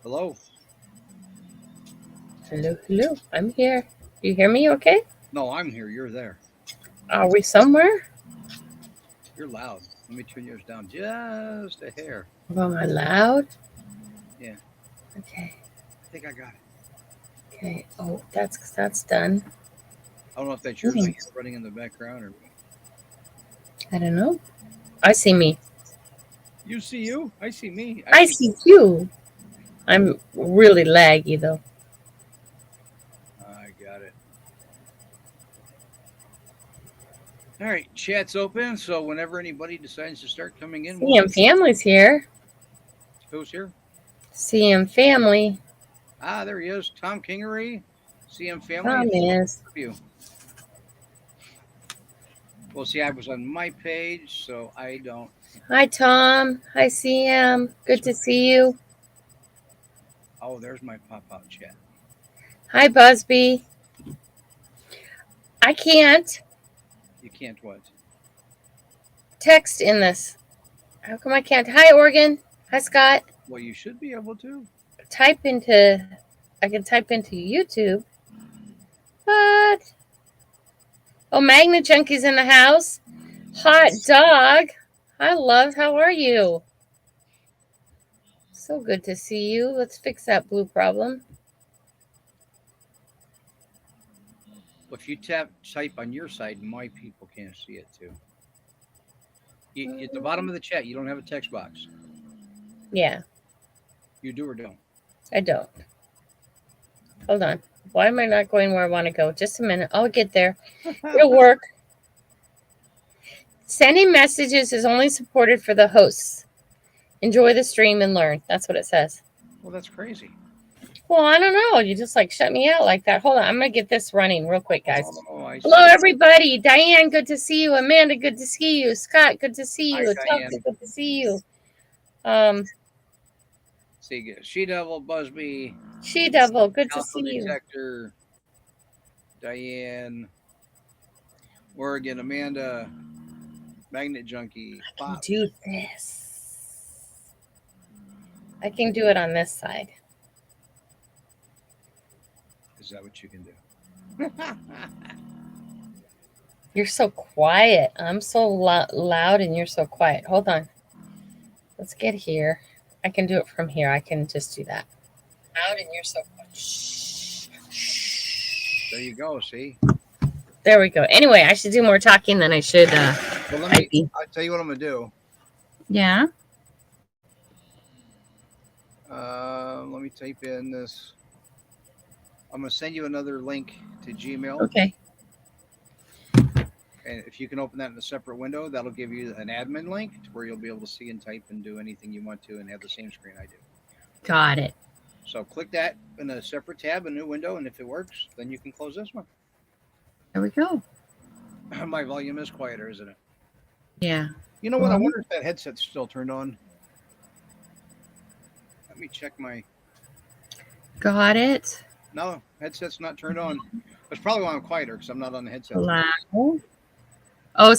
Hello? Hello, hello. I'm here. Do you hear me okay? No, I'm here. You're there. Are we somewhere? You're loud. Let me turn yours down just a hair. Am I loud? Yeah, Okay. I think I got it. Okay. Oh, that's done. I don't know if that's yours I hear running in the background or me. I don't know. I see me. You see you? I see me. I I see see both. you. I'm really laggy though. I got it. All right, chat's open. So whenever anybody decides to start coming in, we'll CM Family's here. who's here? CM Family. Ah, there he is. Tom Kingery, CM Family. Tom is. You. Well, see, I was on my page, so I don't. Hi, Tom. Hi, CM. Good to see you. Oh, there's my pop-out chat. Hi, Busby. I can't You can't what? text in this. How come I can't? Hi, Oregon. Hi, Scott. Well, you should be able to. I can type into YouTube. What? Oh, Magna Junkie's in the house. Hot dog. Hi, love. How are you? So good to see you. Let's fix that blue problem. Well, if you type on your side, my people can't see it too. At the bottom of the chat, you don't have a text box. Yeah, You do or don't? I don't. Hold on. Why am I not going where I want to go? Just a minute. I'll get there. It'll work. Sending messages is only supported for the hosts. Enjoy the stream and learn. That's what it says. Well, that's crazy. Well, I don't know. You just like shut me out like that. Hold on. I'm going to get this running real quick, guys. Oh, hello, everybody. Diane, good to see you. Amanda, good to see you. Scott, good to see you. Tubbs, good to see you. See, She-Devil, Busby. She-Devil, good to see you. Detector, Diane, Oregon, Amanda, Magnet Junkie. I can do this. I can do it on this side. Is that what you can do? You're so quiet. I'm so loud and you're so quiet. Hold on. Let's get here. I can do it from here. I can just do that. Loud and you're so quiet. Shh. There you go. See? There we go. Anyway, I should do more talking than I should. Well, I'll tell you what I'm going to do. Yeah. Let me type in this. I'm going to send you another link to Gmail. Okay. And if you can open that in a separate window, that'll give you an admin link to where you'll be able to see and type and do anything you want to and have the same screen I do. Got it. So click that in a separate tab, a new window, and if it works, then you can close this one. There we go. My volume is quieter, isn't it? Yeah. You know what? I wonder if that headset's still turned on. Let me check my... Got it. No, headset's not turned on. That's probably why I'm quieter, because I'm not on the headset. Loud. Oh,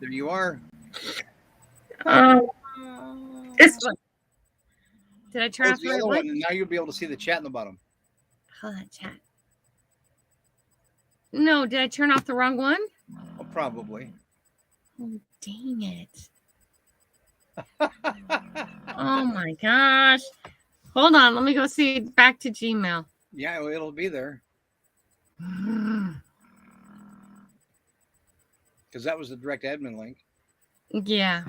there you are. This one. Did I turn off the other one? And now you'll be able to see the chat in the bottom. Hold on, chat. No, did I turn off the wrong one? Oh, probably. Oh, dang it. Oh, my gosh. Hold on. Let me go see back to Gmail. Yeah, well, it'll be there. Because that was the direct admin link. Yeah.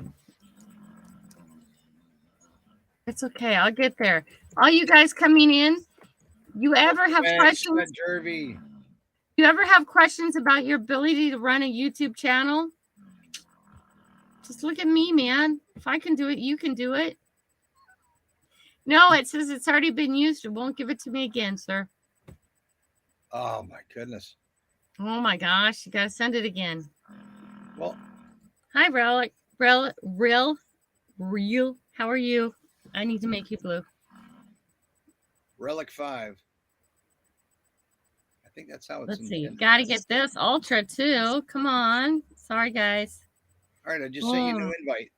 It's okay. I'll get there. All you guys coming in, you ever have questions? You ever have questions about your ability to run a YouTube channel? Just look at me, man. If I can do it, you can do it. No, it says it's already been used. It won't give it to me again, sir. Oh, my goodness. Oh, my gosh. You got to send it again. Well. Hi, Relic. Real. How are you? I need to make you blue. Relic 5. I think that's how it's Let's see. Got to get this Ultra, too. Come on. Sorry, guys. All right. I just sent you a new invite.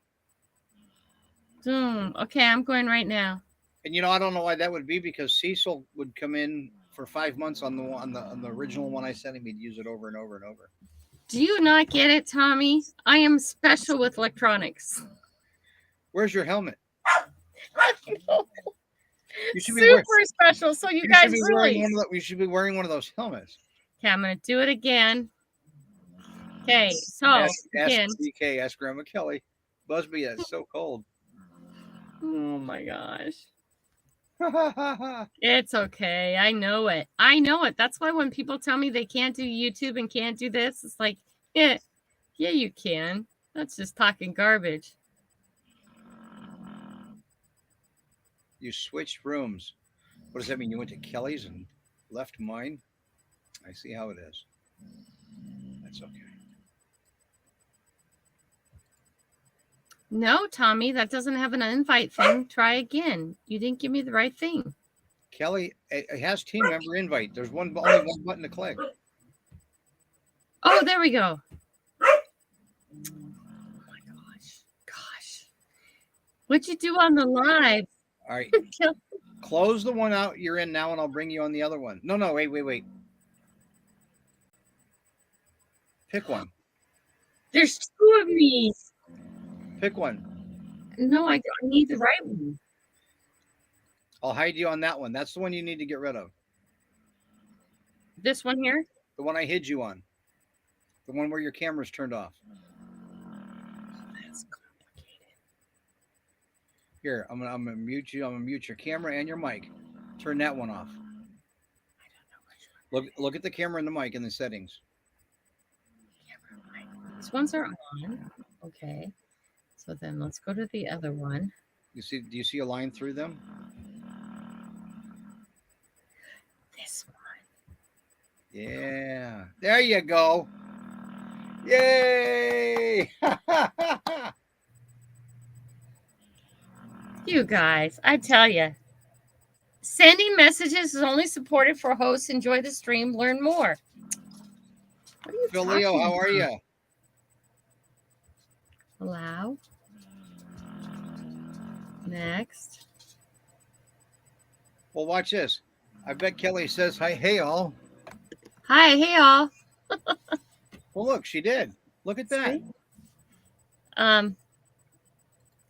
Okay, I'm going right now. And I don't know why that would be, because Cecil would come in for 5 months on the original one I sent him. He'd use it over and over and over. Do you not get it, Tommy? I am special with electronics. Where's your helmet? You should be super special. So you guys really. We should be wearing one of those helmets. Okay, I'm going to do it again. Okay, so ask DK, ask Grandma Kelly. Busby, it's so cold. Oh my gosh. It's okay. I know it. That's why when people tell me they can't do YouTube and can't do this, it's like, yeah, you can. That's just talking garbage. You switched rooms. What does that mean? You went to Kelly's and left mine? I see how it is. That's okay. No, Tommy, that doesn't have an invite thing. Try again. You didn't give me the right thing. Kelly, it has team member invite. There's only one button to click. Oh, there we go. Oh my gosh. What'd you do on the live? All right. Close the one out you're in now, and I'll bring you on the other one. No, wait. Pick one. There's two of me. Pick one. No, I need the right one. I'll hide you on that one. That's the one you need to get rid of. This one here? The one I hid you on. The one where your camera's turned off. That's complicated. Here, I'm gonna mute you. I'm gonna mute your camera and your mic. Turn that one off. I don't know which one. Look at the camera and the mic in the settings. These ones are on. Okay. So then let's go to the other one. Do you see a line through them? This one. Yeah. There you go. Yay! You guys, I tell you, sending messages is only supported for hosts. Enjoy the stream. Learn more. Phil Leo, how are you? Allow. Next. Well, watch this. I bet Kelly says hi, hey all. Hi, hey all. Well, look, she did. Look at that.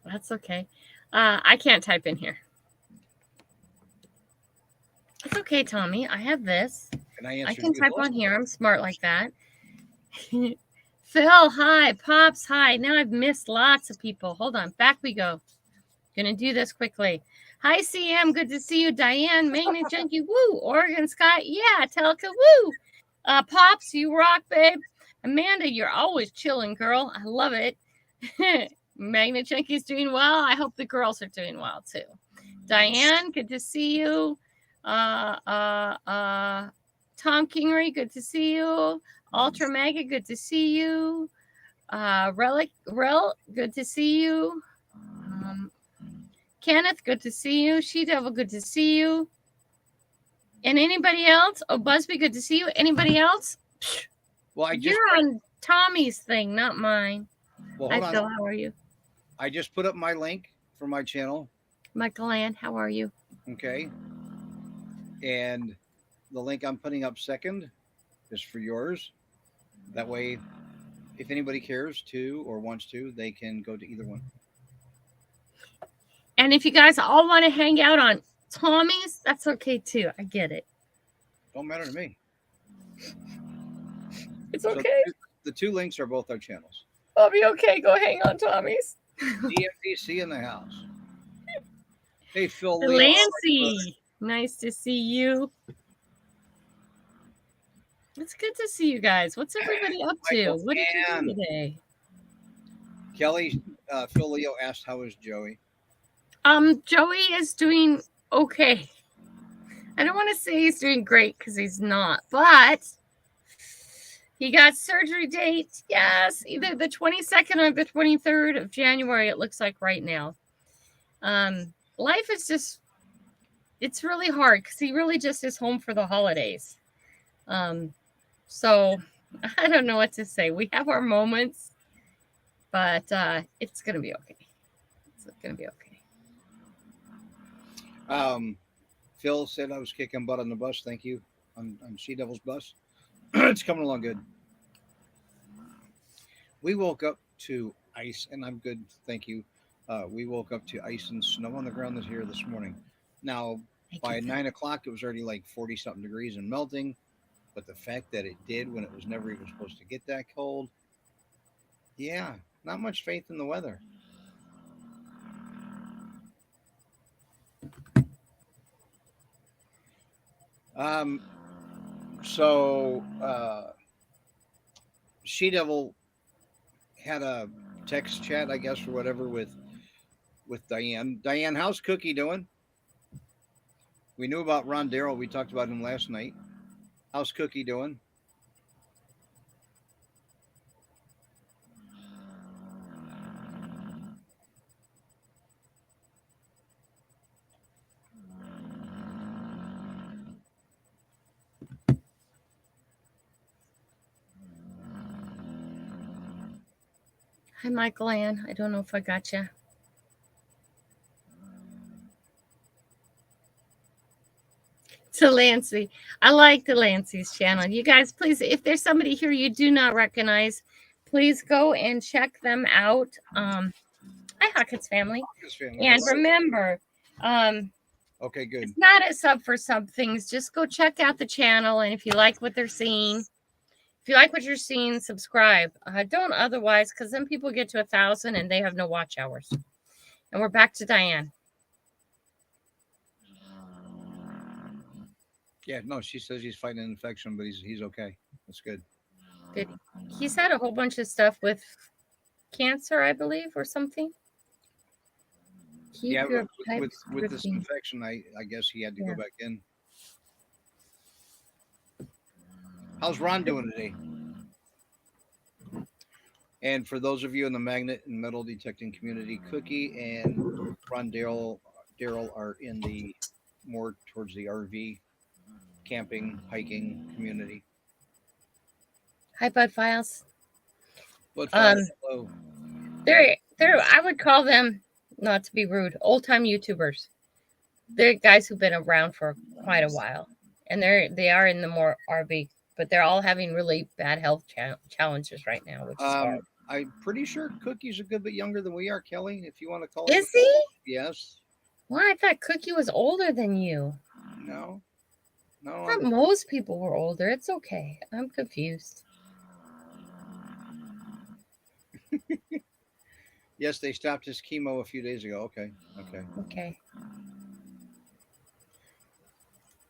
That's okay. I can't type in here. It's okay, Tommy. I have this. I can type on here. I'm smart like that. Phil, hi. Pops, hi. Now I've missed lots of people. Hold on. Back we go. Gonna do this quickly. Hi, CM. Good to see you. Diane, Magnet Junkie. Woo. Oregon Scott. Yeah. Telka. Woo. Pops, you rock, babe. Amanda, you're always chilling, girl. I love it. Magnet Junkie's doing well. I hope the girls are doing well too. Diane, good to see you. Tom Kingery, good to see you. Ultra Mega, good to see you. Rel, good to see you. Kenneth, good to see you. She Devil, good to see you. And anybody else? Oh, Busby, good to see you. Anybody else? Well, you're on Tommy's thing, not mine. Well, hi, Phil. How are you? I just put up my link for my channel. Michael Ann, how are you? Okay. And the link I'm putting up second is for yours. That way, if anybody cares to or wants to, they can go to either one. And if you guys all want to hang out on Tommy's, that's okay too. I get it. Don't matter to me. It's okay. So the two links are both our channels. I'll be okay. Go hang on Tommy's. DMDC in the house. Hey, Phil. Lancy. Nice to see you. It's good to see you guys. What's everybody up to? What did you do today? Kelly, Phil Leo asked, how is Joey? Joey is doing okay. I don't want to say he's doing great because he's not, but he got surgery date. Yes, either the 22nd or the 23rd of January, it looks like right now. Life is just, it's really hard because he really just is home for the holidays. So I don't know what to say. We have our moments, but it's going to be okay. It's gonna be okay. Phil said I was kicking butt on the bus. Thank you. On She Devil's bus. It's coming along good. We woke up to ice, and I'm good. Thank you. We woke up to ice and snow on the ground here this morning. Now, by 9 o'clock, it was already like 40 something degrees and melting. But the fact that it did when it was never even supposed to get that cold, yeah, not much faith in the weather. So She Devil had a text chat, I guess, or whatever, with Diane. Diane, how's Cookie doing? We knew about Ron Darrell. We talked about him last night. How's Cookie doing? Hi, Michael Ann. I don't know if I got you. Delancey. I like Delancey's channel. You guys, please, if there's somebody here you do not recognize, please go and check them out. Hi, Hawkins family. And remember, okay, good. It's not a sub for sub things. Just go check out the channel, and if you like what they're seeing, if you like what you're seeing, subscribe. Don't otherwise, because then people get to 1,000 and they have no watch hours. And we're back to Diane. Yeah, no, she says he's fighting an infection, but he's okay. That's good. Good. He's had a whole bunch of stuff with cancer, I believe, or something. Yeah, with this infection, I guess he had to go back in. How's Ron doing today? And for those of you in the magnet and metal detecting community, Cookie and Ron Darrell are in the more towards the RV camping, hiking community. Hi, Bud Files. Bud Files, hello. They're I would call them, not to be rude, old time YouTubers. They're guys who've been around for quite a while, and they are in the more RV, but they're all having really bad health challenges right now, which is hard. I'm pretty sure Cookie's a good bit younger than we are, Kelly. If you want to call it. Is he? Yes. Why? I thought Cookie was older than you. No. I thought most people were older. It's okay. I'm confused. Yes, they stopped his chemo a few days ago. Okay.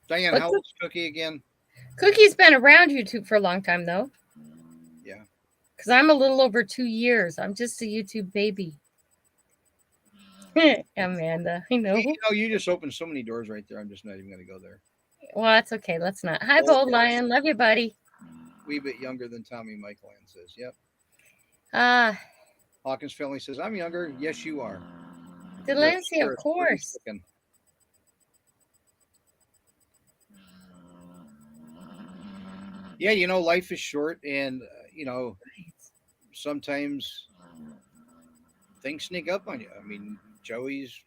Diane, how old's Cookie again? Cookie's been around YouTube for a long time, though. Yeah. Because I'm a little over 2 years. I'm just a YouTube baby. Amanda, I know. You just opened so many doors right there. I'm just not even going to go there. Well, that's okay. Let's not. Hi, Bold Lion. Love you, buddy. Wee bit younger than Tommy, Michael Ann says. Yep. Hawkins family says, I'm younger. Yes, you are. Delancey, of course. Yeah, life is short, and sometimes things sneak up on you. I mean, Joey's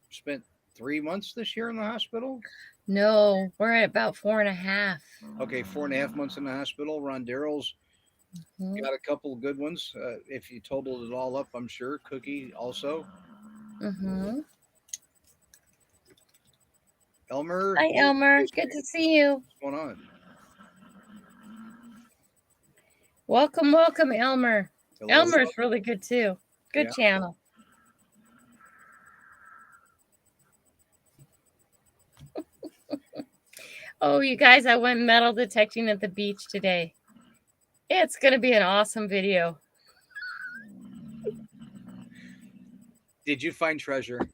spent 3 months this year in the hospital. No, we're at about 4.5. Okay, 4.5 months in the hospital. Ron Darrell's got a couple of good ones. If you totaled it all up, I'm sure. Cookie also. Elmer. Hi, Elmer. Good to see you. What's going on? Welcome, Elmer. Hello. Elmer's really good too. Good channel. Oh, you guys, I went metal detecting at the beach today. It's going to be an awesome video. Did you find treasure?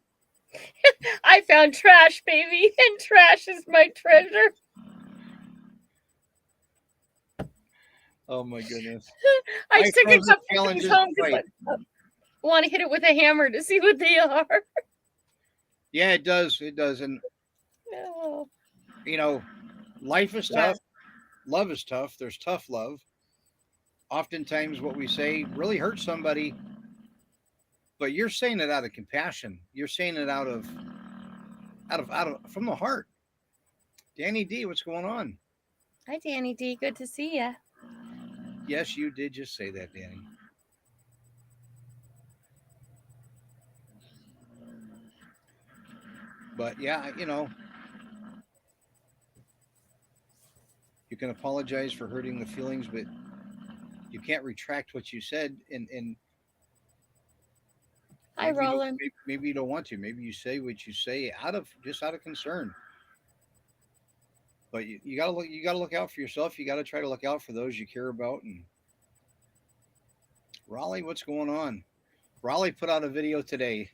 I found trash, baby, and trash is my treasure. Oh my goodness! I took a couple things home because I want to hit it with a hammer to see what they are. Yeah, it does. And life is tough. Love is tough. There's tough love. Oftentimes, what we say really hurts somebody. but you're saying it out of compassion. You're saying it out of from the heart. Danny D, what's going on? Hi, Danny D. Good to see you. Yes, you did just say that, Danny. But yeah, you can apologize for hurting the feelings, but you can't retract what you said. And Hi, Roland. Maybe you don't want to. Maybe you say what you say out of concern. But you gotta look. You gotta look out for yourself. You gotta try to look out for those you care about. And Raleigh, what's going on? Raleigh put out a video today,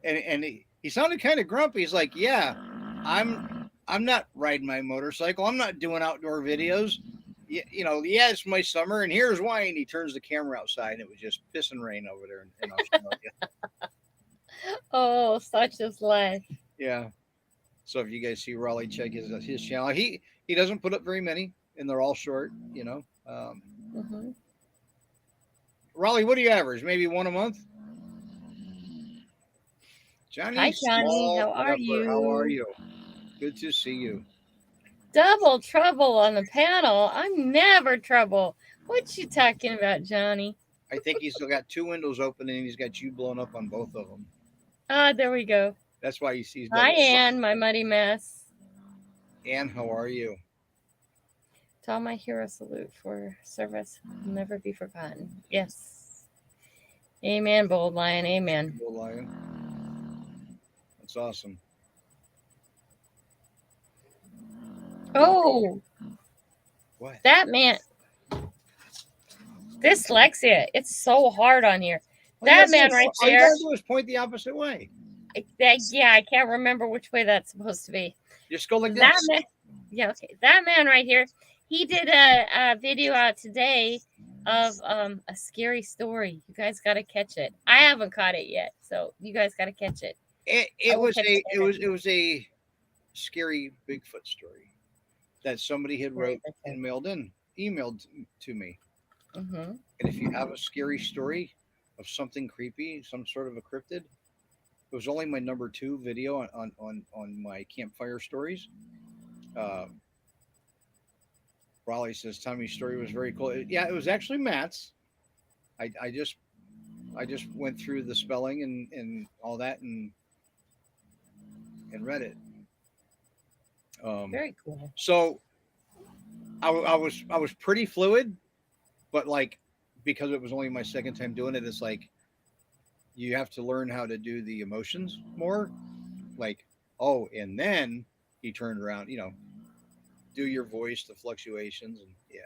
and he sounded kind of grumpy. He's like, "Yeah, I'm not riding my motorcycle. I'm not doing outdoor videos. Yeah, it's my summer, and here's why." And he turns the camera outside, and it was just piss and rain over there in Australia. Oh, such is life. Yeah. So if you guys see Raleigh, check his channel. He doesn't put up very many, and they're all short. Raleigh, what do you average? Maybe one a month? Johnny. Hi, Johnny. How are you? How are you? Good to see you. Double trouble on the panel. I'm never trouble. What you talking about, Johnny? I think he's still got two windows open, and he's got you blown up on both of them. Ah, there we go. That's why he sees. Hi, Ann, my muddy mess. Ann, how are you? To all my hero salute for service will never be forgotten. Yes. Amen, Bold Lion. Amen. Bold Lion. That's awesome. Oh. What? That man. Dyslexia. It's so hard on here. That man right there. All you gotta do is point the opposite way. Yeah, I can't remember which way that's supposed to be. Just go like that this. Man, yeah, okay. That man right here, he did a video out today of a scary story. You guys got to catch it. I haven't caught it yet, so you guys got to catch it. It was a scary Bigfoot story that somebody had wrote and emailed to me. Mm-hmm. And if you have a scary story of something creepy, some sort of a cryptid, it was only my number 2 video on my campfire stories. Raleigh says Tommy's story was very cool. Yeah, it was actually Matt's. I just went through the spelling and all that and read it. Very cool. So I was pretty fluid, but like because it was only my second time doing it, it's like you have to learn how to do the emotions more. Like, oh, and then he turned around, do your voice, the fluctuations, and yeah.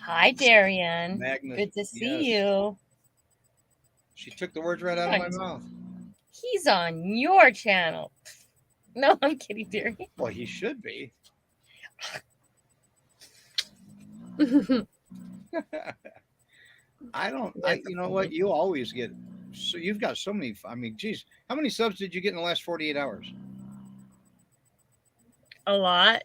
Hi, Darian. Magnus, good to see you. She took the words right out of my mouth. He's on your channel. No, I'm kidding, Darian. Well, he should be. You know what? You always get, so you've got so many. I mean, geez, how many subs did you get in the last 48 hours? A lot.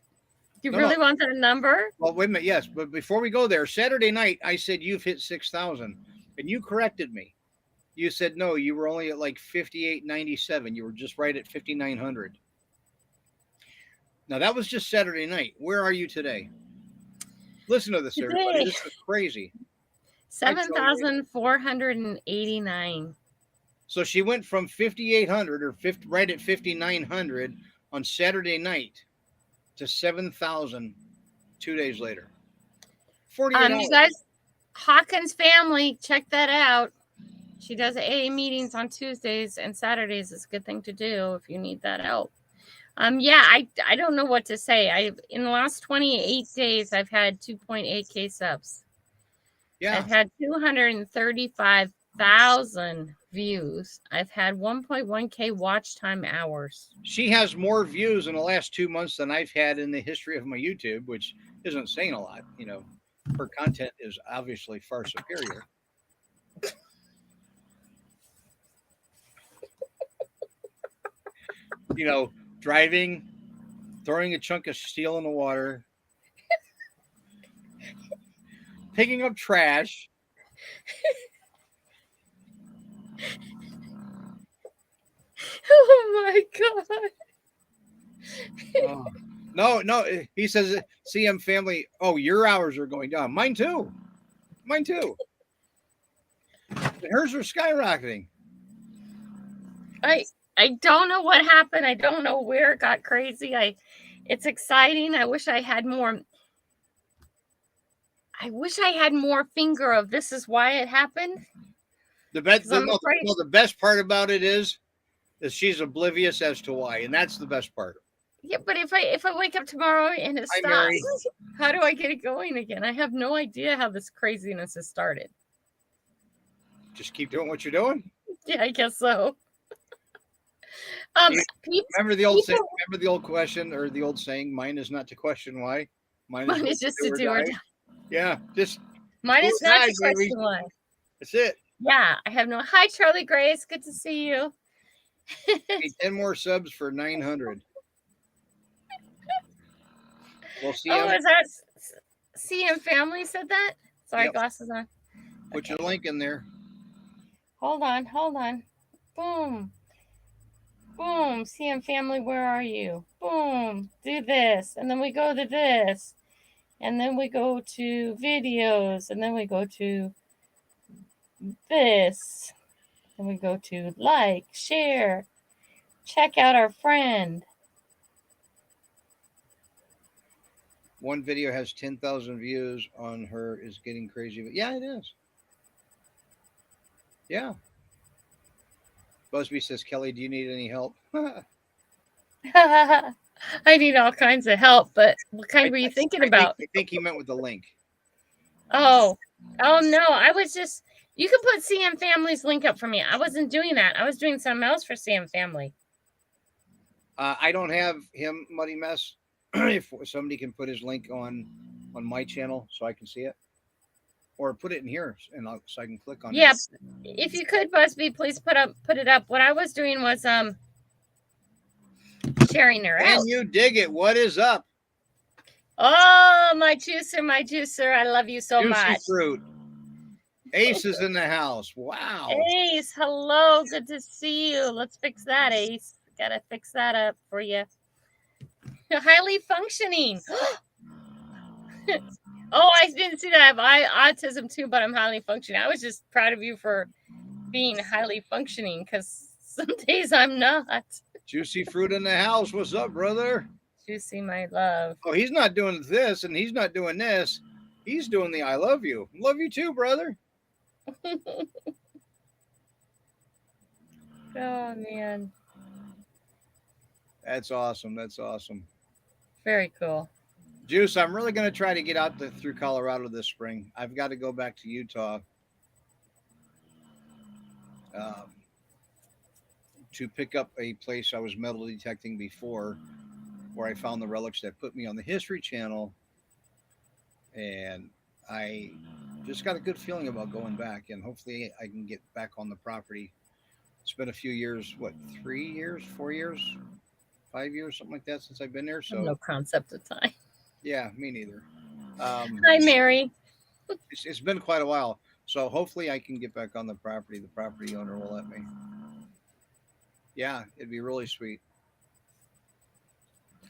You really want that number? Well, wait a minute. Yes, but before we go there, Saturday night, I said you've hit 6,000, and you corrected me. You said no, you were only at like 5897. You were just right at 5,900. Now that was just Saturday night. Where are you today? Listen to this, everybody. This is crazy. 7,489. So she went from 5,800 or right at 5,900 on Saturday night to 7,000 2 days later. 48 hours. You guys, Hawkins family, check that out. She does AA meetings on Tuesdays and Saturdays. It's a good thing to do if you need that help. Yeah, I don't know what to say. In the last 28 days, I've had 2.8K subs. Yeah. I've had 235,000 views. I've had 1.1K watch time hours. She has more views in the last 2 months than I've had in the history of my YouTube, which isn't saying a lot. Her content is obviously far superior. Driving, throwing a chunk of steel in the water, picking up trash, Oh my God. Oh. No. He says, CM family. Oh, your hours are going down. Mine too. Mine too. Hers are skyrocketing. I don't know what happened. I don't know where it got crazy. It's exciting. I wish I had more. I wish I had more finger of this is why it happened. The best part about it is she's oblivious as to why, and that's the best part. Yeah, but if I wake up tomorrow and it stops, how do I get it going again? I have no idea how this craziness has started. Just keep doing what you're doing. Yeah, I guess so. Remember the old question or the old saying, mine is not to question why. Mine is just to do or die. Yeah, just mine is not to question why. That's it. Yeah, I have no. Hi, Charlie Grace. Good to see you. 10 more subs for 900. We'll see. Oh, is that CM family said that? Sorry, Yep. Glasses on. Put your link in there. Hold on. Boom. CM family, where are you? Boom. Do this. And then we go to this. And then we go to videos. And then we go to this. And we go to like, share, check out our friend. One video has 10,000 views on her is getting crazy. But yeah, it is. Yeah. Busby says, Kelly, do you need any help? I need all kinds of help, but what kind were you thinking about? I think he meant with the link. Oh no. I was just, you can put CM Family's link up for me. I wasn't doing that. I was doing something else for CM Family. I don't have him, Muddy Mess. If somebody can put his link on my channel so I can see it, or put it in here and so I can click on it. Yeah, if you could, Busby, please put it up. What I was doing was sharing her out. Can you dig it? What is up? Oh, my juicer, I love you so much. Juicy fruit. Ace is in the house. Wow. Ace, hello, good to see you. Let's fix that, Ace. Gotta fix that up for you. Highly functioning. Oh, I didn't see that. I have autism too, but I'm highly functioning. I was just proud of you for being highly functioning because some days I'm not. Juicy fruit in the house. What's up, brother? Juicy, my love. Oh, he's not doing this and he's not doing this. He's doing the I love you. Love you too, brother. Oh, man. That's awesome. That's awesome. Very cool. Juice, I'm really going to try to get out through Colorado this spring. I've got to go back to Utah to pick up a place I was metal detecting before, where I found the relics that put me on the History Channel. And I just got a good feeling about going back, and hopefully I can get back on the property. It's been a few years, 3 years, 4 years, 5 years, something like that since I've been there. So no concept of time. Yeah, me neither. Hi, Mary. It's been quite a while, so hopefully I can get back on the property. The property owner will let me. Yeah, it'd be really sweet.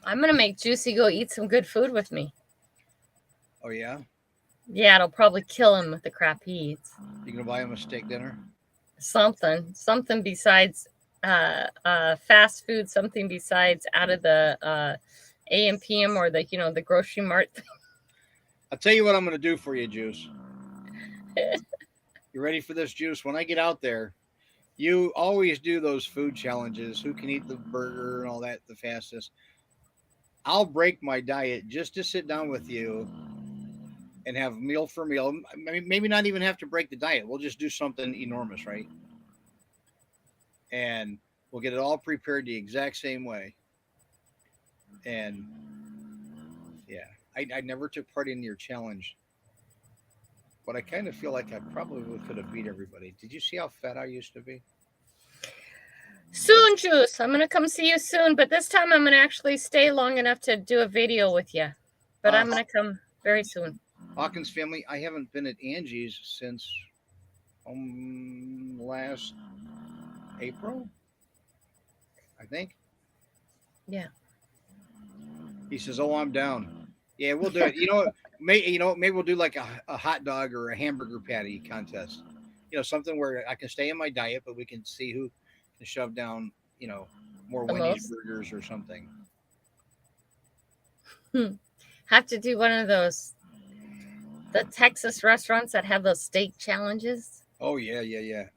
I'm gonna make Juicy go eat some good food with me. Oh yeah? Yeah, it'll probably kill him with the crap he eats. You gonna buy him a steak dinner? Something besides fast food. Something besides out of the AM/PM or the grocery mart thing. I'll tell you what I'm gonna do for you, Juice. You ready for this, Juice? When I get out there, you always do those food challenges. Who can eat the burger and all that the fastest? I'll break my diet just to sit down with you and have meal for meal. Maybe not even have to break the diet. We'll just do something enormous, right? And we'll get it all prepared the exact same way. And yeah, I never took part in your challenge, but I kind of feel like I probably could have beat everybody. Did you see how fat I used to be? Soon, Juice. I'm going to come see you soon, but this time I'm going to actually stay long enough to do a video with you. But I'm going to come very soon. Hawkins family, I haven't been at Angie's since last April. I think. Yeah. He says, "Oh, I'm down." Yeah, we'll do it. Maybe we'll do like a hot dog or a hamburger patty contest. Something where I can stay in my diet, but we can see who can shove down, more The Wendy's most. burgers or something. Have to do one of the Texas restaurants that have those steak challenges. Oh yeah.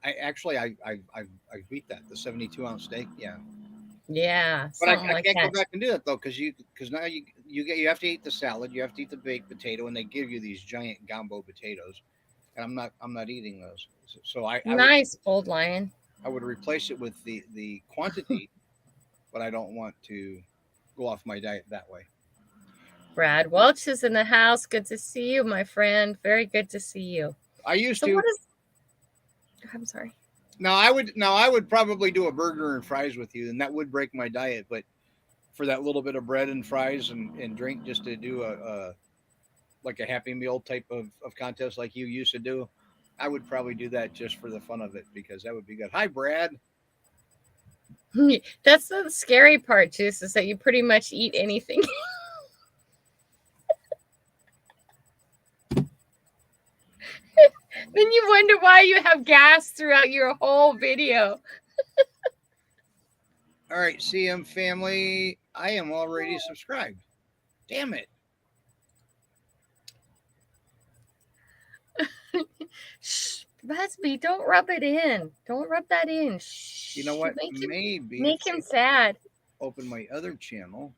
I beat that, the 72-ounce steak. Yeah. Yeah, But I something like can't go that. back and do that though, because now you have to eat the salad, you have to eat the baked potato, and they give you these giant gumbo potatoes, and I'm not eating those. So Nice, Bold Lion. I would replace it with the quantity, but I don't want to go off my diet that way. Brad Welch is in the house. Good to see you, my friend. Very good to see you. I used So to. what is? I'm sorry. Now I would probably do a burger and fries with you, and that would break my diet. But for that little bit of bread and fries and drink, just to do like a Happy Meal type of contest like you used to do, I would probably do that just for the fun of it, because that would be good. Hi, Brad. That's the scary part, Juice, is that you pretty much eat anything. Then you wonder why you have gas throughout your whole video. All right, CM family, I am already subscribed. Damn it. Shh, Busby, don't rub it in. Don't rub that in. Shh. You know what? Make him sad. Open my other channel.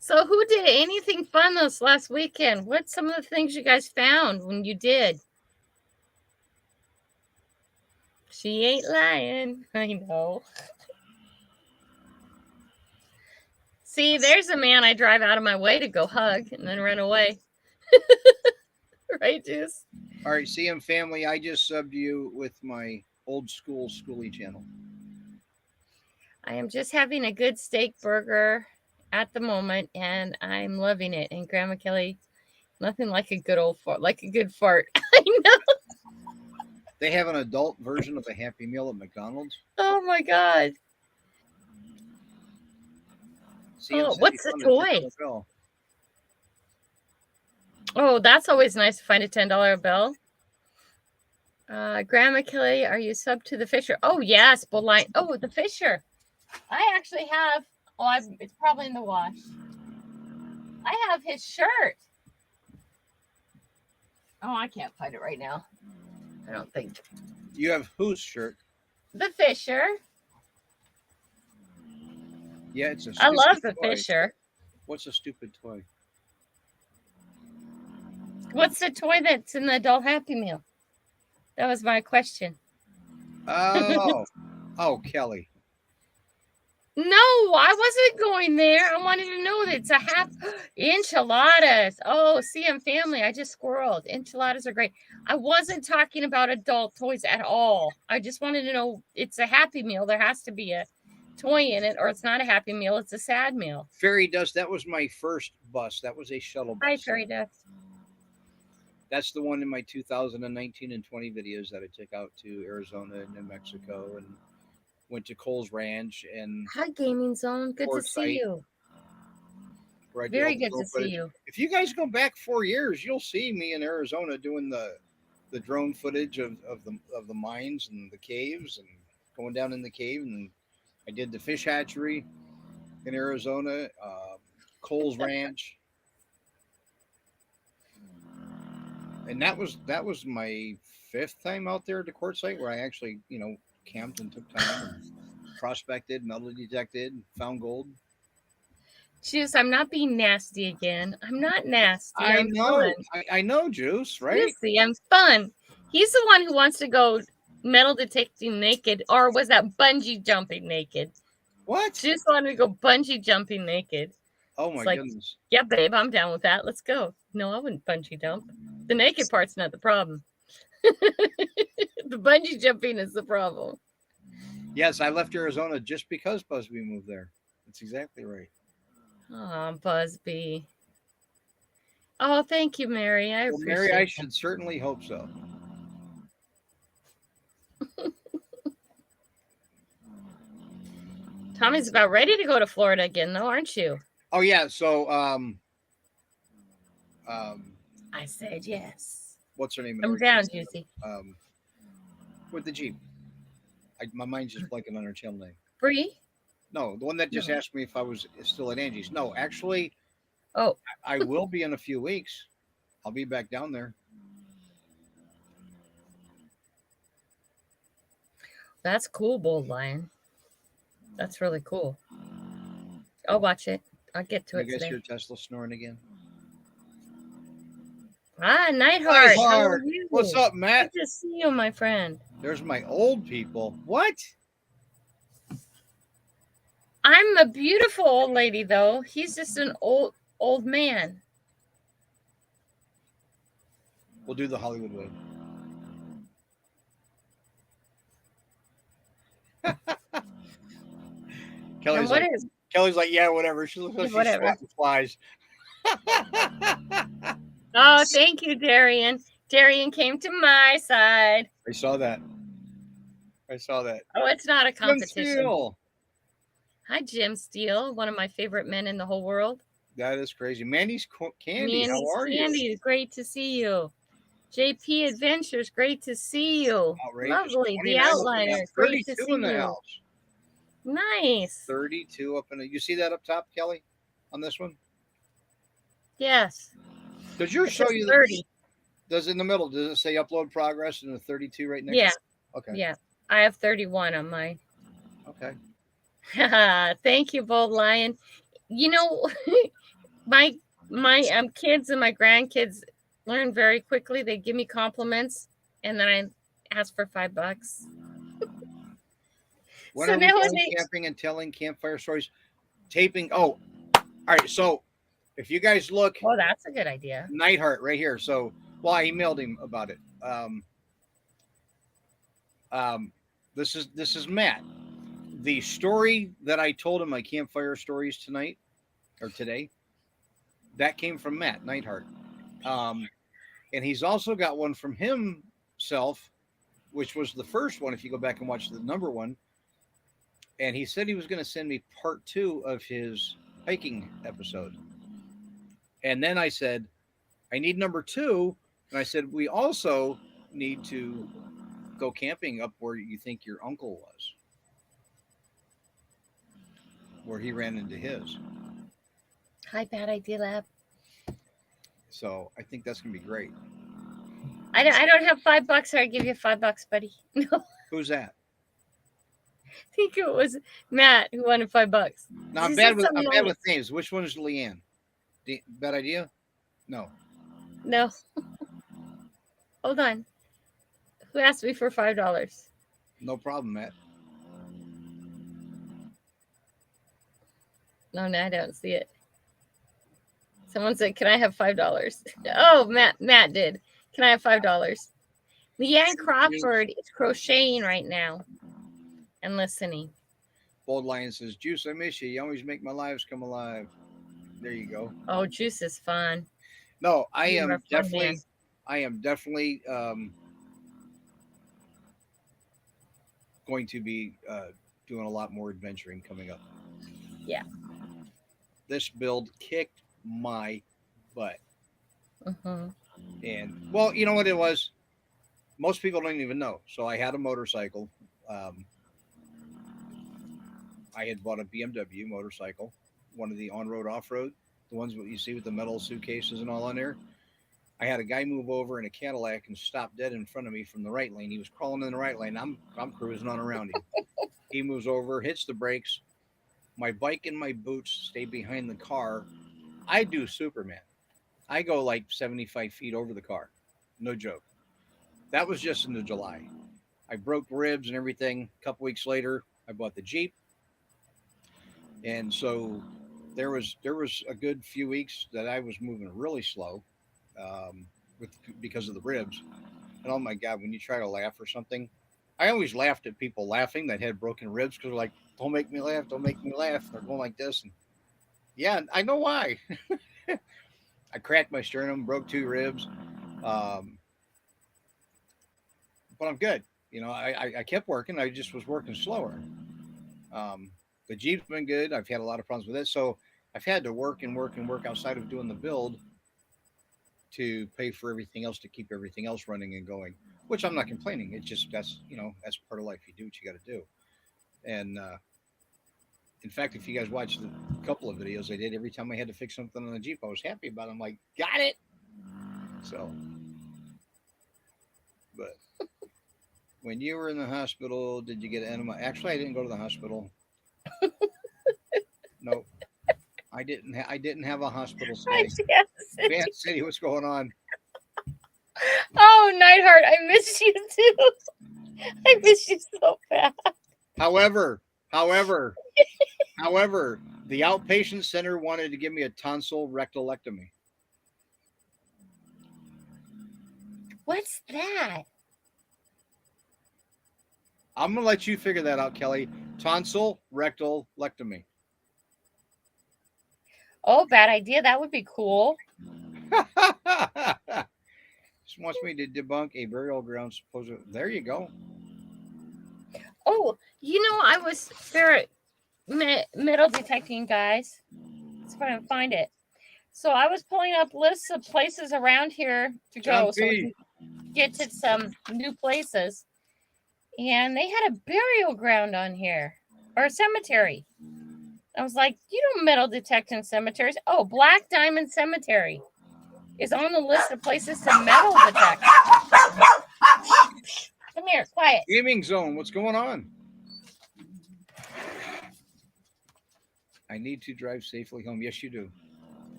So who did anything fun this last weekend? What's some of the things you guys found when you did? She ain't lying. I know. See, there's a man I drive out of my way to go hug and then run away. Right, Juice? All right, CM family, I just subbed you with my old school schoolie channel. I am just having a good steak burger at the moment, and I'm loving it. And Grandma Kelly, nothing like a good old fart, like a good fart. I know. They have an adult version of a Happy Meal at McDonald's. Oh my God. CM what's the toy? Oh, that's always nice to find a $10 bill. Grandma Kelly, are you sub to the Fisher? Oh, yes, Bullline. Oh, the Fisher. I actually have, it's probably in the wash. I have his shirt. Oh, I can't find it right now. I don't think. You have whose shirt? The Fisher. Yeah, it's a I love the toy. Fisher. What's a stupid toy? What's the toy that's in the adult Happy Meal? That was my question. Oh, Kelly. No, I wasn't going there. I wanted to know that it's a half enchiladas. Oh, CM family, I just squirreled. Enchiladas are great. I wasn't talking about adult toys at all. I just wanted to know it's a Happy Meal. There has to be a toy in it, or it's not a Happy Meal. It's a sad meal. Fairy Dust, that was my first bus. That was a shuttle bus. Hi, Fairy Dust. That's the one in my 2019 and 20 videos that I took out to Arizona and New Mexico, and went to Cole's Ranch and Hi, Gaming Zone. Good to see you. Very good to see you. If you guys go back 4 years, you'll see me in Arizona doing the drone footage of the mines and the caves, and going down in the cave. And I did the fish hatchery in Arizona, Cole's Ranch, and that was my 5th time out there at the quartzsite, where I actually camped and took time, prospected, metal detected, found gold. Juice, I'm not being nasty again. I'm not nasty. I know. I know, Juice, right? You see, I'm fun. He's the one who wants to go metal detecting naked, or was that bungee jumping naked? What? Juice wanted to go bungee jumping naked. Oh my goodness. Yeah, babe, I'm down with that. Let's go. No, I wouldn't bungee jump. The naked part's not the problem. The bungee jumping is the problem. Yes, I left Arizona just because Busby moved there. That's exactly right. Oh, Busby. Oh, thank you, Mary. Mary, I should certainly hope so. Tommy's about ready to go to Florida again, though, aren't you? Oh yeah. So I said yes. what's her name? I'm down, Juicy. With the Jeep. My mind's just blanking on her channel name. Bree? No, the one that just asked me if I was still at Angie's. No, actually, Oh, I will be in a few weeks. I'll be back down there. that's cool, Bold Lion. That's really cool. I'll watch it. I'll get to it You guys today. hear Tesla snoring again? Ah, Nightheart. How are you? What's up, Matt? Good to see you, my friend. There's my old people. What? I'm a beautiful old lady, though. He's just an old man. We'll do the Hollywood way. Kelly's like, yeah, whatever. She looks like she's swatting flies. Oh, thank you, Darian. Darian came to my side. I saw that. Oh, it's not a competition. Jim Hi, Jim Steele, one of my favorite men in the whole world. That is crazy. Mandy's Candy, how are you? Candy, great to see you. JP Adventures, great to see you. Outrageous. Lovely. The Outliner, great to see in the you. house. Nice. 32 up in the. You see that up top, Kelly, on this one? Yes. Does yours show you 30? Does in the middle? Does it say upload progress and the 32 right next? Yeah. Okay. Yeah, I have 31 on mine. Okay. Thank you, Bold Lion. You know, my kids and my grandkids learn very quickly. They give me compliments, and then I ask for $5. When are we going camping and telling campfire stories? Taping. Oh, all right. So if you guys look, oh, that's a good idea. Nightheart right here. So, well, I emailed him about it. This is Matt. The story that I told him, my campfire stories tonight or today, that came from Matt Nightheart. And he's also got one from himself, which was the first one. If you go back and watch the number one, and he said he was going to send me part 2 of his hiking episode. And then I said, I need number 2. And I said, we also need to go camping up where you think your uncle was, where he ran into his. Hi, Bad Idea Lab. So I think that's going to be great. I don't have $5, so I give you $5, buddy. No. Who's that? I think it was Matt who wanted $5. No, I'm bad with names. Which one is Leanne? Bad Idea? No. Hold on. Who asked me for $5? No problem, Matt. No, I don't see it. Someone said, "Can I have $5?" Oh, Matt did. Can I have $5? Leanne Crawford is crocheting right now and listening. Bold Lion says, Juice, I miss you. You always make my lives come alive. There you go. Oh, Juice is fun. No, I am definitely going to be doing a lot more adventuring coming up. Yeah. This build kicked my butt. Mm-hmm. And, well, you know what it was? Most people don't even know. So I had a motorcycle. I had bought a BMW motorcycle, one of the on-road, off-road, the ones that you see with the metal suitcases and all on there. I had a guy move over in a Cadillac and stop dead in front of me from the right lane. He was crawling in the right lane. I'm cruising on around him. He moves over, hits the brakes. My bike and my boots stay behind the car. I do Superman. I go like 75 feet over the car. No joke. That was just in the July. I broke ribs and everything. A couple weeks later, I bought the Jeep. And so there was a good few weeks that I was moving really slow because of the ribs. And oh my God, when you try to laugh or something, I always laughed at people laughing that had broken ribs because they're like, don't make me laugh. Don't make me laugh. They're going like this. And yeah, I know why. I cracked my sternum, broke 2 ribs. But I'm good. You know, I kept working. I just was working slower. The Jeep's been good. I've had a lot of problems with it. So I've had to work and work and work outside of doing the build to pay for everything else to keep everything else running and going, which I'm not complaining. It's just that's, that's part of life. You do what you got to do. And in fact, if you guys watched a couple of videos I did, every time I had to fix something on the Jeep, I was happy about it. I'm like, got it. So, but when you were in the hospital, did you get an enema? Actually, I didn't go to the hospital. No, I didn't. I didn't have a hospital stay. Van City, what's going on? Oh, Neidhart, I miss you too. I miss you so bad. However, the outpatient center wanted to give me a tonsil rectalectomy. What's that? I'm gonna let you figure that out, Kelly. Tonsil rectalectomy. Oh, bad idea. That would be cool. Just wants me to debunk a burial ground supposed. There you go. Oh, I was metal detecting, guys. Let's try and find it. So I was pulling up lists of places around here to go so we can get to some new places. And they had a burial ground on here, or a cemetery. I was like, you don't metal detect in cemeteries. Oh, Black Diamond Cemetery is on the list of places to metal detect. Come here, quiet. Gaming Zone, what's going on? I need to drive safely home. Yes, you do.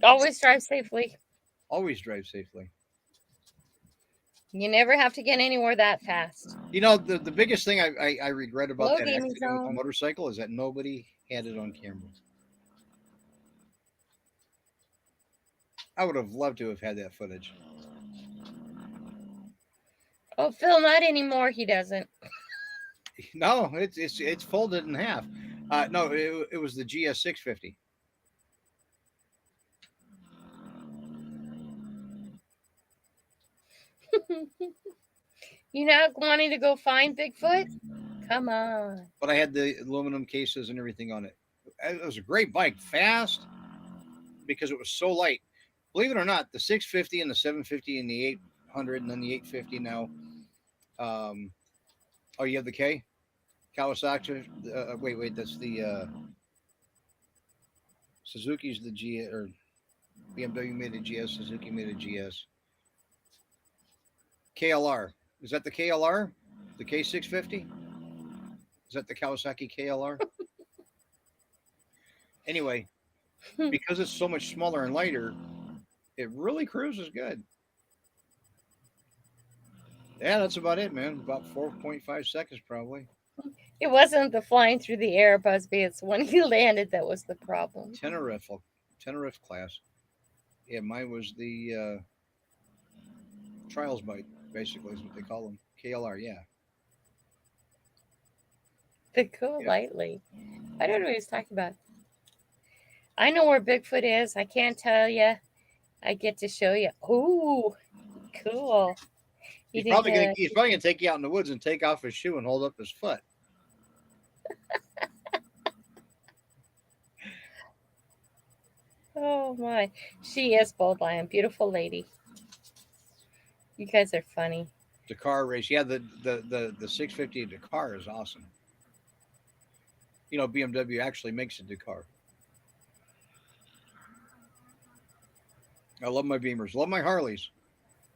Always drive safely. Always drive safely. You never have to get anywhere that fast. The biggest thing I regret about that accident with the motorcycle is that nobody had it on camera. I would have loved to have had that footage. Oh, Phil, not anymore. He doesn't. No, it's folded in half. No, it was the GS 650. You not wanting to go find Bigfoot? Come on. But I had the aluminum cases and everything on it. It was a great bike, fast because it was so light. Believe it or not, the 650 and the 750 and the 800 and then the 850 now. Oh, you have the K? Kawasaki. Wait, that's the Suzuki's the G, or BMW made a GS, Suzuki made a GS. KLR. Is that the KLR? The K650? Is that the Kawasaki KLR? Anyway, because it's so much smaller and lighter, it really cruises good. Yeah, that's about it, man. About 4.5 seconds, probably. It wasn't the flying through the air, Busby. It's when he landed that was the problem. Tenerife class. Yeah, mine was the trials bike, basically, is what they call them. KLR, yeah. They go lightly. I don't know what he's talking about. I know where Bigfoot is. I can't tell you. I get to show you. Ooh, cool. He's probably gonna take you out in the woods and take off his shoe and hold up his foot. Oh my, she is bold lion, beautiful lady. You guys are funny. Dakar race, yeah. The 650 Dakar is awesome. BMW actually makes a Dakar. I love my Beamers, love my Harleys.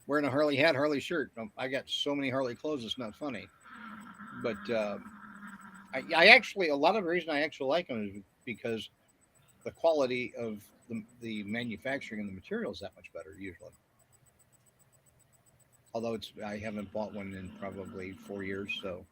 Wearing a Harley hat, Harley shirt. I got so many Harley clothes, it's not funny. But I actually, a lot of the reason I actually like them is because the quality of the manufacturing and the material is that much better usually. Although I haven't bought one in probably 4 years, so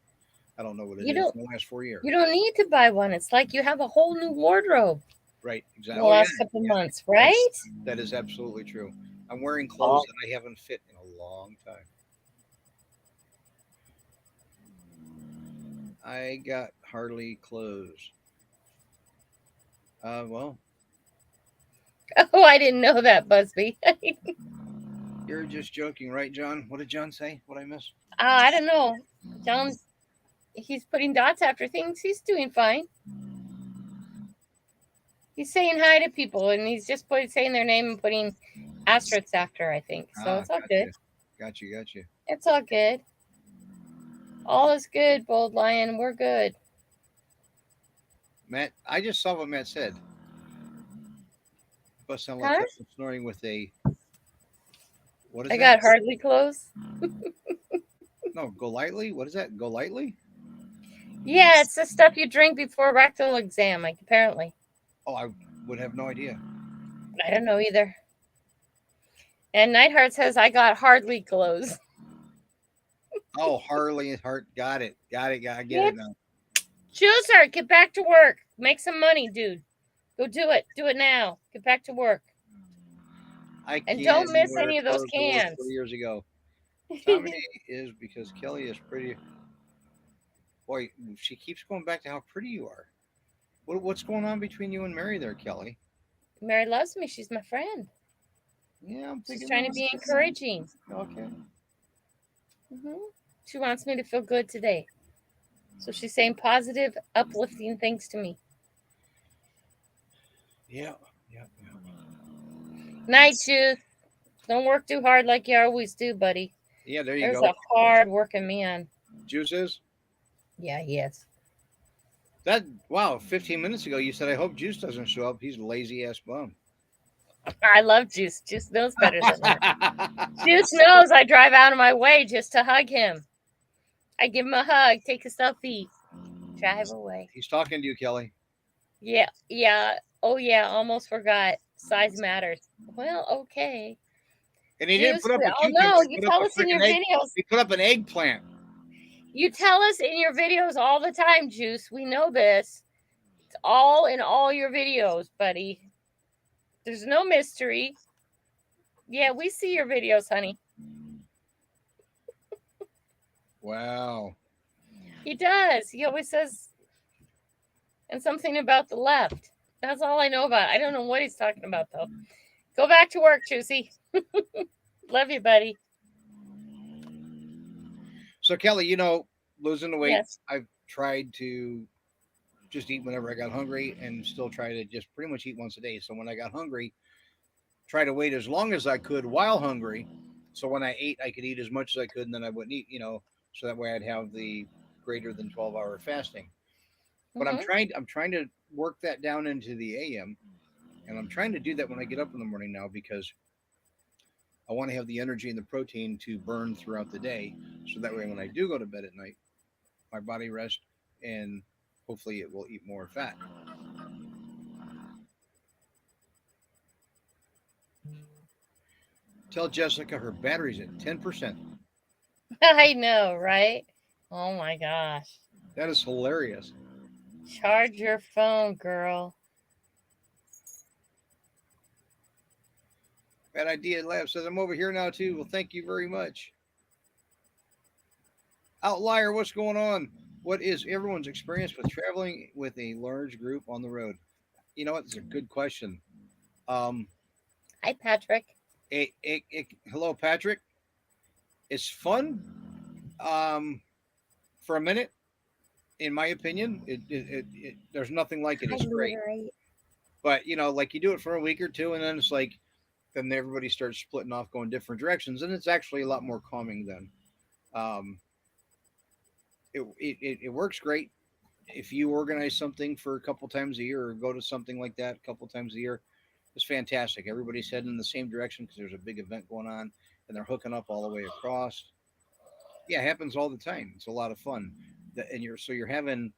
I don't know what it is in the last 4 years. You don't need to buy one. It's like you have a whole new wardrobe. Right, exactly. The last couple months, right? That is absolutely true. I'm wearing clothes that I haven't fit in a long time. I got Harley clothes. Well. Oh, I didn't know that, Busby. You're just joking, right, John? What did John say? What I missed? I don't know. John, he's putting dots after things. He's doing fine. He's saying hi to people, and he's just saying their name and putting asterisks after, I think. So it's all good. Gotcha. It's all good. All is good, Bold Lion. We're good. Matt, I just saw what Matt said. But sound like snoring with a. What is I that? got hardly clothes. No, go lightly. What is that? Go lightly. Yeah, it's the stuff you drink before rectal exam, like apparently. Oh, I would have no idea. I don't know either. And Nightheart says I got hardly clothes. Oh, Harley Hart. Got it. I get it now. Juicer, get back to work. Make some money, dude. Go do it. Do it now. Get back to work. And don't miss any of those cans. 4 years ago. Tommy is because Kelly is pretty. Boy, she keeps going back to how pretty you are. What's going on between you and Mary there, Kelly? Mary loves me. She's my friend. Yeah, I'm thinking. She's trying to be encouraging. Okay. She wants me to feel good today. So she's saying positive, uplifting things to me. Yeah. Night, Juice. Don't work too hard like you always do, buddy. Yeah, there you go. There's a hard working man. Juice is? Yeah, he is. Wow, 15 minutes ago you said, I hope Juice doesn't show up. He's a lazy ass bum. I love Juice. Juice knows better than that. Juice knows I drive out of my way just to hug him. I give him a hug, take a selfie, drive away. He's talking to you, Kelly. Yeah. Oh, yeah, almost forgot. Size matters. Well, okay. And he didn't put up a cucumber. Oh, no, you tell us in your videos. He put up an eggplant. You tell us in your videos all the time, Juice. We know this. It's all in all your videos, buddy. There's no mystery. Yeah, we see your videos, honey. Wow. He does. He always says, and something about the left. That's all I know about. I don't know what he's talking about, though. Go back to work, Juicy. Love you, buddy. So, Kelly, losing the weight, Yes. I've tried to just eat whenever I got hungry and still try to just pretty much eat once a day. So when I got hungry, try to wait as long as I could while hungry. So when I ate, I could eat as much as I could, and then I wouldn't eat, so that way I'd have the greater than 12-hour fasting. But I'm trying to work that down into the AM, and I'm trying to do that when I get up in the morning now because I want to have the energy and the protein to burn throughout the day. So that way when I do go to bed at night, my body rests and hopefully it will eat more fat. Tell Jessica her battery's at 10%. I know, right? Oh my gosh. That is hilarious. Charge your phone, girl. Bad Idea Lab says, I'm over here now too. Well, thank you very much. Outlier, what's going on? What is everyone's experience with traveling with a large group on the road? You know what? It's a good question. Hi, Patrick. Hello, Patrick. It's fun for a minute, in my opinion. There's nothing like it. It's great. But, like you do it for a week or two, and then it's like, then everybody starts splitting off, going different directions, and it's actually a lot more calming then. It works great. If you organize something for a couple times a year or go to something like that a couple times a year, it's fantastic. Everybody's heading in the same direction because there's a big event going on and they're hooking up all the way across. Yeah, it happens all the time. It's a lot of fun. And you're having,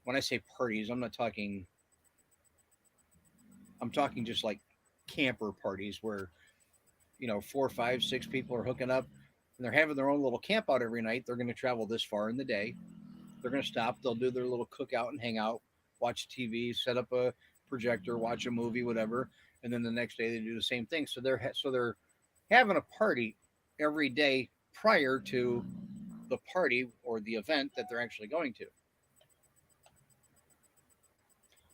when I say parties, I'm talking just like camper parties where, 4, 5, 6 people are hooking up and they're having their own little camp out every night. They're going to travel this far in the day. They're going to stop. They'll do their little cookout and hang out, watch TV, set up a projector, watch a movie, whatever. And then the next day they do the same thing. So they're having a party every day prior to the party or the event that they're actually going to.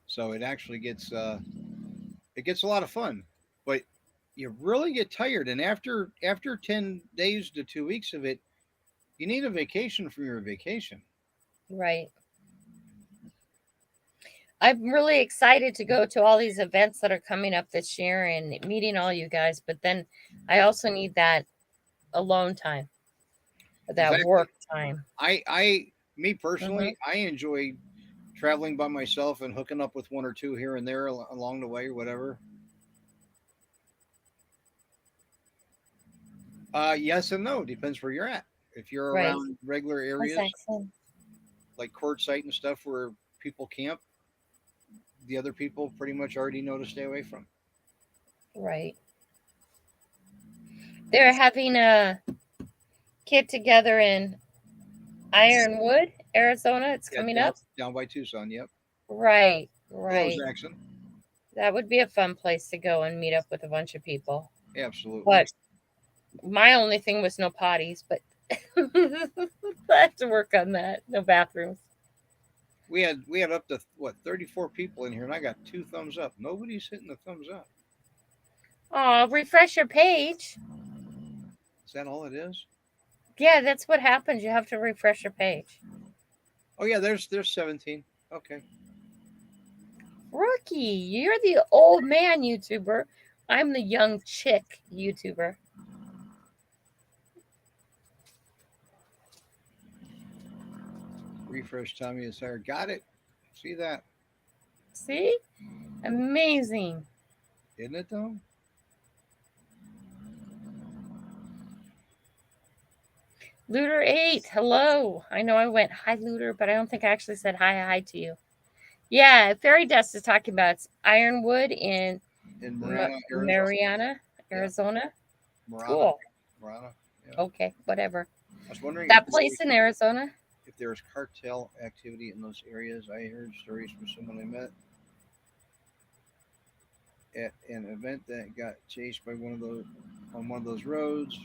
So it actually gets a lot of fun, but you really get tired. And after 10 days to 2 weeks of it, you need a vacation from your vacation. Right. I'm really excited to go to all these events that are coming up this year and meeting all you guys. But then I also need that alone time, that Exactly. work time. Me personally, I enjoy traveling by myself and hooking up with one or two here and there along the way, whatever. Yes and no. Depends where you're at. If you're Right. around regular That's areas excellent. like Quartzsite and stuff where people camp, the other people pretty much already know to stay away from. Right. They're having a get together in Ironwood, Arizona. It's coming up. Down by Tucson. Yep. Right. Hello, Right. Jackson. That would be a fun place to go and meet up with a bunch of people. Absolutely. But my only thing was no potties, but I have to work on that. No bathrooms. We had up to 34 people in here, and I got 2 thumbs up. Nobody's hitting the thumbs up. Oh, refresh your page. Is that all it is? Yeah, that's what happens. You have to refresh your page. Oh yeah, there's 17. Okay. Rookie, you're the old man YouTuber. I'm the young chick YouTuber. Refresh Tommy is there. Got it. See that? See? Amazing. Isn't it though? Looter 8, hello. I know I went hi Looter, but I don't think I actually said hi to you. Yeah, Fairy Dust is talking about it's Ironwood in Mariana, Arizona. Marana. Cool. Marana. Yeah. Okay, whatever. I was wondering that place in Arizona. If there's cartel activity in those areas. I heard stories from someone I met at an event that got chased by on one of those roads.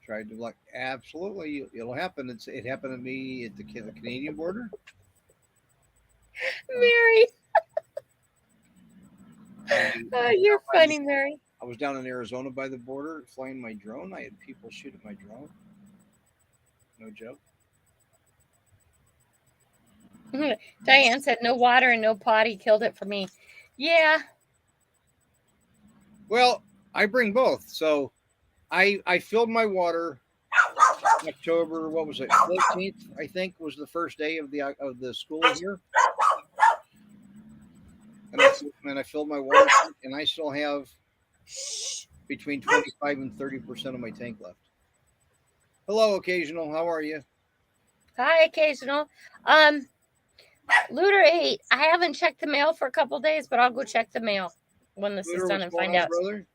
Tried to block. Absolutely, it'll happen. It happened to me at the Canadian border. Mary, you're funny, Mary. I was down in Arizona by the border flying my drone. I had people shoot at my drone. No joke. Diane said no water and no potty killed it for me. Yeah. Well, I bring both. So I filled my water October, what was it, 14th, I think, was the first day of the school year. And I filled my water tank, and I still have between 25 and 30% of my tank left. Hello, Occasional. How are you? Hi, Occasional. Looter 8. I haven't checked the mail for a couple days, but I'll go check the mail when this is done and find out. Brother?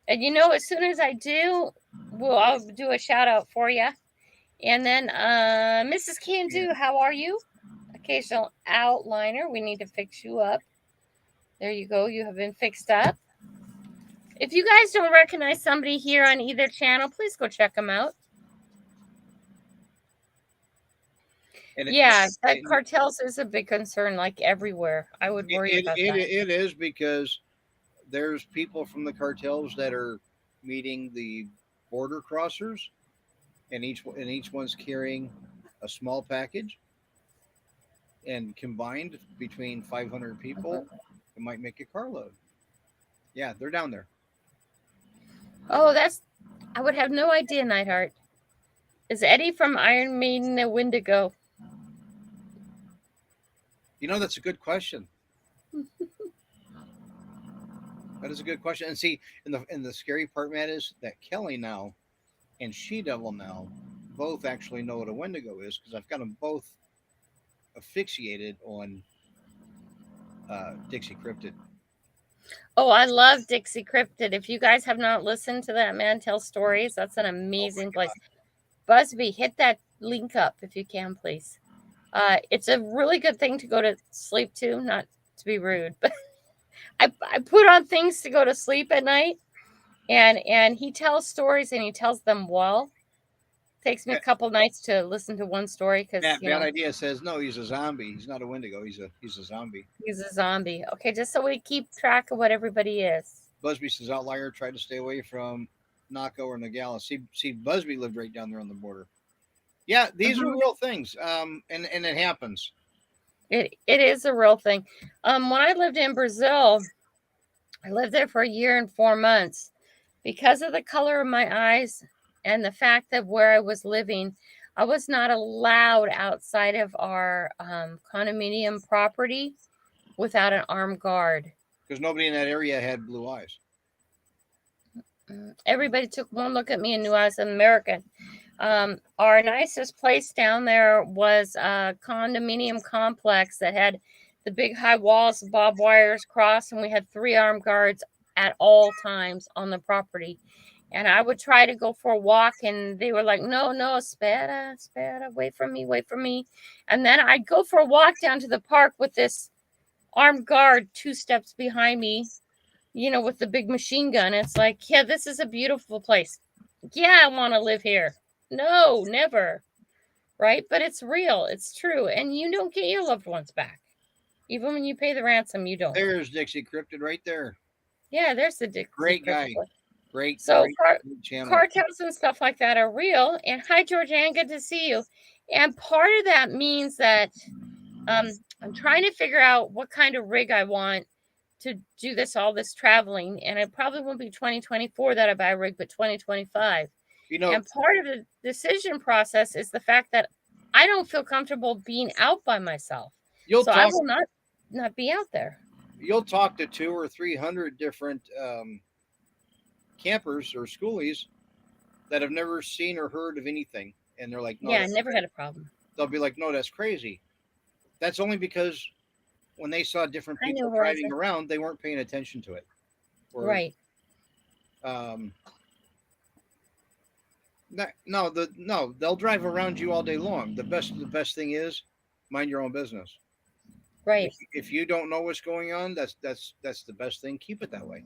And as soon as I do, I'll do a shout out for you. And then Mrs. Can-Do, how are you? Occasional outliner. We need to fix you up. There you go. You have been fixed up. If you guys don't recognize somebody here on either channel, please go check them out. That cartels is a big concern, like everywhere. I would worry about that. It is, because there's people from the cartels that are meeting the border crossers, and each one's carrying a small package, and combined between 500 people, it might make a carload. Yeah, they're down there. Oh, I would have no idea, Nightheart. Is Eddie from Iron Maiden a Wendigo? That's a good question. That is a good question. And see, in the scary part, Matt, is that Kelly now and She-Devil now both actually know what a Wendigo is, because I've got them both asphyxiated on Dixie Cryptid. Oh, I love Dixie Cryptid. If you guys have not listened to that man tell stories, that's an amazing place. Busby, hit that link up if you can, please. It's a really good thing to go to sleep to, not to be rude, but I put on things to go to sleep at night, and he tells stories, and he tells them well. Takes me a couple nights to listen to one story because Bad Idea says no, he's a zombie. He's not a Wendigo. He's a zombie. He's a zombie. Okay, just so we keep track of what everybody is. Busby says Outlier tried to stay away from Naco or Nogala. See, Busby lived right down there on the border. Yeah, these are real things. And it happens. It is a real thing. When I lived in Brazil, I lived there for a year and 4 months. Because of the color of my eyes and the fact that where I was living, I was not allowed outside of our condominium property without an armed guard. Because nobody in that area had blue eyes. Everybody took one look at me and knew I was an American. Our nicest place down there was a condominium complex that had the big high walls, barbed wires crossed, and we had 3 armed guards at all times on the property. And I would try to go for a walk, and they were like, no, espera, wait for me. And then I'd go for a walk down to the park with this armed guard 2 steps behind me, with the big machine gun. It's like, yeah, this is a beautiful place. Yeah, I want to live here. No, never. Right? But it's real. It's true. And you don't get your loved ones back. Even when you pay the ransom, you don't. There's Dixie Cryptid right there. Yeah, there's the Dixie Great Cryptid. guy. Great. So great channel. cartels and stuff like that are real. And hi, Georgianne, good to see you. And part of that means that I'm trying to figure out what kind of rig I want to do all this traveling. And it probably won't be 2024 that I buy a rig, but 2025. And part of the decision process is the fact that I don't feel comfortable being out by myself. I will not be out there. You'll talk to 200 or 300 different campers or schoolies that have never seen or heard of anything. And they're like, no, yeah, I never had a problem. They'll be like, no, that's crazy. That's only because when they saw different people driving around, they weren't paying attention to it. Right. They'll drive around you all day long. The best thing is mind your own business. Right. If you don't know what's going on, that's the best thing. Keep it that way.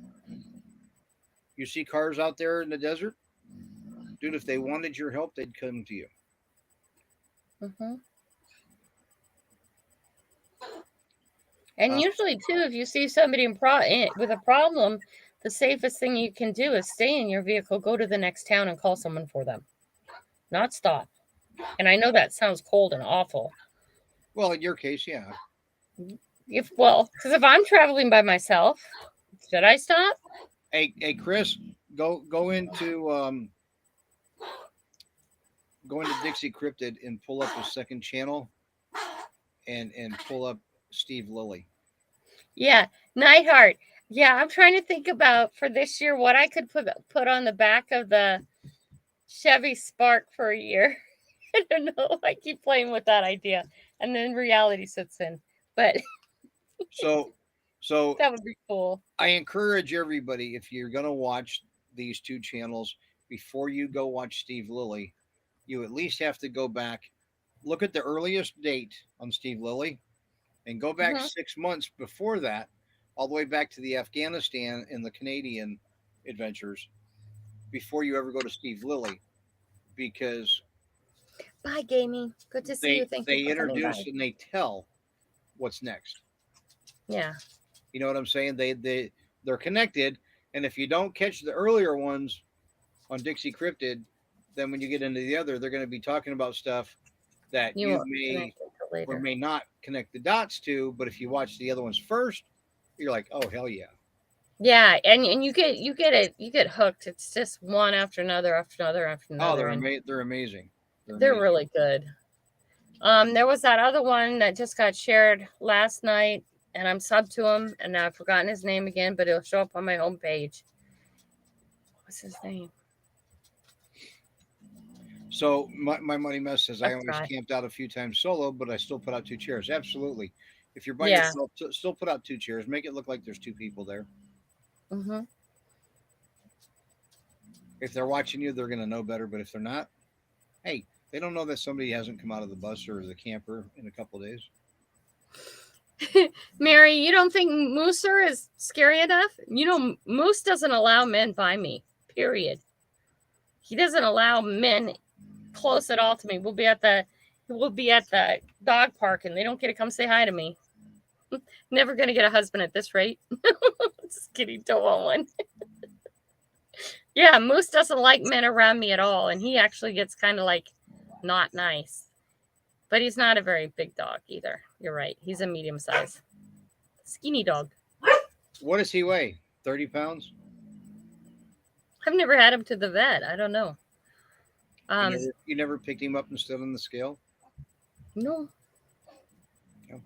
You see cars out there in the desert, dude. If they wanted your help, they'd come to you. Mm-hmm. And usually, too, if you see somebody with a problem, the safest thing you can do is stay in your vehicle, go to the next town, and call someone for them, not stop. And I know that sounds cold and awful. Well, in your case, yeah. Because if I'm traveling by myself, should I stop? Hey, Chris, go into Dixie Cryptid and pull up his second channel, and pull up Steve Lilly. Yeah, Nightheart. Yeah, I'm trying to think about for this year what I could put on the back of the Chevy Spark for a year. I don't know. I keep playing with that idea, and then reality sets in. But so that would be cool. I encourage everybody, if you're gonna watch these 2 channels, before you go watch Steve Lilly, you at least have to go back, look at the earliest date on Steve Lilly, and go back 6 months before that, all the way back to the Afghanistan and the Canadian adventures, before you ever go to Steve Lilly, because bye, Gaming. Good to see you. Thank you. They introduce and they tell what's next. Yeah. You know what I'm saying? They're connected, and if you don't catch the earlier ones on Dixie Cryptid, then when you get into the other, they're going to be talking about stuff that you may or may not connect the dots to. But if you watch the other ones first, you're like, oh hell yeah. Yeah, and you get hooked. It's just one after another after another after another. Oh, they're amazing. They're really good. There was that other one that just got shared last night, and I'm subbed to him, and I've forgotten his name again, but it'll show up on my homepage. What's his name? So my Money Mess says, I always camped out a few times solo, but I still put out 2 chairs. Absolutely. If you're by yourself, still put out 2 chairs. Make it look like there's 2 people there. Mm-hmm. If they're watching you, they're going to know better. But if they're not, hey, they don't know that somebody hasn't come out of the bus or the camper in a couple of days. Mary, you don't think Mooser is scary enough? Moose doesn't allow men by me, period. He doesn't allow men close at all to me. We'll be at the dog park, and they don't get to come say hi to me. Never going to get a husband at this rate. Just kidding. Don't want one. Yeah, Moose doesn't like men around me at all, and he actually gets kind of like not nice. but he's not a very big dog either. You're right. He's a medium size, skinny dog. What does he weigh? 30 pounds? I've never had him to the vet. I don't know. You never picked him up and stood on the scale? No. No.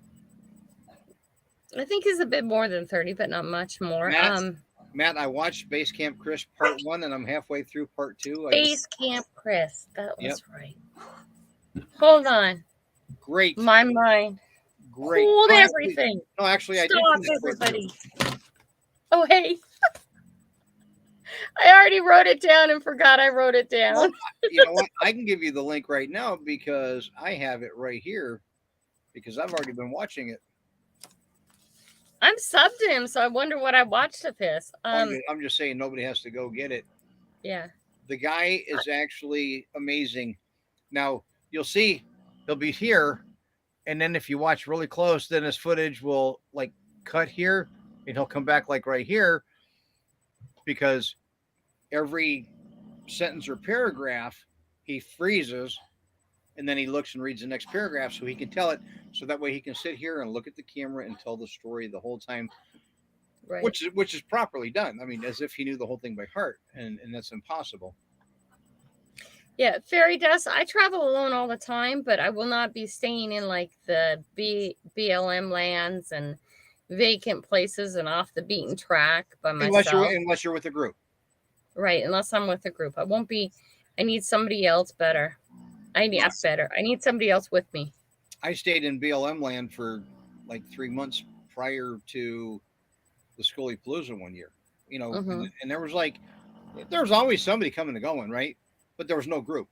I think he's a bit more than 30, but not much more. Matt, I watched Base Camp Chris part 1, and I'm halfway through part 2. Base Camp Chris. That was right. Hold on. Great. My mind. Great. Hold everything. Actually, Stop, I did. everybody. Oh, hey. I already wrote it down and forgot I wrote it down. Well, you know what? I can give you the link right now because I have it right here because I've already been watching it. I'm subbed to him, so I wonder what I watched of his. I'm just saying nobody has to go get it. Yeah. The guy is actually amazing. Now, you'll see he'll be here, and then if you watch really close, then his footage will like cut here, and he'll come back like right here because every sentence or paragraph he freezes, and then he looks and reads the next paragraph so he can tell it. So that way he can sit here and look at the camera and tell the story the whole time, Right. which is properly done. I mean, as if he knew the whole thing by heart, and that's impossible. Yeah, fairy dust. I travel alone all the time, but I will not be staying in like the BLM lands and vacant places and off the beaten track by myself. Unless you're with a group. Right, unless I'm with a group. I won't be. I need somebody else better. I need somebody else with me. I stayed in BLM land for like 3 months prior to the Scully-Palooza one year. You know, and there was always somebody coming and going, right? But there was no group.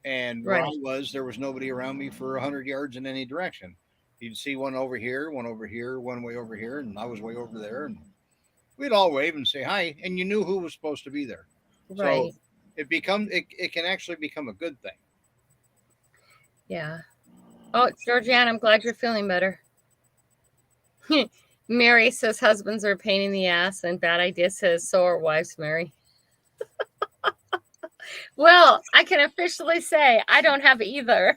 And where I was, there was nobody around me for 100 yards in any direction. You'd see one over here, one way over here, and I was way over there. And we'd all wave and say hi, and you knew who was supposed to be there. Right. So it can actually become a good thing. Yeah. Oh, Georgianne, I'm glad you're feeling better. Mary says husbands are a pain in the ass, and Bad Idea says so are wives, Mary. Well, I can officially say I don't have either.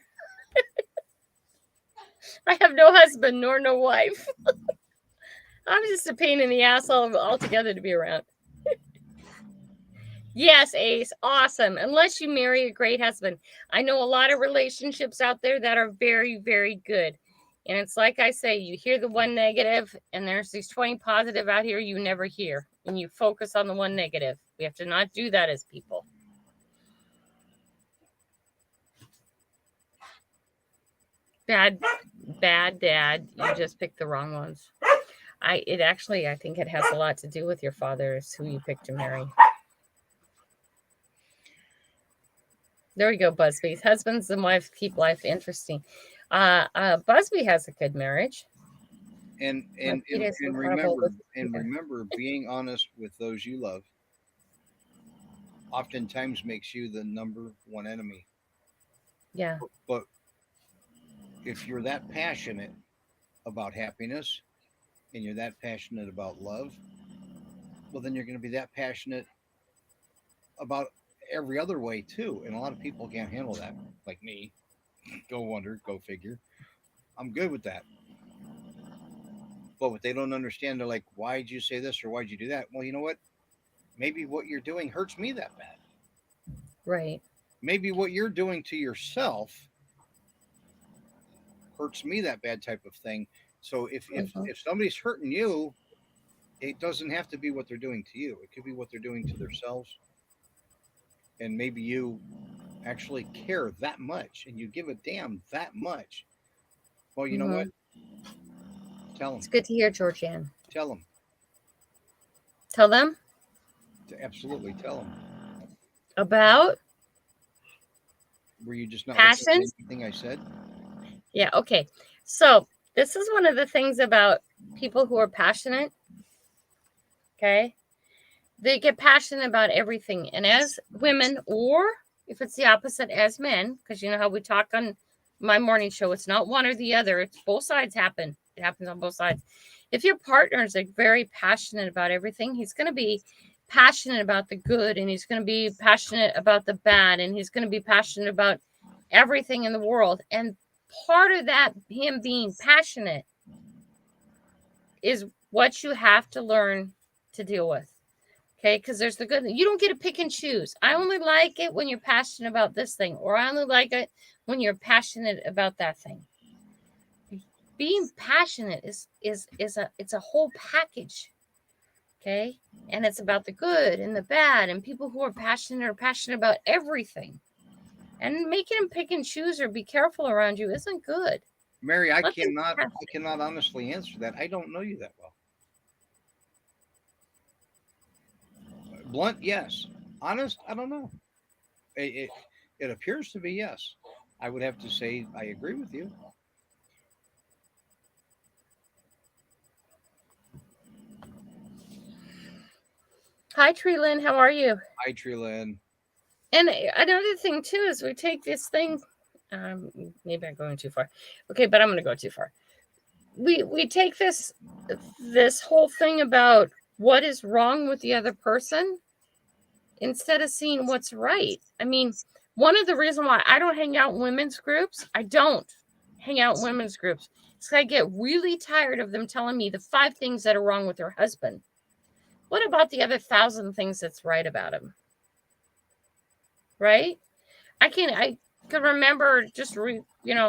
I have no husband nor no wife. I'm just a pain in the ass altogether to be around. Yes, Ace. Awesome. Unless you marry a great husband. I know a lot of relationships out there that are very, very good. And it's like I say, you hear the one negative and there's these 20 positive out here you never hear. And you focus on the one negative. We have to not do that as people. Bad dad. You just picked the wrong ones. I think it has a lot to do with your father is who you picked to marry. There we go, Busby. Husbands and wives keep life interesting. Busby has a good marriage. And remember, being honest with those you love oftentimes makes you the number one enemy. Yeah. But if you're that passionate about happiness and you're that passionate about love, well, then you're going to be that passionate about every other way too. And a lot of people can't handle that, like me. Go figure. I'm good with that. But what they don't understand, they're like, why'd you say this or why'd you do that? Well, you know what? Maybe what you're doing hurts me that bad. Right. Maybe what you're doing to yourself hurts me that bad type of thing. So if somebody's hurting you, it doesn't have to be what they're doing to you. It could be what they're doing to themselves. And maybe you actually care that much and you give a damn that much. Well, you know what? Tell them. It's good to hear, Georgianne. Tell them. Tell them? Absolutely, tell them. About? Were you just not passion? Anything I said? Yeah, okay. So this is one of the things about people who are passionate. Okay. They get passionate about everything. And as women, or if it's the opposite, as men, because you know how we talk on my morning show, it's not one or the other. It's both sides happen. It happens on both sides. If your partner is like very passionate about everything, he's going to be passionate about the good, and he's going to be passionate about the bad, and he's going to be passionate about everything in the world. And part of that, him being passionate, is what you have to learn to deal with. Okay, because there's the good. You don't get to pick and choose. I only like it when you're passionate about this thing, or I only like it when you're passionate about that thing. Being passionate is a whole package. Okay, and it's about the good and the bad, and people who are passionate about everything. And making them pick and choose or be careful around you isn't good. Mary, I cannot honestly answer that. I don't know you that well. Blunt, yes. Honest, I don't know. It appears to be yes. I would have to say I agree with you. Hi, Treelyn. How are you? Hi, Treelyn. And another thing too is we take this thing. Maybe I'm going too far. Okay, but I'm going to go too far. We take this whole thing about what is wrong with the other person instead of seeing what's right. I mean, one of the reasons why I don't hang out in women's groups, is I get really tired of them telling me the 5 things that are wrong with their husband. What about the other 1,000 things that's right about him? Right? I could remember just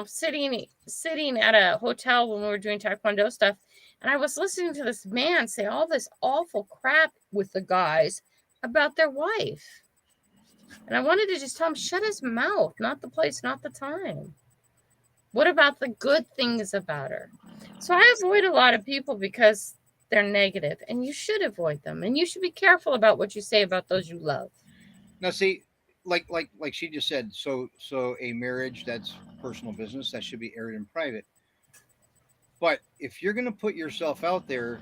sitting at a hotel when we were doing Taekwondo stuff, and I was listening to this man say all this awful crap with the guys about their wife. And I wanted to just tell him, shut his mouth, not the place, not the time. What about the good things about her? So I avoid a lot of people because they're negative, and you should avoid them, and you should be careful about what you say about those you love. Now, see, like she just said, so a marriage, that's personal business, that should be aired in private. But if you're going to put yourself out there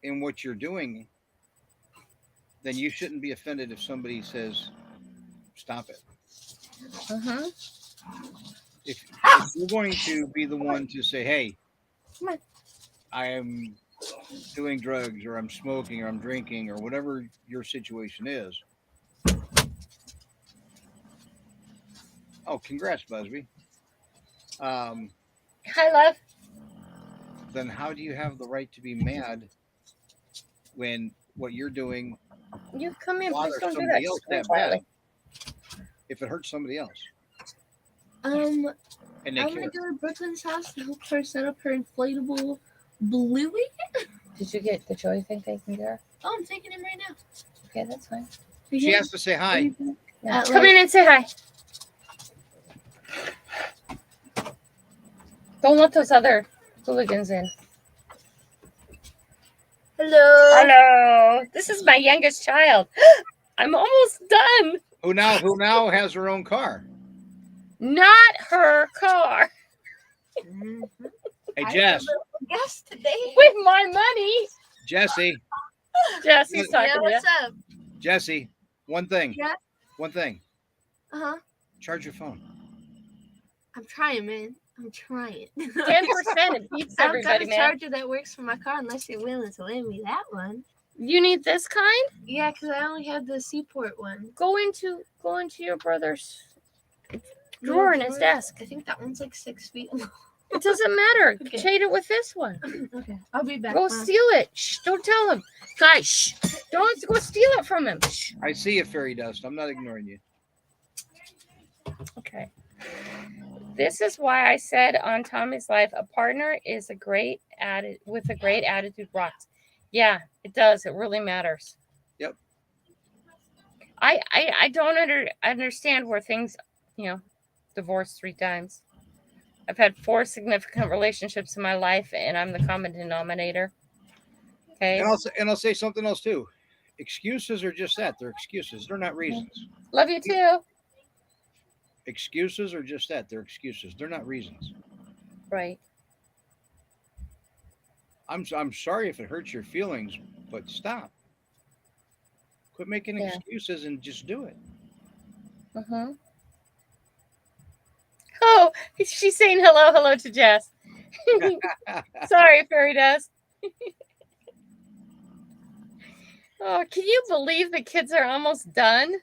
in what you're doing, then you shouldn't be offended if somebody says, stop it. Uh-huh. If you're going to be the one to say, hey, I am doing drugs, or I'm smoking, or I'm drinking, or whatever your situation is. Oh, congrats, Busby. Hi, love. Then how do you have the right to be mad when what you're doing You come in, please bothers don't do somebody that. else that bad? If it hurts somebody else, and they I'm care. gonna go to Brooklyn's house to help her set up her inflatable Bluey. Did you get the Joy thing taken care of? Oh, I'm taking him right now. Okay, that's fine. She has to say hi. Yeah. Come in and say hi. Don't let those other hooligans in. Hello. Hello. This is my youngest child. I'm almost done. Who now has her own car. Not her car. Hey, Jess. Yes, today. With my money. Jesse. Jesse's talking Yeah, to what's you. up? Jesse. One thing. Yeah. One thing. Uh-huh. Charge your phone. I'm trying, man. I'm trying. 10%. It beats I don't got everybody, a man. charger that works for my car unless you're willing to lend me that one. You need this kind? Yeah, because I only have the Seaport one. Go into your brother's drawer in his desk. I think that one's like 6 feet long. It doesn't matter. Okay. Trade it with this one. Okay, I'll be back. Go Mom. steal it. Shh, don't tell him. Guys, shh. Don't go steal it from him. Shh. I see you, Fairy Dust. I'm not ignoring you. Okay. This is why I said on Tommy's Life, a partner is with a great attitude rocks. Yeah, it does. It really matters. Yep. I don't understand where things, divorced 3 times. I've had 4 significant relationships in my life, and I'm the common denominator. Okay. And I'll say something else too. Excuses are just that. They're excuses. They're not reasons. Love you too. Excuses are just that. They're excuses. They're not reasons. Right. I'm sorry if it hurts your feelings, but stop. Quit making excuses and just do it. Uh-huh. Oh, she's saying hello to Jess. Sorry, Fairy Dust. Oh, can you believe the kids are almost done?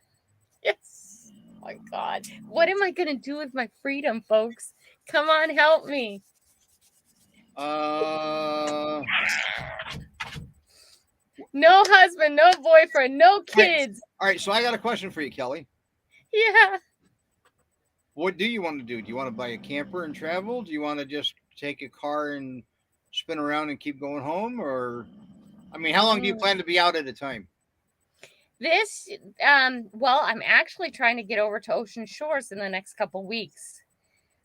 Yes. Oh my God. What am I going to do with my freedom, folks? Come on, help me. No husband, no boyfriend, no kids. All right, so I got a question for you, Kelly. Yeah. What do you want to do? Do you want to buy a camper and travel? Do you want to just take a car and spin around and keep going home? Or, I mean, how long do you plan to be out at a time? This, well, I'm actually trying to get over to Ocean Shores in the next couple weeks.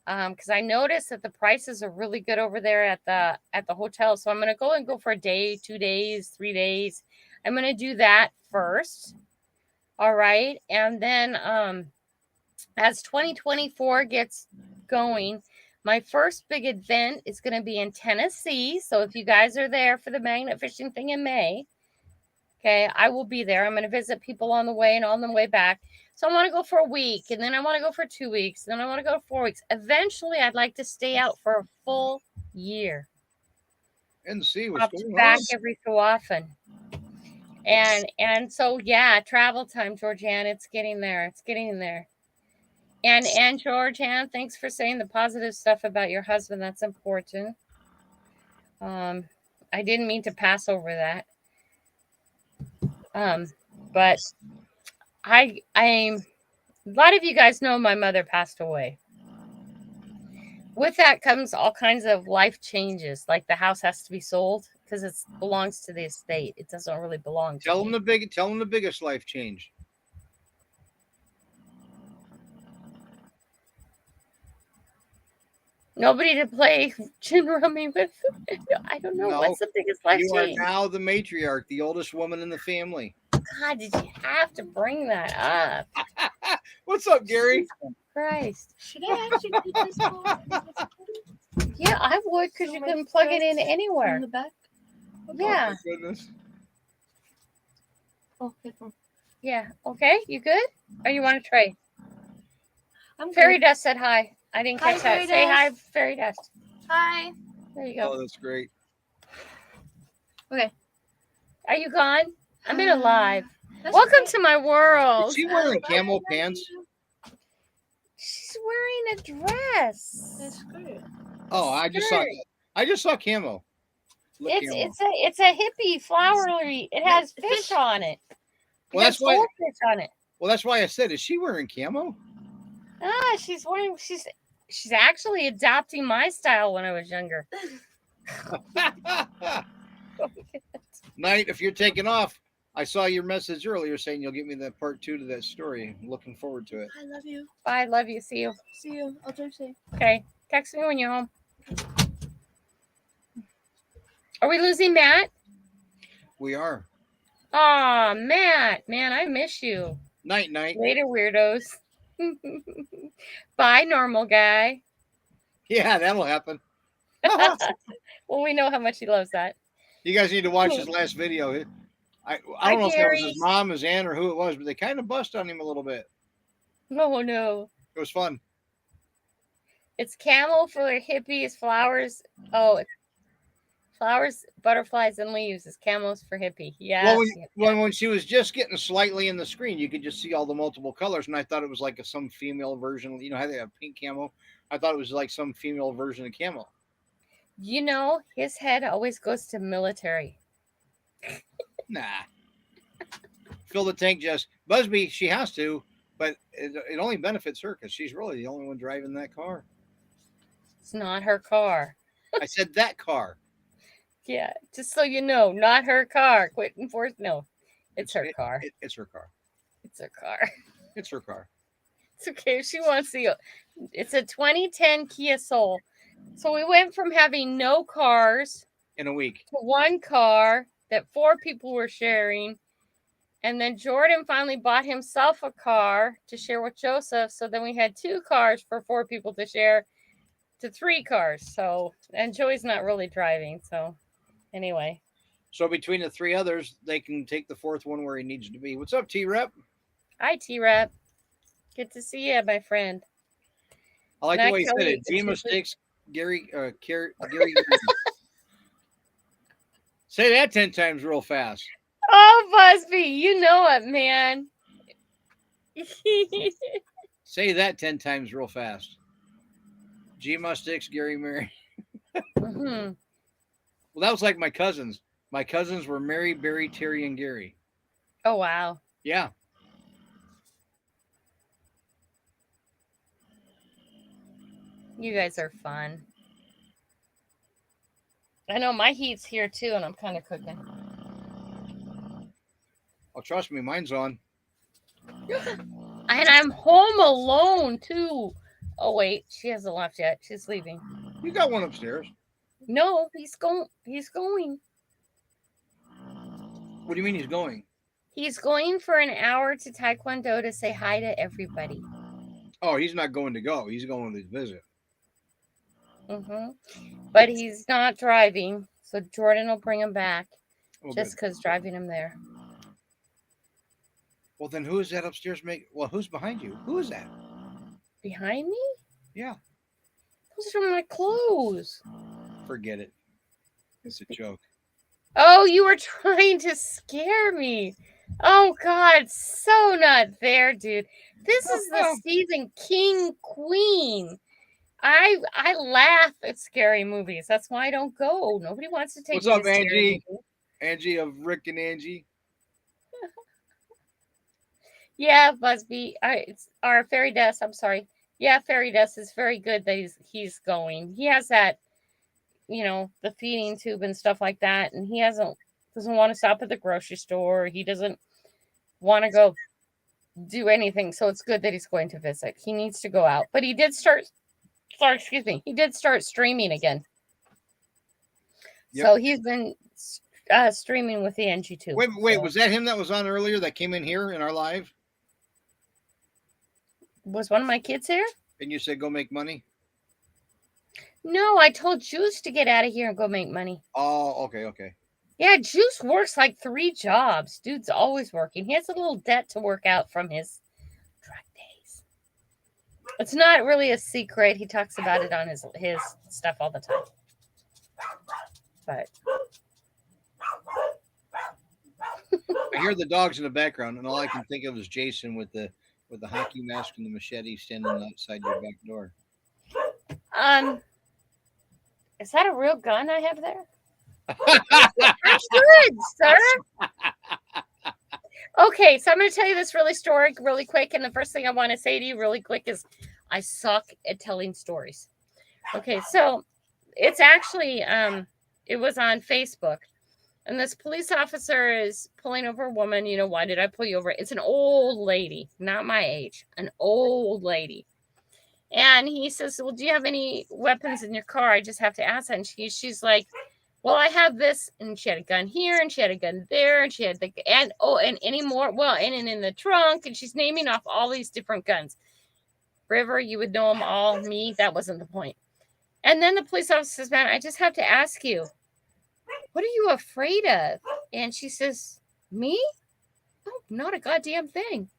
Because I noticed that the prices are really good over there at the hotel. So I'm gonna go for a day, 2 days, 3 days. I'm gonna do that first. All right. And then as 2024 gets going, my first big event is going to be in Tennessee. So if you guys are there for the magnet fishing thing in May, okay, I will be there. I'm going to visit people on the way and on the way back. So I want to go for a week, and then I want to go for 2 weeks, and then I want to go 4 weeks. Eventually, I'd like to stay out for a full year. And see what's going back on. Every so often. And so yeah, travel time, Georgianne. It's getting there. It's getting there. And Georgianne, thanks for saying the positive stuff about your husband. That's important. I didn't mean to pass over that. But I'm a lot of you guys know my mother passed away. With that comes all kinds of life changes, like the house has to be sold because it belongs to the estate. It doesn't really belong to Tell me. them the biggest life change. Nobody to play gin rummy with. I don't know. No, what's the biggest life You change? are now the matriarch, the oldest woman in the family. God, did you have to bring that up? What's up, Gary? Christ. Should I actually put this phone? Yeah, I would because you couldn't plug it in anywhere. In the back? Yeah. Oh, my goodness. Oh, okay. Yeah. Okay. You good? Or you want to trade? I'm Fairy good. Dust said hi. I didn't Hi, catch that. Fairy Say Dust. hi, Fairy Dust. Hi. There you go. Oh, that's great. Okay. Are you gone? I'm in a live. That's Welcome okay. to my world. Is she wearing camo pants? She's wearing a dress. That's good. Oh, I just saw camo. Look, camo. It's a hippie flowery. It has fish on it. Well, that's why. Goldfish on it. Well, that's why I said, is she wearing camo? She's actually adopting my style when I was younger. Knight, if you're taking off, I saw your message earlier saying you'll give me that part 2 to that story. I'm looking forward to it. I love you. Bye, love you. See you. See you. I'll drive safe. Okay. Text me when you're home. Are we losing Matt? We are. Aw, Matt. Man, I miss you. Night. Later, weirdos. Bye, normal guy. Yeah, that'll happen. Well, we know how much he loves that. You guys need to watch his last video. I don't know if it was his mom, his aunt, or who it was, but they kind of bust on him a little bit. Oh, no. It was fun. It's camel for hippies, flowers. Oh, it's flowers, butterflies, and leaves. It's camels for hippie. Yeah. Well, when she was just getting slightly in the screen, you could just see all the multiple colors, and I thought it was like some female version. You know how they have pink camo? I thought it was like some female version of camo. You know, his head always goes to military. Nah. Fill the tank, just Busby. She has to, but it only benefits her because she's really the only one driving that car. It's not her car. I said that car. Yeah, just so you know, not her car. Quit enforce. No, it's her car. It's her car. It's her car. It's her car. It's okay if she wants to. It's a 2010 Kia Soul. So we went from having no cars In a week. to one car that 4 people were sharing. And then Jordan finally bought himself a car to share with Joseph. So then we had 2 cars for 4 people to share to 3 cars. So, and Joey's not really driving. So anyway. So between the 3 others, they can take the 4th one where he needs to be. What's up, T-Rep? Hi, T-Rep. Good to see you, my friend. I like the way you said it. Gema sticks, Gary. Say that 10 times real fast. Oh, Busby, you know it, man. Say that 10 times real fast. Gma Sticks, Gary Mary. Hmm. Well, that was like my cousins. My cousins were Mary, Barry, Terry, and Gary. Oh wow. Yeah. You guys are fun. I know my heat's here too, and I'm kind of cooking. Oh, trust me, mine's on. And I'm home alone too. Oh wait, she hasn't left yet. She's leaving. You got one upstairs. No, he's going. He's going. What do you mean he's going? He's going for an hour to Taekwondo to say hi to everybody. Oh, he's not going to go. He's going to visit. But he's not driving, so Jordan will bring him back Oh, just because driving him there. Well, then who is that upstairs? Well, who's behind you? Who is that? Behind me? Yeah. Those are my clothes. Forget it. It's a joke. Oh, you were trying to scare me. Oh God, so not there, dude. This is the Stephen King Queen. I laugh at scary movies. That's why I don't go. Nobody wants to take. What's me up, to scary Angie? movies. Angie of Rick and Angie. Yeah, Busby. It's our Fairy Dust. I'm sorry. Yeah, Fairy Dust is very good that he's going. He has that, the feeding tube and stuff like that, and he doesn't want to stop at the grocery store. He doesn't want to go do anything. So it's good that he's going to visit. He needs to go out, but he did start. Sorry, excuse me. He did start streaming again. Yep. So he's been streaming with the Angie too. Wait, so. Was that him that was on earlier that came in here in our live? Was one of my kids here? And you said go make money? No, I told Juice to get out of here and go make money. Oh, okay. Yeah, Juice works like 3 jobs. Dude's always working. He has a little debt to work out from his drug days. It's not really a secret. He talks about it on his stuff all the time. But I hear the dogs in the background, and all I can think of is Jason with the hockey mask and the machete standing outside your back door. Is that a real gun I have there? I should, sir. Okay, so I'm going to tell you this really quick. And the first thing I want to say to you really quick is I suck at telling stories. Okay, so it's actually, it was on Facebook. And this police officer is pulling over a woman. Why did I pull you over? It's an old lady, not my age, an old lady. And he says, well, do you have any weapons in your car? I just have to ask that. And she's like, well, I have this. And she had a gun here and she had a gun there. And she had and any more. Well, and in the trunk. And she's naming off all these different guns. River, you would know them all. Me, that wasn't the point. And then the police officer says, man, I just have to ask you, what are you afraid of? And she says, me? Oh, not a goddamn thing.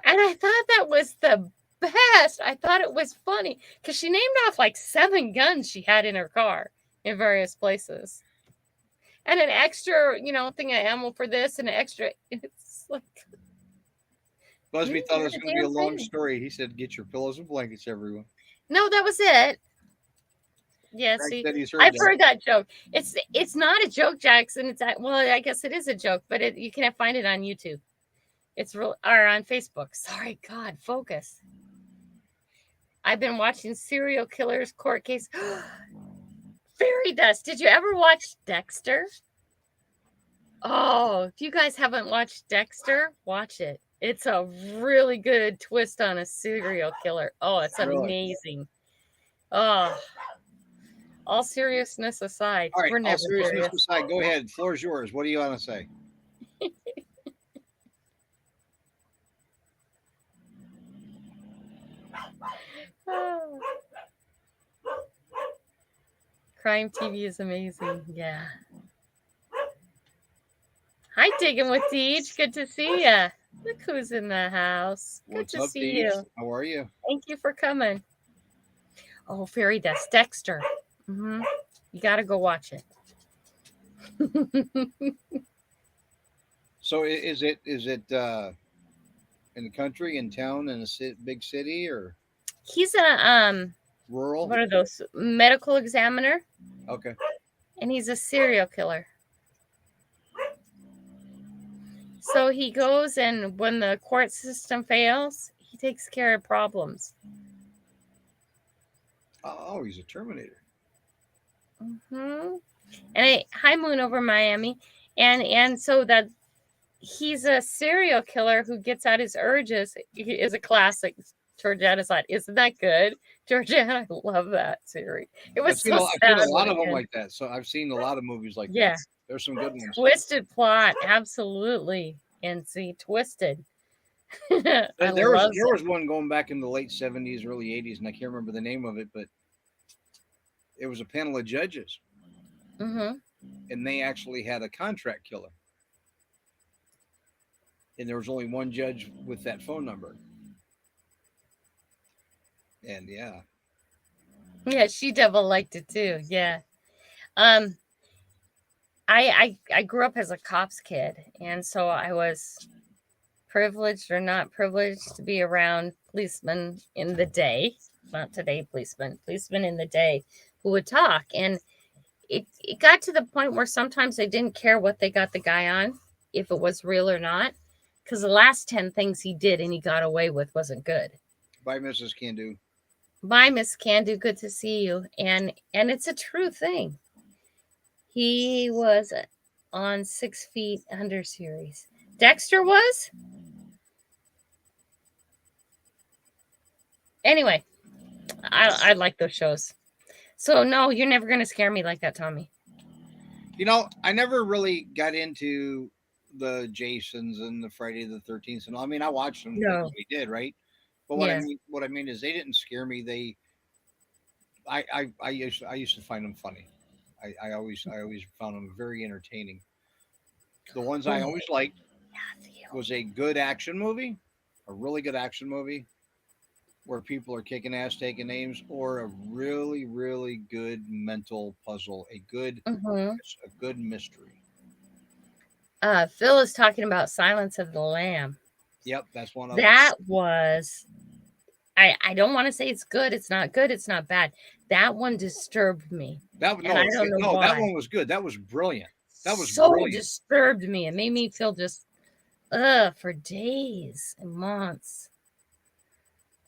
And I thought that was the best. I thought it was funny because she named off like 7 guns she had in her car in various places. And an extra, thing of ammo for this and an extra. It's like. Busby thought it was going to be a long story. He said, get your pillows and blankets, everyone. No, that was it. Yeah, see, I've heard that joke. It's not a joke, Jackson. I guess it is a joke, but you can find it on YouTube. It's or on Facebook. Sorry, God, focus. I've been watching serial killers court case. Fairy Dust. Did you ever watch Dexter? Oh, if you guys haven't watched Dexter, watch it. It's a really good twist on a serial killer. Oh, it's amazing. Oh. All seriousness aside. All right, we're never all seriousness serious. aside, go ahead. Floor's yours. What do you want to say? Oh. Crime TV is amazing. Yeah. Hi, Digging with Deej. Good to see you. Look who's in the house. Good to see you. How are you? Thank you for coming. Oh, Fairy Dust. Dexter. You got to go watch it. So is it In the country, in town, in a big city, or He's a rural? what are those? Medical examiner, Okay. and he's a serial killer. So he goes, and when the court system fails, he takes care of problems. Oh, he's a Terminator. And high moon over Miami, and so that he's a serial killer who gets out his urges. He is a classic. Georgiana's like, isn't that good? Georgiana, I love that series. It was I've so seen sad. a lot of them like that. So I've seen a lot of movies like Yeah. that. There's some good ones. Twisted plot, absolutely. And see, Twisted. There was one going back in the late 70s, early 80s, and I can't remember the name of it, but it was a panel of judges, and they actually had a contract killer, and there was only one judge with that phone number. And yeah, She Devil liked it too. Yeah. I grew up as a cops kid, and so I was privileged or not privileged to be around policemen in the day, not today policemen in the day who would talk. And it got to the point where sometimes they didn't care what they got the guy on, if it was real or not, because the last 10 things he did and he got away with wasn't good. Bye, Mrs. Candu. Bye, Miss Candu. Good to see you. And it's a true thing. He was on 6 Feet Under series. Dexter was? Anyway, I like those shows. So, no, you're never going to scare me like that, Tommy. You know, I never really got into the Jasons and the Friday the 13th. And I mean, I watched them. No. We did, right? But what I mean is they didn't scare me. I used to find them funny. I always found them very entertaining. The ones I always liked was a good action movie, a really good action movie where people are kicking ass, taking names, or a really, really good mental puzzle, a good mystery. Phil is talking about Silence of the Lamb. Yep, that's one of that them. Was I don't want to say it's good, it's not good, it's not bad. That one disturbed me. That one was good. That was brilliant. That was so brilliant. Disturbed me. It made me feel just for days and months.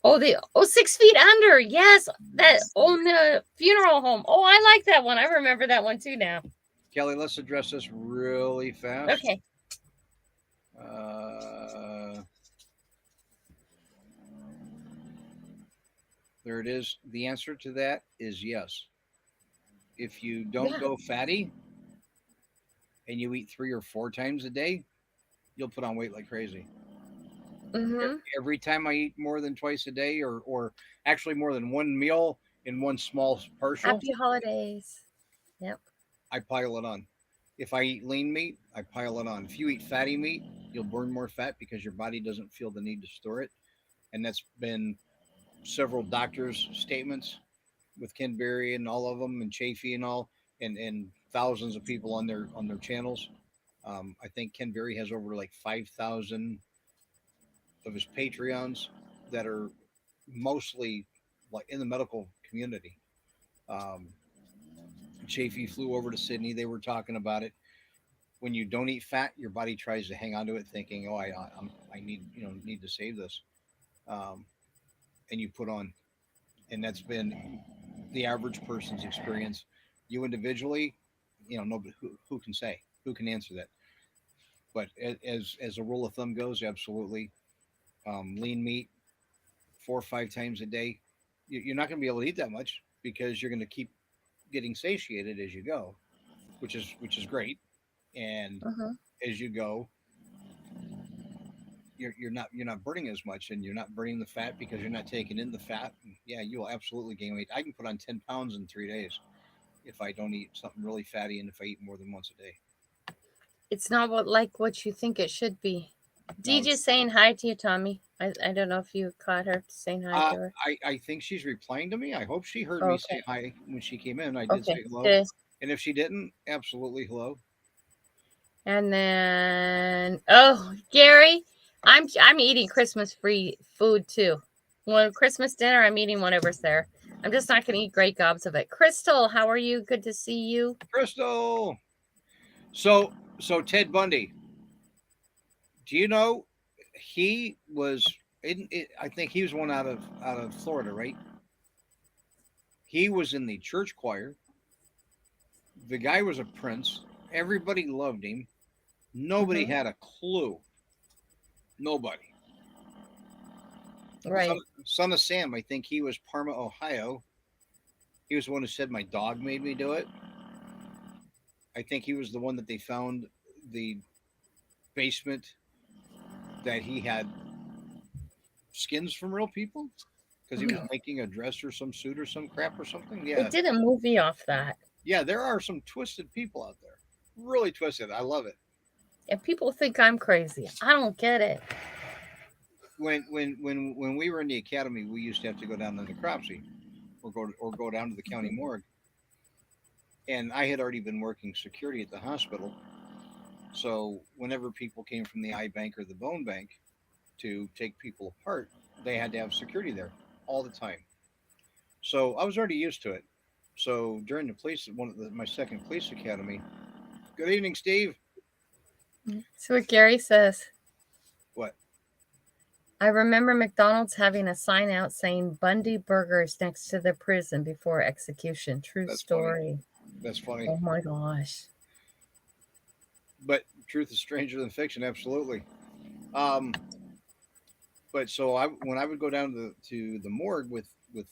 6 Feet Under. Yes, that on the funeral home. Oh, I like that one. I remember that one too now. Kelly, let's address this really fast. Okay. There it is. The answer to that is yes. If you don't go fatty and you eat 3 or 4 times a day, you'll put on weight like crazy. Every time I eat more than twice a day, or actually more than one meal in one small partial. Happy holidays. Yep. I pile it on. If I eat lean meat, I pile it on. If you eat fatty meat, you'll burn more fat because your body doesn't feel the need to store it. And that's been several doctors' statements with Ken Berry and all of them, and Chafee and all, and thousands of people on their channels. I think Ken Berry has over like 5,000 of his Patreons that are mostly like in the medical community. Chafee flew over to Sydney. They were talking about it. When you don't eat fat, your body tries to hang on to it, thinking, "Oh, I need to save this," and you put on. And that's been the average person's experience. You individually, nobody who can say, who can answer that. But as a rule of thumb goes, absolutely, lean meat 4 or 5 times a day. You're not going to be able to eat that much because you're going to keep getting satiated as you go, which is great. And as you go, you're not burning as much, and you're not burning the fat because you're not taking in the fat. And yeah, you will absolutely gain weight. I can put on 10 pounds in 3 days if I don't eat something really fatty, and if I eat more than once a day. It's not what you think it should be. DJ's saying hi to you, Tommy. I don't know if you caught her saying hi to her. I think she's replying to me. I hope she heard me say hi when she came in. I did say hello. Good. And if she didn't, absolutely hello. And then, Gary, I'm eating Christmas free food too. When Christmas dinner, I'm eating whatever's there. I'm just not going to eat great gobs of it. Crystal, how are you? Good to see you. Crystal. So Ted Bundy. Do you know he was I think he was one out of Florida, right? He was in the church choir. The guy was a prince. Everybody loved him. Nobody had a clue. Nobody. Right. Son of Sam, I think he was Parma, Ohio. He was the one who said my dog made me do it. I think he was the one that they found the basement that he had skins from real people because he was making a dress or some suit or some crap or something. Yeah. They did a movie off that. Yeah, there are some twisted people out there. Really twisted. I love it. And people think I'm crazy. I don't get it. When we were in the academy, we used to have to go down to the necropsy or go down to the county morgue. And I had already been working security at the hospital. So whenever people came from the eye bank or the bone bank to take people apart, they had to have security there all the time. So I was already used to it. So during the police, my second police academy. Good evening, Steve. So what Gary says. What? I remember McDonald's having a sign out saying Bundy Burgers next to the prison before execution. True story. Funny. That's funny. Oh my gosh. But truth is stranger than fiction, absolutely. But so when I would go down to the morgue with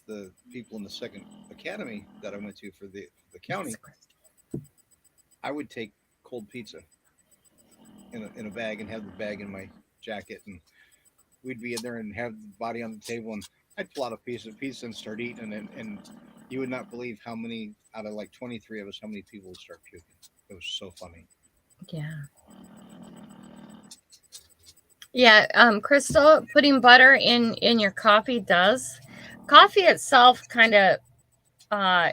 the people in the second academy that I went to for the county, I would take cold pizza in a bag and have the bag in my jacket, and we'd be in there and have the body on the table, and I'd pull out a piece of pizza and start eating, and you would not believe how many out of like 23 of us, how many people would start puking. It was so funny. Yeah. Yeah, Crystal, putting butter in your coffee does. Coffee itself kind of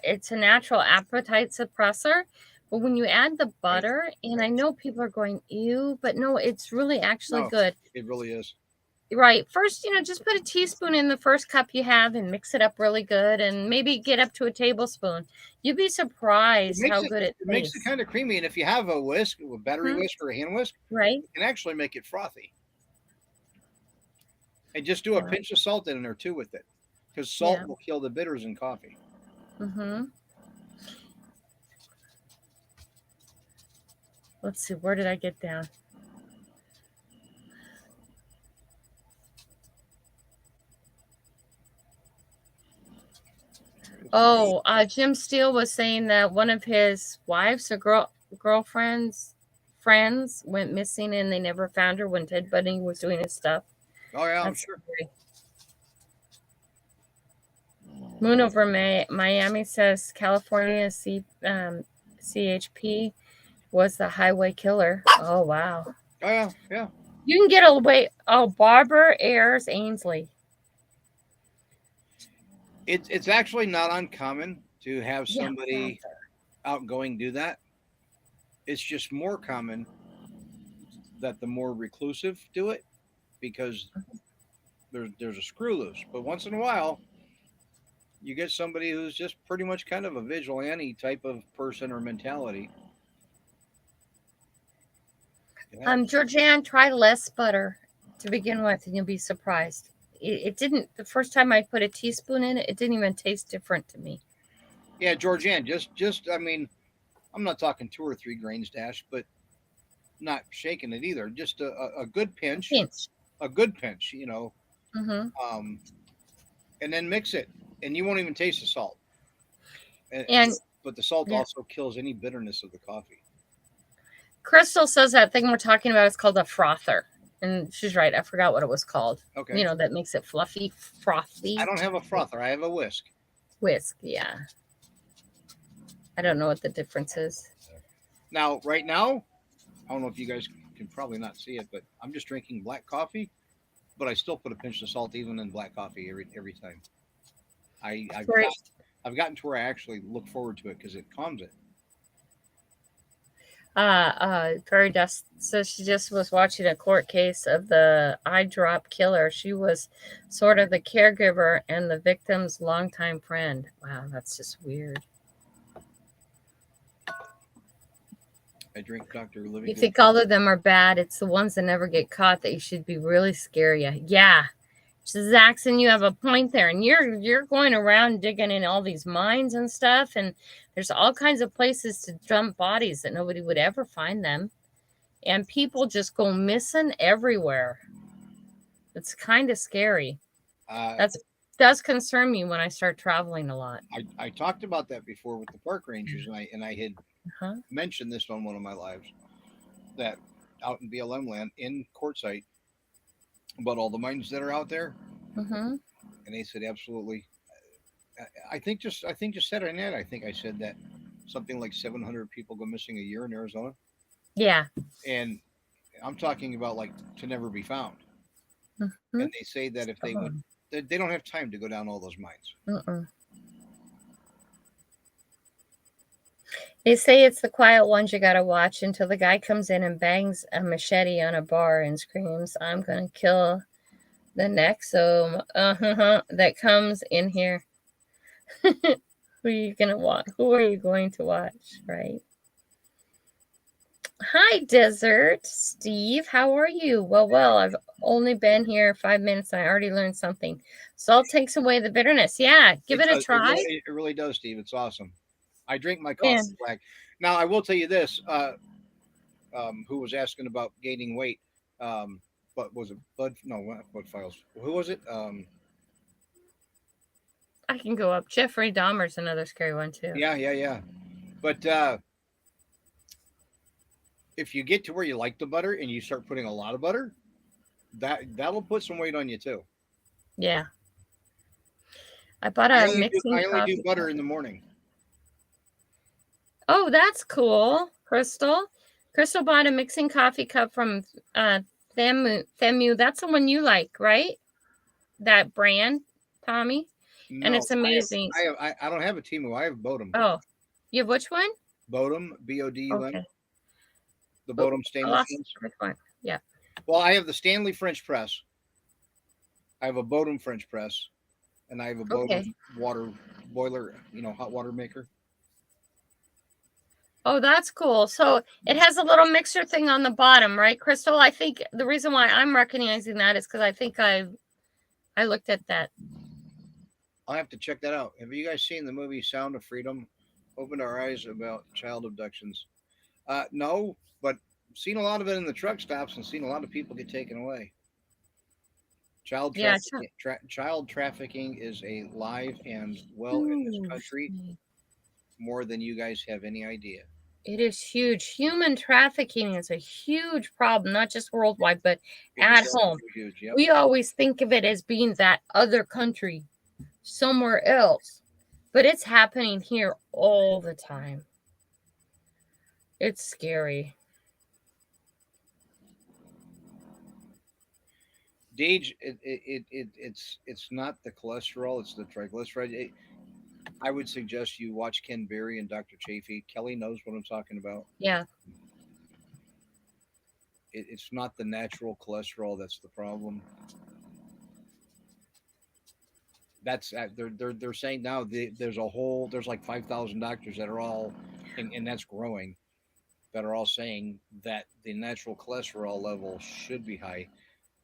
it's a natural appetite suppressor, but when you add the butter, and I know people are going ew, but no, it's really actually good. It really is. Right. First, just put a teaspoon in the first cup you have and mix it up really good, and maybe get up to a tablespoon. You'd be surprised how good it makes it kind of creamy. And if you have a whisk, a battery whisk or a hand whisk, right, you can actually make it frothy. And just do a pinch of salt in there too with it, because salt will kill the bitters in coffee. Mm-hmm. Let's see. Where did I get down? Oh, Jim Steele was saying that one of his wives or girlfriend's friends went missing and they never found her when Ted Bundy was doing his stuff. Oh yeah, I'm sure. Moon over Miami says California CHP was the highway killer. Oh wow. Oh yeah, yeah. You can get away. Oh, Barbara Ayers Ainsley. It's actually not uncommon to have somebody outgoing do that. It's just more common that the more reclusive do it, because there's a screw loose. But once in a while, you get somebody who's just pretty much kind of a vigilante type of person or mentality. Yeah. Georgianne, try less butter to begin with, and you'll be surprised. It didn't, the first time I put a teaspoon in it, it didn't even taste different to me. Yeah, Georgianne, just I mean, I'm not talking 2 or 3 grains dash, but not shaking it either. Just a good pinch. A good pinch, Mm-hmm. And then mix it, and you won't even taste the salt. But the salt also kills any bitterness of the coffee. Crystal says that thing we're talking about is called a frother. And she's right. I forgot what it was called. Okay. That makes it fluffy, frothy. I don't have a frother. I have a whisk. Whisk, yeah. I don't know what the difference is. Now, right now, I don't know if you guys can probably not see it, but I'm just drinking black coffee, but I still put a pinch of salt even in black coffee every time. I've gotten to where I actually look forward to it because it calms it. Fairy Dust says she just was watching a court case of the eye drop killer. She was sort of the caregiver and the victim's longtime friend. Wow, that's just weird. I drink Dr. Living. You think all of them are bad? It's the ones that never get caught that you should be really scary. Yeah, Zaxxon, you have a point there, and you're going around digging in all these mines and stuff, and there's all kinds of places to dump bodies that nobody would ever find them, and people just go missing everywhere. It's kind of scary. That does concern me when I start traveling a lot. I talked about that before with the park rangers, and I had mentioned this on one of my lives, that out in BLM land in Quartzsite, about all the mines that are out there, and they said absolutely. I think just said on that. I think I said that something like 700 people go missing a year in Arizona. Yeah, and I'm talking about like to never be found. And they say that if they would, they don't have time to go down all those mines. They say it's the quiet ones you gotta watch until the guy comes in and bangs a machete on a bar and screams, "I'm gonna kill the Nexo that comes in here." Who are you gonna watch? Who are you going to watch, right? Hi, Desert Steve. How are you? Well, I've only been here 5 minutes and I already learned something. Salt takes away the bitterness. Yeah, give it a try. It really does, Steve. It's awesome. I drink my coffee black. Now, I will tell you this. Who was asking about gaining weight? But was it Bud? No, what files? Who was it? I can go up. Jeffrey Dahmer's another scary one too. Yeah. But if you get to where you like the butter and you start putting a lot of butter, that'll put some weight on you too. Yeah. I bought a mixing I only do butter in the morning. Oh, that's cool. Crystal bought a mixing coffee cup from Themu. That's the one you like, right? That brand, Tommy? No, and it's amazing. I don't have a Temu. I have Bodum. Oh, you have which one? Bodum, Bodum. Okay. The Bodum stainless. Which one? Yeah. Well, I have the Stanley French press. I have a Bodum French press, and I have a Bodum water boiler, hot water maker. Oh, that's cool. So it has a little mixer thing on the bottom, right, Crystal? I think the reason why I'm recognizing that is because I think I looked at that. I'll have to check that out. Have you guys seen the movie Sound of Freedom? Opened our eyes about child abductions. No, but seen a lot of it in the truck stops and seen a lot of people get taken away. Child trafficking is a live and in this country more than you guys have any idea. It is huge. Human trafficking is a huge problem, not just worldwide, but at home. Huge, yep. We always think of it as being that other country, somewhere else, but it's happening here all the time. It's scary. Deej, it's not the cholesterol, it's the triglyceride. I would suggest you watch Ken Berry and Dr. Chafee. Kelly knows what I'm talking about. Yeah. It's not the natural cholesterol that's the problem. That's they're saying now there's like 5,000 doctors that are all, and that's growing, that are all saying that the natural cholesterol level should be high.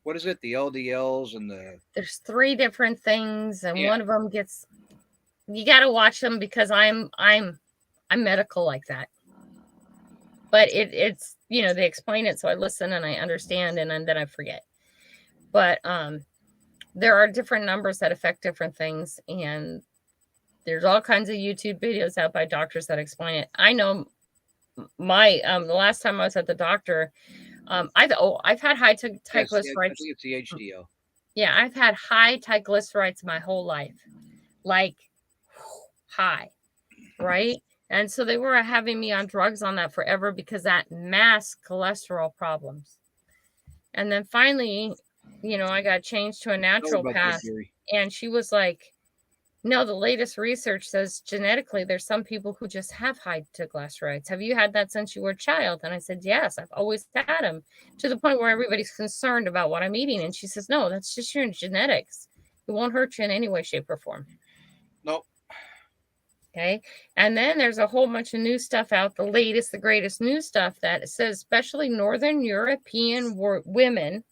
What is it? The LDLs and there's 3 different things, and one of them gets. You got to watch them because I'm medical like that. But it's they explain it, so I listen and I understand, and then I forget. But there are different numbers that affect different things, and there's all kinds of YouTube videos out by doctors that explain it. I know my the last time I was at the doctor, I've had high triglycerides. I think it's the HDL. Yeah, I've had high triglycerides my whole life, like high, right? And so they were having me on drugs on that forever because that masked cholesterol problems. And then finally, I got changed to a naturopath, and she was like, No, the latest research says genetically there's some people who just have high triglycerides. Have you had that since you were a child? And I said, yes, I've always had them, to the point where everybody's concerned about what I'm eating. And she says, no, that's just your genetics. It won't hurt you in any way, shape, or form. Nope. Okay. And then there's a whole bunch of new stuff out, the latest, the greatest new stuff that says, especially Northern European women,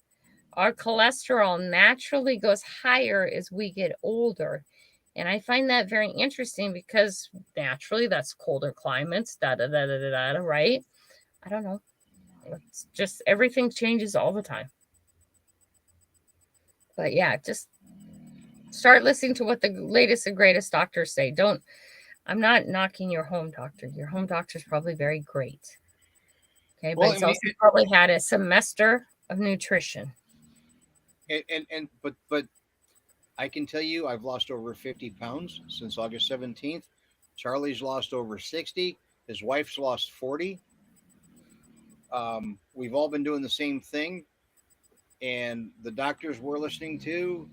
our cholesterol naturally goes higher as we get older. And I find that very interesting because naturally that's colder climates, right? I don't know. It's just everything changes all the time. But yeah, just start listening to what the latest and greatest doctors say. I'm not knocking your home doctor. Your home doctor is probably very great. Okay, but it's also probably had a semester of nutrition. But I can tell you I've lost over 50 pounds since August 17th. Charlie's lost over 60. His wife's lost 40. We've all been doing the same thing. And the doctors we're listening to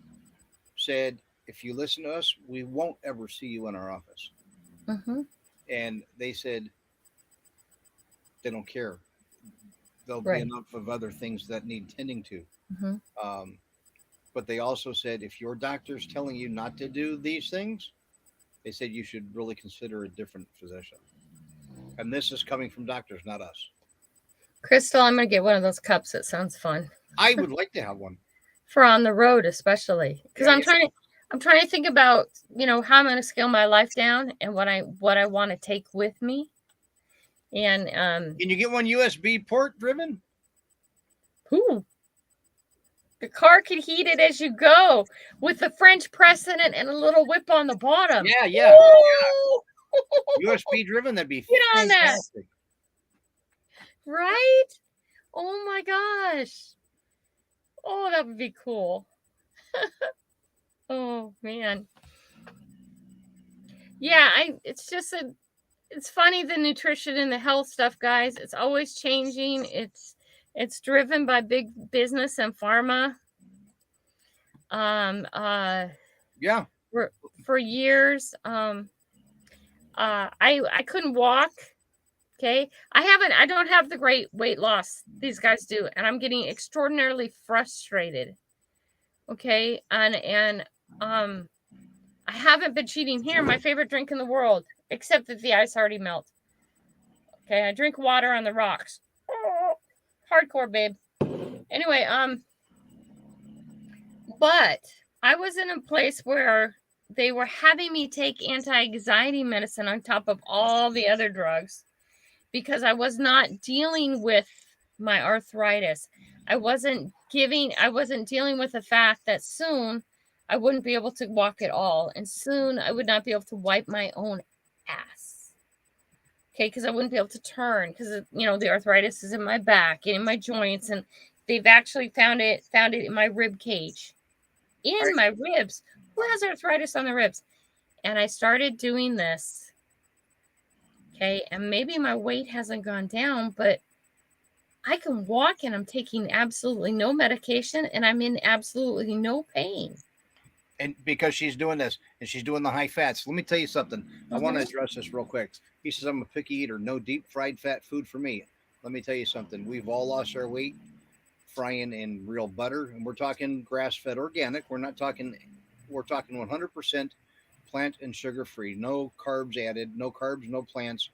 said, if you listen to us, we won't ever see you in our office. Mm-hmm. And they said they don't care. There'll Right. be enough of other things that need tending to. Mm-hmm. But they also said, if your doctor's telling you not to do these things, they said you should really consider a different physician. And this is coming from doctors, not us. Crystal, I'm going to get one of those cups. It sounds fun. I would like to have one. For on the road, especially. Because Yeah, I'm trying to think about, how I'm going to scale my life down and what I want to take with me. And can you get one USB port driven? Ooh. The car can heat it as you go with the French press in it and a little whip on the bottom. Yeah. Ooh. USB driven, that'd be Get on fantastic. That. Right? Oh my gosh. Oh, that would be cool. Oh man. Yeah, it's funny, the nutrition and the health stuff, guys. It's always changing. It's driven by big business and pharma. Yeah. For years, I couldn't walk. Okay. I don't have the great weight loss these guys do, and I'm getting extraordinarily frustrated. Okay. And I haven't been cheating here. My favorite drink in the world, except that the ice already melts. Okay. I drink water on the rocks. Hardcore, babe. Anyway, but I was in a place where they were having me take anti-anxiety medicine on top of all the other drugs because I was not dealing with my arthritis. I wasn't dealing with the fact that soon I wouldn't be able to walk at all. And soon I would not be able to wipe my own ass. Okay, because I wouldn't be able to turn because the arthritis is in my back and in my joints, and they've actually found it in my rib cage, in my ribs. Who has arthritis on the ribs? And I started doing this. Okay, and maybe my weight hasn't gone down, but I can walk and I'm taking absolutely no medication and I'm in absolutely no pain. And because she's doing this and she's doing the high fats, let me tell you something. I want to address this real quick. He says, I'm a picky eater. No deep fried fat food for me. Let me tell you something. We've all lost our weight frying in real butter. And we're talking grass-fed organic. We're talking 100% plant and sugar free. No carbs added. No carbs, no plants.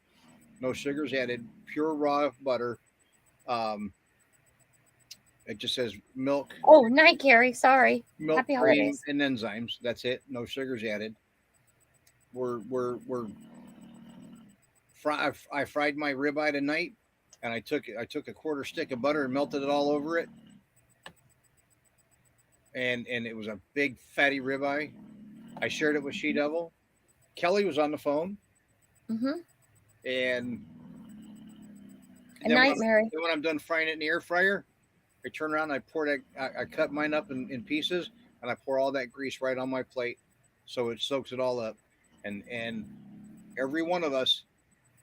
No sugars added. Pure raw butter. It just says milk. Oh, night, Carrie. Sorry. Milk, Happy cream, holidays. and enzymes. That's it. No sugars added. I fried my ribeye tonight, and I took a quarter stick of butter and melted it all over it, and it was a big fatty ribeye. I shared it with She Devil. Kelly was on the phone, and A night, Mary. Then when I'm done frying it in the air fryer, I turn around and I cut mine up in pieces, and I pour all that grease right on my plate so it soaks it all up. And every one of us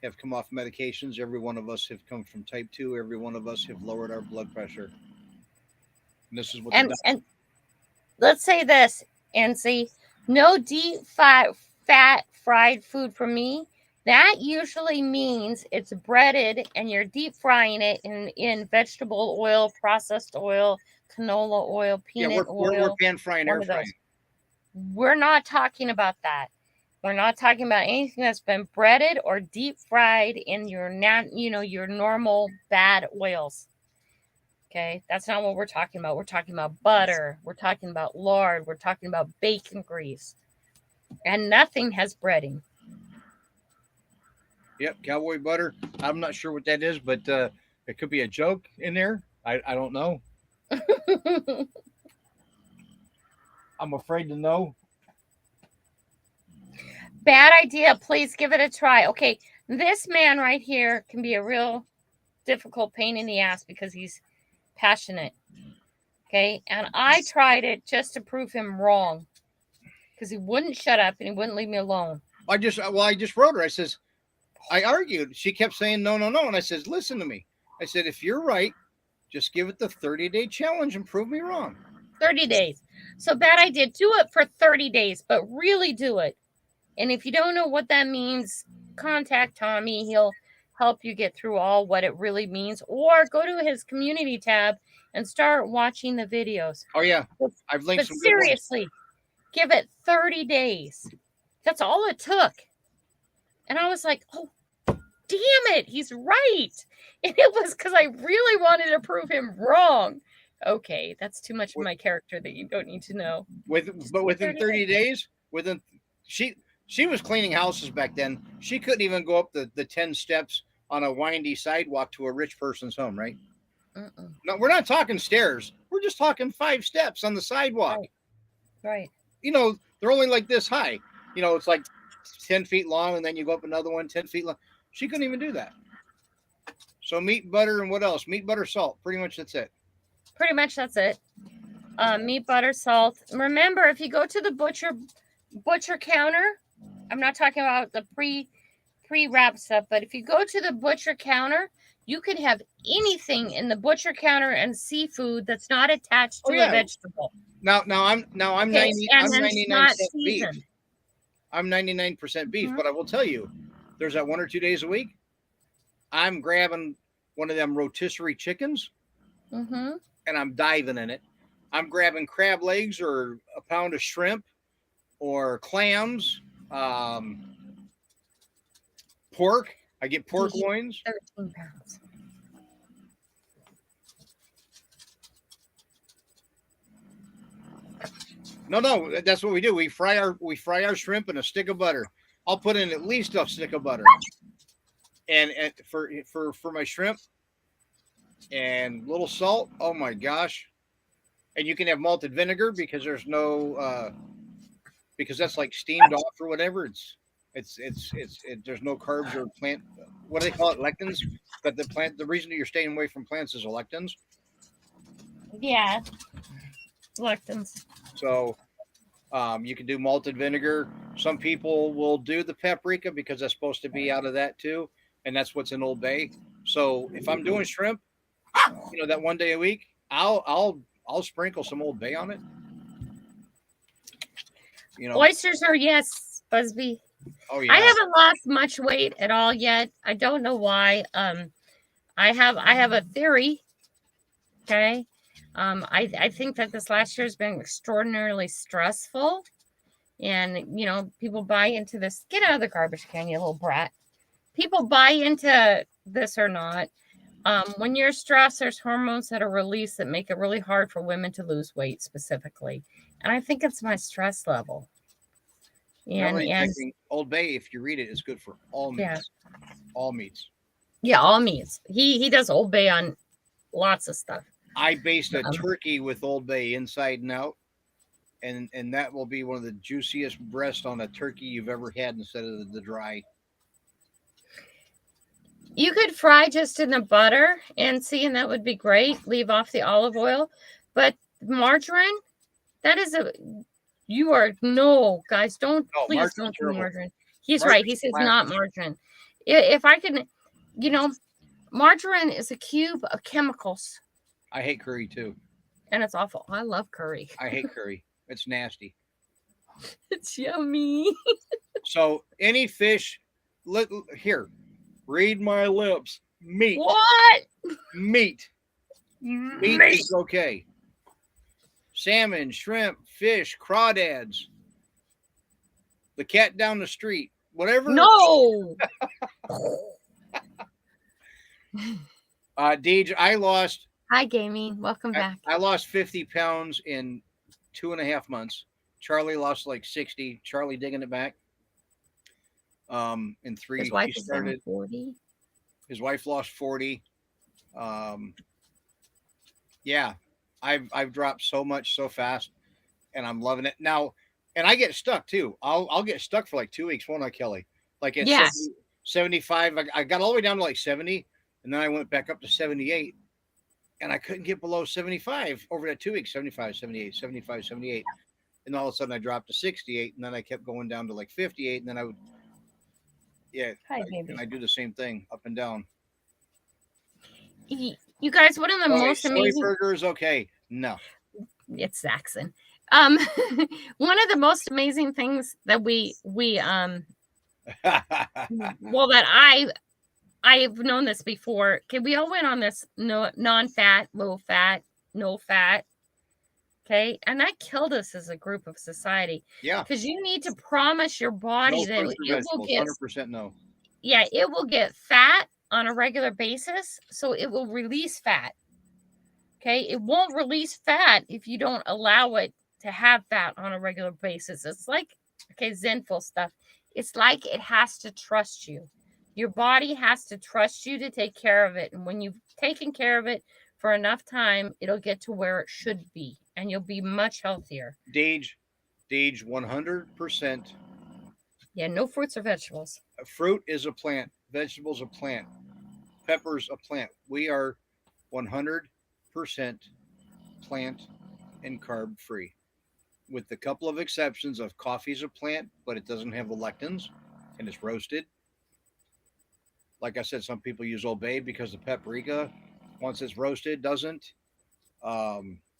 have come off medications. Every one of us have come from type 2. Every one of us have lowered our blood pressure. And this is what and let's say this, NC, No deep fat fried food for me. That usually means it's breaded and you're deep frying it in vegetable oil, processed oil, canola oil, Yeah, peanut we're oil. pan frying, One air of those. frying. We're not talking about that. We're not talking about anything that's been breaded or deep fried in your your normal bad oils. Okay, that's not what we're talking about. We're talking about butter. We're talking about lard. We're talking about bacon grease. And nothing has breading. Yep, cowboy butter. I'm not sure what that is, but it could be a joke in there. I don't know. I'm afraid to know. Bad idea. Please give it a try. Okay, this man right here can be a real difficult pain in the ass because he's passionate. Okay, and I tried it just to prove him wrong because he wouldn't shut up and he wouldn't leave me alone. I just wrote her. I says, I argued. She kept saying no, no, no, and I says, listen to me. I said, if you're right, just give it the 30-day challenge and prove me wrong. 30 days. So bad idea. Do it for 30 days, but really do it. And if you don't know what that means, contact Tommy. He'll help you get through all what it really means, or go to his community tab and start watching the videos. Oh yeah, I've linked But some seriously, give it 30 days. That's all it took. And I was like, oh, damn it, he's right. And it was because I really wanted to prove him wrong. Okay, that's too much of my character that you don't need to know. But within 30 days, she was cleaning houses back then. She couldn't even go up the 10 steps on a windy sidewalk to a rich person's home, right? No, we're not talking stairs. We're just talking 5 steps on the sidewalk. Right. You know, they're only like this high. You know, it's like 10 feet long, and then you go up another one 10 feet long. She couldn't even do that. So meat, butter, and what else? Meat, butter, salt. Pretty much that's it. Pretty much that's it. Meat, butter, salt. Remember, if you go to the butcher counter, I'm not talking about the pre-wrap stuff, but if you go to the butcher counter, you can have anything in the butcher counter and seafood that's not attached to a vegetable. Now I'm 99% beef. I'm 99% beef, but I will tell you, there's that 1 or 2 days a week. I'm grabbing one of them rotisserie chickens, and I'm diving in it. I'm grabbing crab legs or a pound of shrimp or clams, pork. I get pork loins. 13 pounds. No, that's what we do. We fry our shrimp in a stick of butter. I'll put in at least a stick of butter, and for my shrimp, and little salt. Oh my gosh! And you can have malted vinegar because there's no because that's like steamed off or whatever. It's there's no carbs or plant. What do they call it? Lectins. But the reason that you're staying away from plants is lectins. Yeah, lectins. So you can do malted vinegar. Some people will do the paprika because that's supposed to be out of that too, and that's what's in Old Bay. So if I'm doing shrimp, that 1 day a week, I'll sprinkle some Old Bay on it. Oysters are yes, Busby. Oh yeah. I haven't lost much weight at all yet. I don't know why. I have a theory. Okay. I think that this last year has been extraordinarily stressful. And, people buy into this. Get out of the garbage can, you little brat. People buy into this or not. When you're stressed, there's hormones that are released that make it really hard for women to lose weight specifically. And I think it's my stress level. And Old Bay, if you read it, is good for all meats. Yeah. All meats. Yeah, all meats. He does Old Bay on lots of stuff. I based a turkey with Old Bay inside and out, and that will be one of the juiciest breasts on a turkey you've ever had instead of the dry. You could fry just in the butter and that would be great. Leave off the olive oil, but margarine, guys, don't do margarine. He's right. He says not margarine. If I can, margarine is a cube of chemicals. I hate curry too. And it's awful. I love curry. I hate curry. It's nasty. It's yummy. So any fish, here, read my lips. Meat, What? meat is okay. Salmon, shrimp, fish, crawdads, the cat down the street, whatever. No. Deej, I lost. Hi, Gaming. Welcome back. I lost 50 pounds in 2.5 months. Charlie lost like 60. Charlie digging it back. In 3, His wife he is started. 40. His wife lost 40. Yeah, I've dropped so much so fast, and I'm loving it now. And I get stuck too. I'll get stuck for like 2 weeks, won't I, Kelly? Like at Yes. 75, I got all the way down to like 70, and then I went back up to 78, and I couldn't get below 75 over that 2 weeks. 75, 78, 75, 78, and all of a sudden I dropped to 68, and then I kept going down to like 58, and then I would. Yeah, Hi, baby. and I do the same thing up and down. You guys, one of the most soy amazing burger is okay. No. it's Saxon. One of the most amazing things that we well that I've known this before. Okay, we all went on this non-fat, low fat, no fat. Okay, and that killed us as a group of society. Yeah. Because you need to promise your body No that fruits or it will vegetables, get 100% no. yeah, it will get fat on a regular basis, so it will release fat. Okay, it won't release fat if you don't allow it to have fat on a regular basis. It's like, okay, Zenful stuff. It's like it has to trust you. Your body has to trust you to take care of it. And when you've taken care of it for enough time, it'll get to where it should be, and you'll be much healthier. Deej 100%. Yeah, no fruits or vegetables. Fruit is a plant. Vegetables a plant. Peppers a plant. We are 100% plant and carb free, with a couple of exceptions of coffee's a plant, but it doesn't have the lectins and it's roasted. Like I said, some people use Old Bay because the paprika, once it's roasted, doesn't,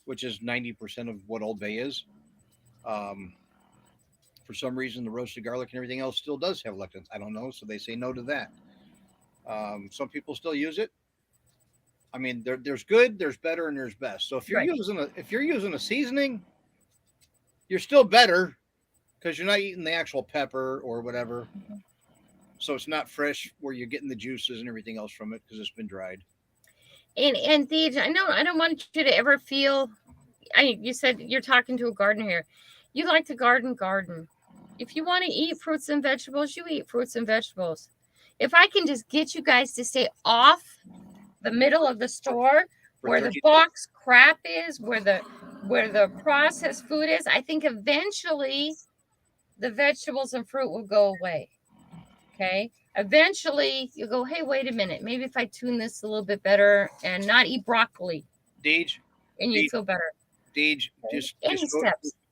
which is 90% of what Old Bay is. For some reason, the roasted garlic and everything else still does have lectins. I don't know, so they say no to that. Some people still use it. I mean, there's good, there's better, and there's best. So if you're using a seasoning, you're still better because you're not eating the actual pepper or whatever. Mm-hmm. So it's not fresh where you're getting the juices and everything else from it because it's been dried. And Deej, I don't want you to ever feel. You said you're talking to a gardener here. You like to garden. If you want to eat fruits and vegetables, you eat fruits and vegetables. If I can just get you guys to stay off the middle of the store where the box crap is, where the processed food is, I think eventually the vegetables and fruit will go away. Okay. Eventually you go, hey, wait a minute. Maybe if I tune this a little bit better and not eat broccoli. Deej. And you feel better. Deej,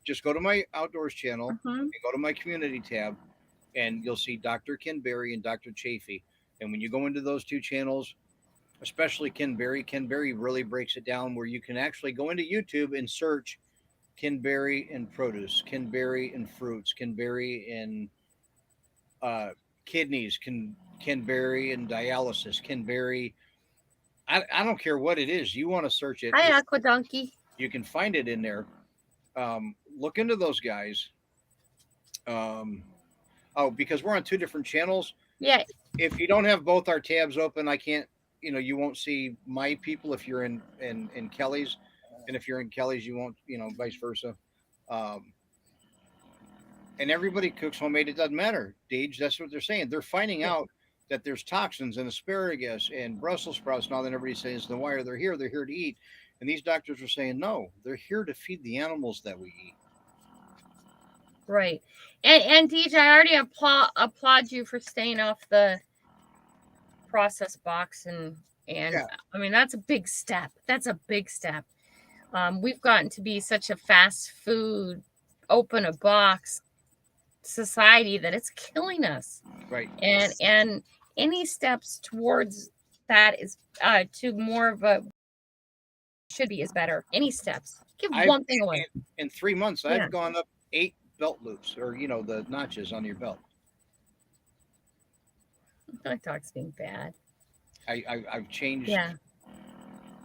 just go to my outdoors channel and go to my community tab, and you'll see Dr. Ken Berry and Dr. Chafee. And when you go into those two channels, especially Ken Berry really breaks it down where you can actually go into YouTube and search Ken Berry and produce, Ken Berry and fruits, Ken Berry and kidneys, Ken Berry and dialysis, Ken Berry. I don't care what it is. You want to search it. Hi, Aqua Donkey. You can find it in there. Look into those guys. Because we're on two different channels. Yeah. If you don't have both our tabs open, I can't, you won't see my people if you're in Kelly's, and if you're in Kelly's, you won't, vice versa. And everybody cooks homemade. It doesn't matter, Deej. That's what they're saying. They're finding out that there's toxins in asparagus and Brussels sprouts. Now that everybody says, then why are they here? They're here to eat. And these doctors are saying, no, they're here to feed the animals that we eat. Right. And Deej, I already applaud you for staying off the process box and yeah. I mean, that's a big step. We've gotten to be such a fast food, open a box society that it's killing us. Right. And any steps towards that is to more of a should be is better. Any steps. Give one thing away. In 3 months, I've gone up 8 belt loops or the notches on your belt. That dog's being bad. I've changed Yeah.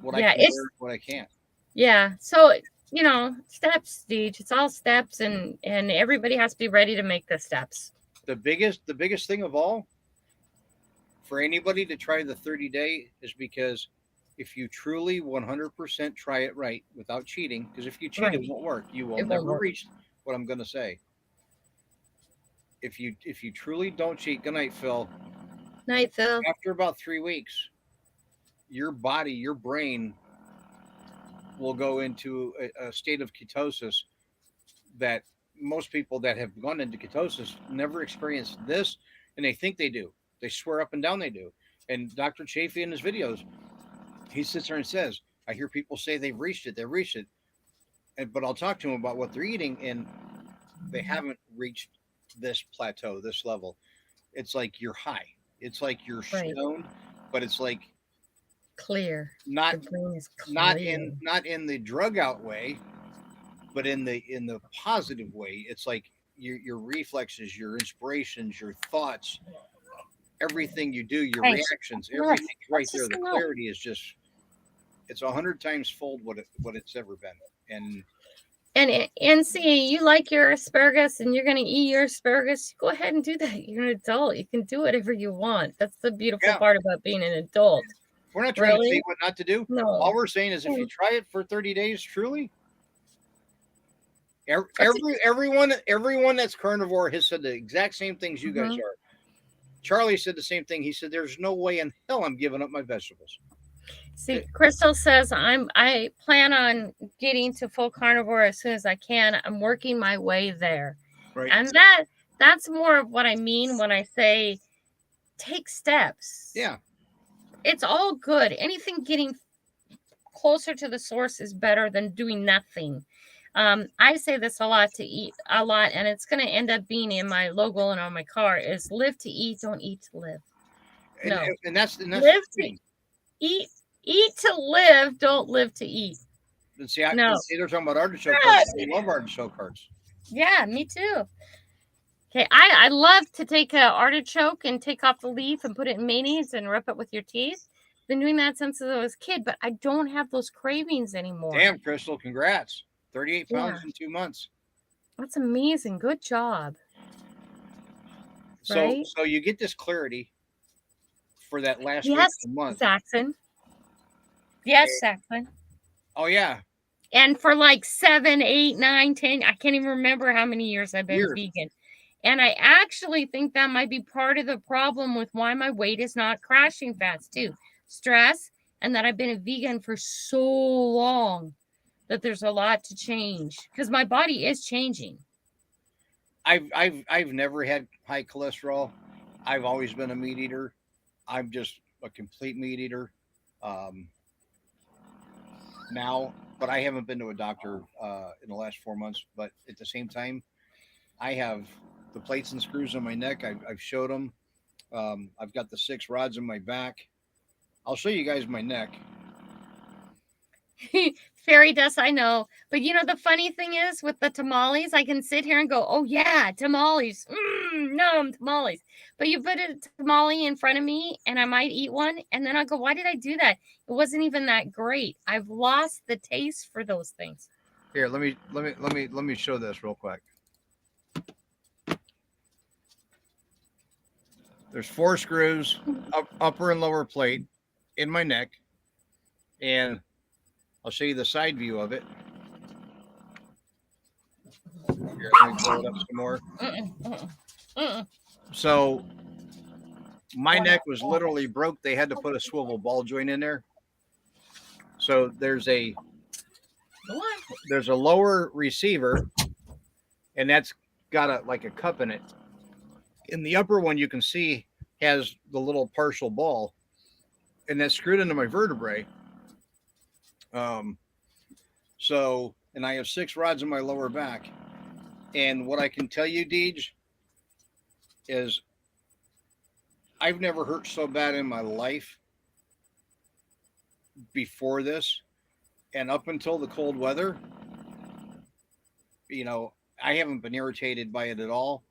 what Yeah, I can it's- wear, what I can't. Yeah. So, steps, Deej. It's all steps, and everybody has to be ready to make the steps. The biggest thing of all for anybody to try the 30-day is because if you truly 100% try it right without cheating, because if you cheat, Right. it won't work. You will It won't never work. reach what I'm going to say. If you truly don't cheat, good night, Phil. Night, Phil. After about 3 weeks, your body, your brain will go into a state of ketosis that most people that have gone into ketosis never experienced this, and they think they do. They swear up and down they do. And Dr. Chafee in his videos, he sits there and says, I hear people say they've reached it, but I'll talk to them about what they're eating, and they haven't reached this plateau, this level. It's like you're high. It's like you're Right. stoned, but it's like Clear. not The brain is clear. not in the drug out way, but in the positive way. It's like your reflexes, your inspirations, your thoughts, everything you do, your Thanks. reactions, Yes, everything's right that's there. just The enough. clarity is just it's 100 times fold what it's ever been. And see, you like your asparagus and you're going to eat your asparagus, go ahead and do that. You're an adult. You can do whatever you want. That's the beautiful Yeah. part about being an adult. We're not trying to Really? say what not to do. No. All we're saying is if you try it for 30 days, truly, everyone that's carnivore has said the exact same things you guys are. Charlie said the same thing. He said, "There's no way in hell I'm giving up my vegetables." See, Crystal says I plan on getting to full carnivore as soon as I can. I'm working my way there. Right. And that's more of what I mean when I say take steps. Yeah. It's all good. Anything getting closer to the source is better than doing nothing. I say this a lot, and it's going to end up being in my logo and on my car is live to eat, don't eat to live. No. And that's Live the to thing. eat to live, don't live to eat. And see, No. they're talking about artichoke hearts. I love artichoke hearts. Yeah, me too. Okay, I love to take an artichoke and take off the leaf and put it in mayonnaise and rub it with your teeth. Been doing that since I was a kid, but I don't have those cravings anymore. Damn, Crystal, congrats. 38 pounds Yeah. in 2 months. That's amazing. Good job. So Right? so you get this clarity for that last week Yes, of the month. Saxon. Yes, Saxon. Oh yeah. And for like 7, 8, 9, 10, I can't even remember how many years I've been vegan. And I actually think that might be part of the problem with why my weight is not crashing fast too. Stress, and that I've been a vegan for so long that there's a lot to change because my body is changing. I've never had high cholesterol. I've always been a meat eater. I'm just a complete meat eater. Now, but I haven't been to a doctor in the last 4 months. But at the same time, I have the plates and screws on my neck. I've showed them. I've got the 6 rods in my back. I'll show you guys my neck. Fairy dust, I know. But the funny thing is with the tamales, I can sit here and go, oh yeah, tamales. No, tamales. But you put a tamale in front of me and I might eat one. And then I'll go, why did I do that? It wasn't even that great. I've lost the taste for those things. Here, let me show this real quick. There's 4 screws, upper and lower plate, in my neck, and I'll show you the side view of it. Here, let me pull it up some more. So my neck was literally broke. They had to put a swivel ball joint in there. So there's a lower receiver, and that's got a cup in it. In the upper one, you can see has the little partial ball, and that's screwed into my vertebrae. So, and I have 6 rods in my lower back. And what I can tell you, Deej, is I've never hurt so bad in my life before this. And up until the cold weather, I haven't been irritated by it at all.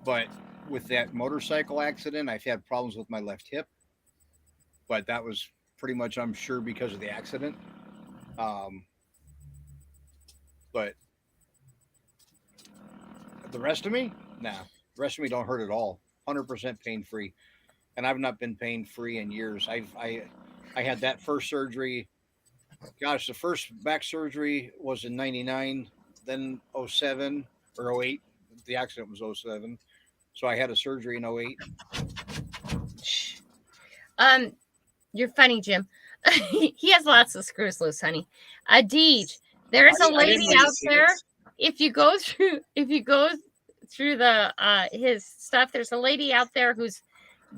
But with that motorcycle accident, I've had problems with my left hip. But that was pretty much, I'm sure, because of the accident. But the rest of me, nah. The rest of me don't hurt at all. 100% pain free, and I've not been pain free in years. I had that first surgery. Gosh, the first back surgery was in '99, then '07 or '08. The accident was '07, so I had a surgery in '08. You're funny, Jim. He has lots of screws loose, honey. Deej, there's a lady out there. If you go through the his stuff, there's a lady out there who's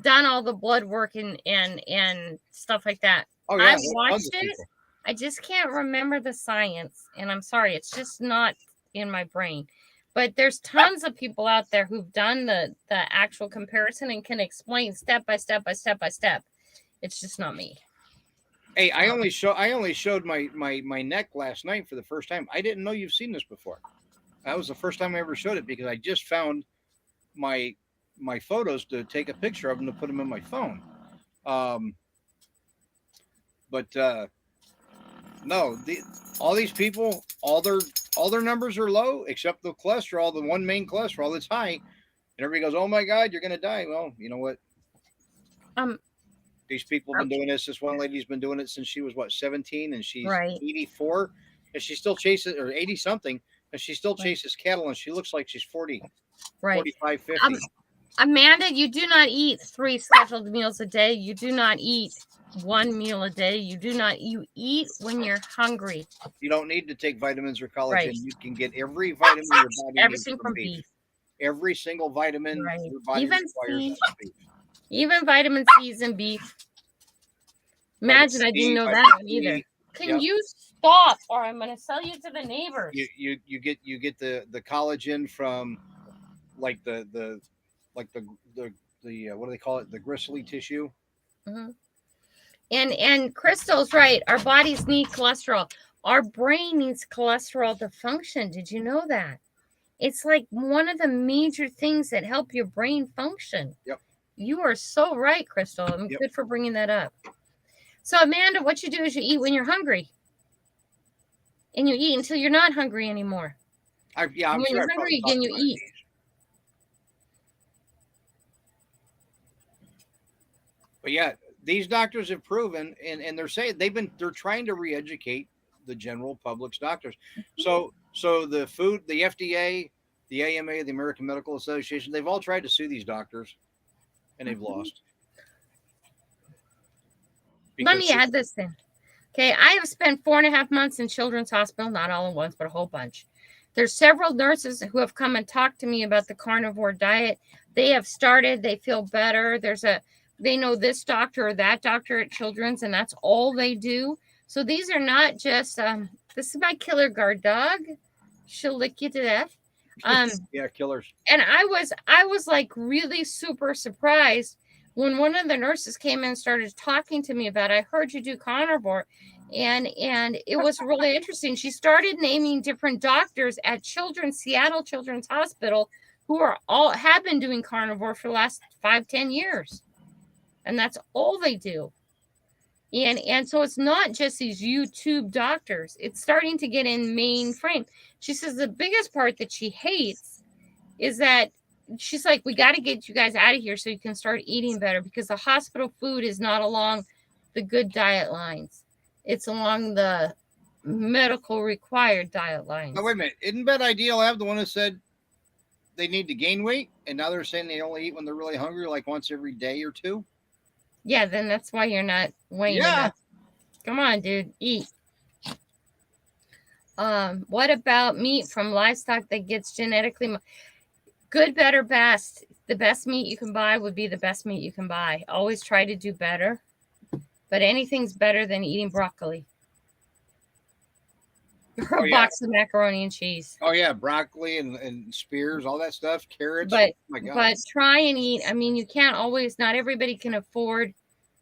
done all the blood work and stuff like that. Oh, yeah, I've watched it. I just can't remember the science, and I'm sorry, it's just not in my brain. But there's tons of people out there who've done the actual comparison and can explain step by step by step by step. It's just not me. Hey, I only showed my neck last night for the first time. I didn't know you've seen this before. That was the first time I ever showed it because I just found my photos to take a picture of them to put them in my phone. No, all these people, all their numbers are low except the cholesterol, the one main cholesterol that's high, and everybody goes, "Oh my God, you're gonna die." Well, you know what? These people have been doing this. This one lady's been doing it since she was 17, and she's 84, and she still chases, or 80 something, and she still chases cattle, and she looks like she's 40, 45, 50. Amanda, you do not eat 3 scheduled meals a day. You do not eat 1 meal a day. You eat when you're hungry. You don't need to take vitamins or collagen. Right. You can get every vitamin your body Everything from beef. Every single vitamin your body requires from beef. Even vitamin C's in beef. Imagine I didn't know that one either. Can you stop, or I'm going to sell you to the neighbors? You get the collagen from like the what do they call it? The gristly tissue. Mm-hmm. And Crystal's right. Our bodies need cholesterol. Our brain needs cholesterol to function. Did you know that? It's like one of the major things that help your brain function. Yep. You are so right, Crystal. I'm good for bringing that up. So, Amanda, what you do is you eat when you're hungry. And you eat until you're not hungry anymore. I'm when sure you're hungry again, you eat. But yeah, these doctors have proven, and they're saying they're trying to re-educate the general public's doctors. So the FDA, the AMA, the American Medical Association, they've all tried to sue these doctors, and they've lost. Let me add this thing. Okay, I have spent 4.5 months in Children's Hospital, not all at once, but a whole bunch. There's several nurses who have come and talked to me about the carnivore diet. They have started, they feel better. They know this doctor or that doctor at Children's, and that's all they do. So these are not just, this is my killer guard dog. She'll lick you to death. Yeah, killers. And I was like really super surprised when one of the nurses came in and started talking to me about, I heard you do carnivore. And it was really interesting. She started naming different doctors at Seattle Children's Hospital who have been doing carnivore for the last 5-10 years. And that's all they do. And so it's not just these YouTube doctors. It's starting to get in mainframe. She says the biggest part that she hates is that she's like, we got to get you guys out of here so you can start eating better, because the hospital food is not along the good diet lines. It's along the medical required diet lines. Oh, wait a minute. Isn't Bad Idea Lab the one that said they need to gain weight? And now they're saying they only eat when they're really hungry, like once every day or two? Yeah, then that's why you're not weighing enough. Come on, dude, eat. What about meat from livestock that gets genetically good, better, best? The best meat you can buy would be the best meat you can buy. Always try to do better, but anything's better than eating broccoli. Or a box of macaroni and cheese. Oh yeah, broccoli and spears, all that stuff, carrots. But oh my God. But try and eat. I mean, you can't always. Not everybody can afford,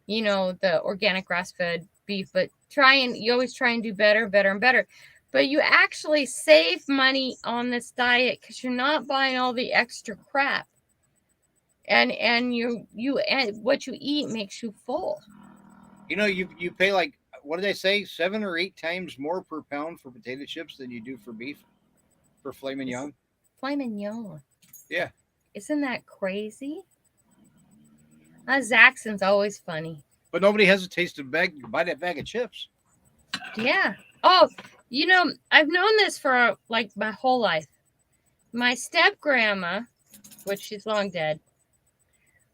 the organic grass-fed beef. But you always try and do better, better, and better. but you actually save money on this diet because you're not buying all the extra crap. And what you eat makes you full. You know, you pay like, what did they say, 7 or 8 times more per pound for potato chips than you do for beef, for filet mignon. Filet mignon. Yeah. Isn't that crazy? Zaxxon's always funny. But nobody has a taste of buy that bag of chips. Yeah. Oh, you know, I've known this for like my whole life. My step grandma, which she's long dead.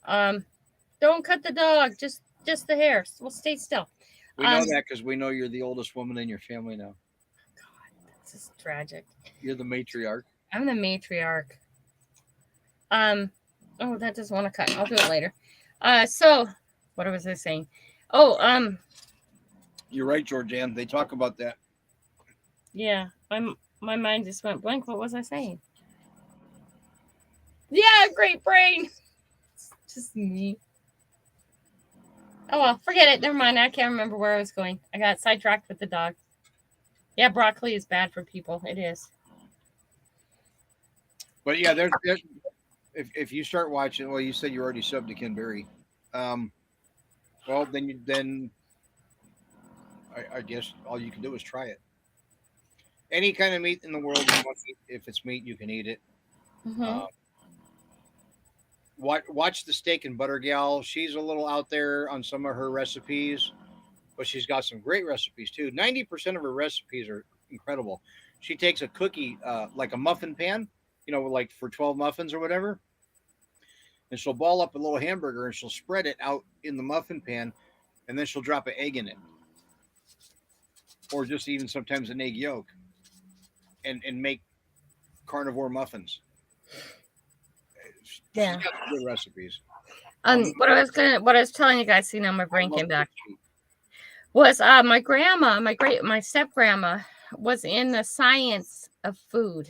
Don't cut the dog, just the hair. We'll stay still. We know that because we know you're the oldest woman in your family now. God, this is tragic. You're the matriarch. I'm the matriarch. Oh, that doesn't want to cut. I'll do it later. So what was I saying? Oh, You're right, Georgianne. They talk about that. Yeah, my mind just went blank. What was I saying? Yeah, great brain. It's just me. Oh well, forget it. Never mind. I can't remember where I was going. I got sidetracked with the dog. Yeah, broccoli is bad for people. It is. But yeah, there's if you start watching, well, you said you already subbed to Ken Berry. Well, then I guess all you can do is try it. Any kind of meat in the world, if it's meat, you can eat it. Mm-hmm. Watch the steak and butter gal. She's a little out there on some of her recipes, but she's got some great recipes too. 90% of her recipes are incredible. She takes a cookie, like a muffin pan, you know, like for 12 muffins or whatever, and she'll ball up a little hamburger and she'll spread it out in the muffin pan, and then she'll drop an egg in it, or just even sometimes an egg yolk, and make carnivore muffins. Yeah. She's got good recipes. What I was telling you guys, see now my brain came back. Was my step grandma was in the science of food.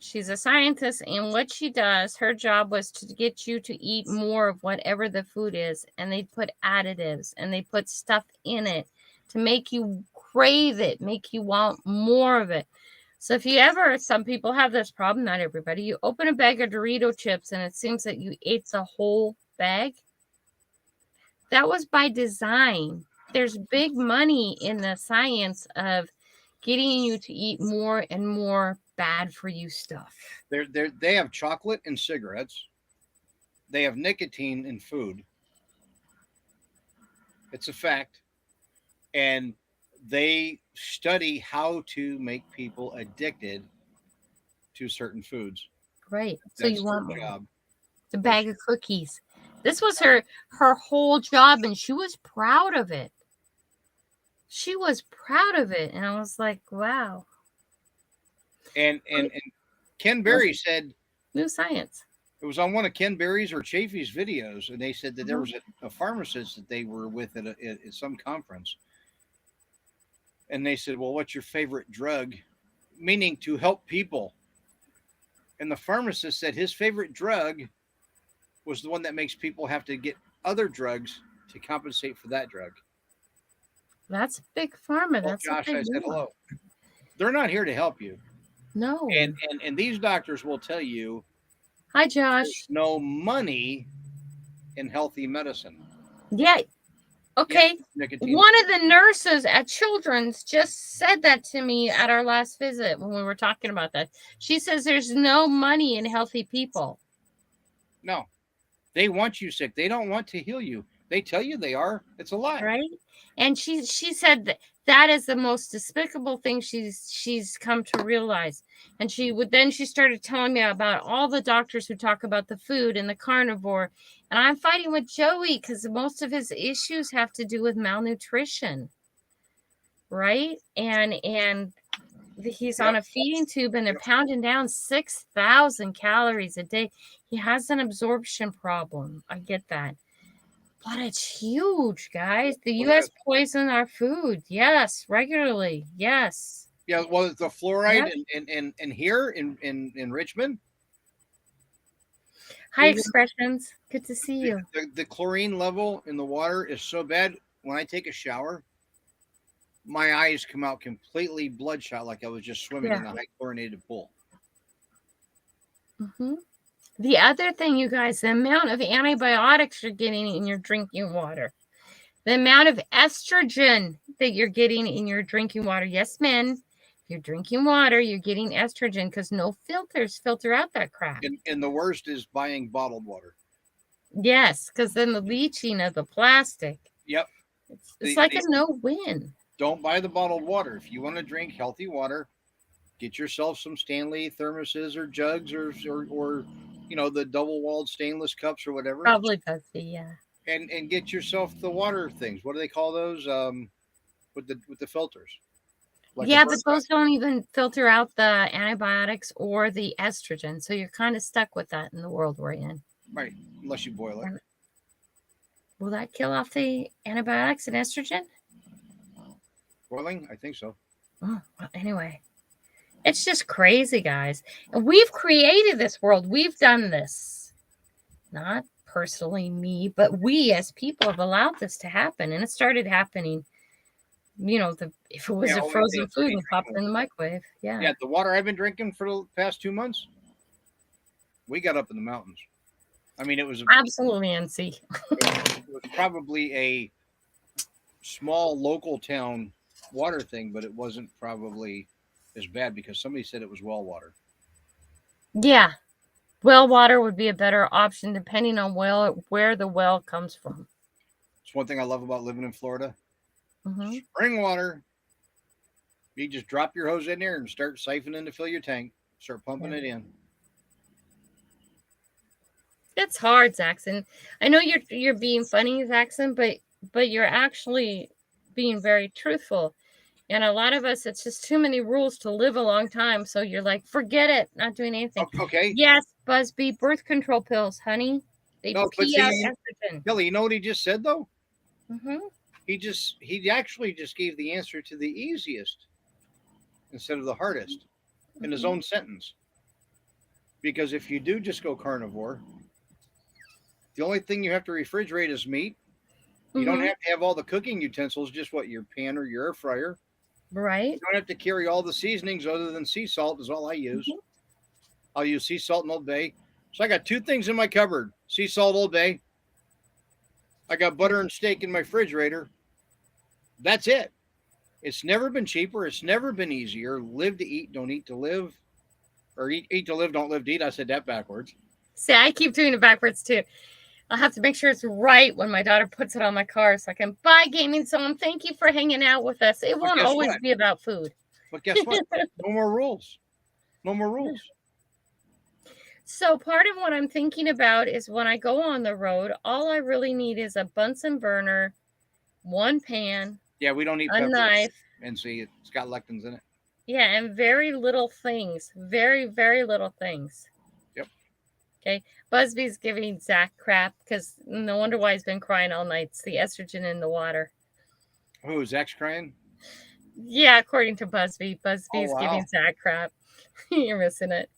She's a scientist, and what she does, her job was to get you to eat more of whatever the food is, and they put additives and they put stuff in it to make you crave it, make you want more of it. So if you ever, some people have this problem, not everybody, you open a bag of Dorito chips and it seems that you ate the whole bag. That was by design. There's big money in the science of getting you to eat more and more bad for you stuff. They have chocolate in cigarettes. They have nicotine in food. It's a fact. And they study how to make people addicted to certain foods. Right. So That's you want their more. job. The bag of cookies. This was her whole job, and she was proud of it. She was proud of it. And I was like, wow. And Ken Berry said New science. it was on one of Ken Berry's or Chafee's videos, and they said that there was a pharmacist that they were with at some conference. And they said, well, what's your favorite drug? Meaning to help people. And the pharmacist said his favorite drug was the one that makes people have to get other drugs to compensate for that drug. That's a big pharma. Well, That's Josh, a big I said deal. hello. They're not here to help you. No. And these doctors will tell you Hi, Josh. there's no money in healthy medicine. Yeah. Okay. Nicotine. One of the nurses at Children's just said that to me at our last visit when we were talking about that. She says there's no money in healthy people. No. They want you sick. They don't want to heal you. They tell you they are. It's a lie. Right? And she said that is the most despicable thing she's come to realize. And she started telling me about all the doctors who talk about the food and the carnivore. And I'm fighting with Joey because most of his issues have to do with malnutrition. Right? And he's on a feeding tube and they're pounding down 6,000 calories a day. He has an absorption problem. I get that. But it's huge, guys. The U.S. poison our food. Yes, regularly. Yes. Yeah, well, the fluoride in here in Richmond. Hi, Expressions. Good to see you. The chlorine level in the water is so bad. When I take a shower, my eyes come out completely bloodshot, like I was just swimming in a high chlorinated pool. Mm-hmm. The other thing, you guys, the amount of antibiotics you're getting in your drinking water, the amount of estrogen that you're getting in your drinking water. Yes, men, if you're drinking water, you're getting estrogen because no filters filter out that crap. And the worst is buying bottled water. Yes, because then the leaching of the plastic. Yep. It's like a no-win. Don't buy the bottled water. If you want to drink healthy water, get yourself some Stanley thermoses or jugs or you know, the double-walled stainless cups or whatever. Probably Busby, yeah. And get yourself the water things. What do they call those? With the filters. Like but those don't even filter out the antibiotics or the estrogen. So you're kind of stuck with that in the world we're in. Right, unless you boil it. Will that kill off the antibiotics and estrogen? Boiling? I think so. Oh, well, anyway, it's just crazy, guys. And we've created this world. We've done this. Not personally me, but we as people have allowed this to happen. And it started happening, you know, if it was a frozen food and popped in the microwave. Yeah. Yeah, the water I've been drinking for the past 2 months, we got up in the mountains. I mean, it was absolutely NC. It was probably a small local town water thing, but it wasn't probably as bad because somebody said it was well water. Yeah. Well water would be a better option depending on where the well comes from. It's one thing I love about living in Florida. Mm-hmm. Spring water. You just drop your hose in there and start siphoning to fill your tank. Start pumping it in. It's hard, Zaxxon. I know you're being funny, Zaxxon, but you're actually being very truthful. And a lot of us, it's just too many rules to live a long time. So you're like, forget it, not doing anything. Okay. Yes, Busby, birth control pills, honey. They pee out estrogen. Kelly, you know what he just said though? Mm-hmm. He actually just gave the answer to the easiest instead of the hardest in his own sentence. Because if you do just go carnivore, the only thing you have to refrigerate is meat. You don't have to have all the cooking utensils, just your pan or your air fryer. Right. You don't have to carry all the seasonings other than sea salt is all I use. I'll use sea salt and Old Bay. So I got 2 things in my cupboard. Sea salt, Old Bay. I got butter and steak in my refrigerator. That's it. It's never been cheaper. It's never been easier. Live to eat, don't eat to live. Or eat to live, don't live to eat. I said that backwards. See, I keep doing it backwards too. I'll have to make sure it's right when my daughter puts it on my car so I can buy Gaming Zone. Thank you for hanging out with us. It won't always be about food. But guess what? No more rules. No more rules. So part of what I'm thinking about is when I go on the road, all I really need is a Bunsen burner, 1 pan. Yeah, we don't need a knife. And see, it's got lectins in it. Yeah, and very little things. Very, very little things. Yep. Okay. Busby's giving Zach crap because no wonder why he's been crying all night. It's the estrogen in the water. Oh, Zach's crying? Yeah, according to Busby. Busby's giving Zach crap. You're missing it.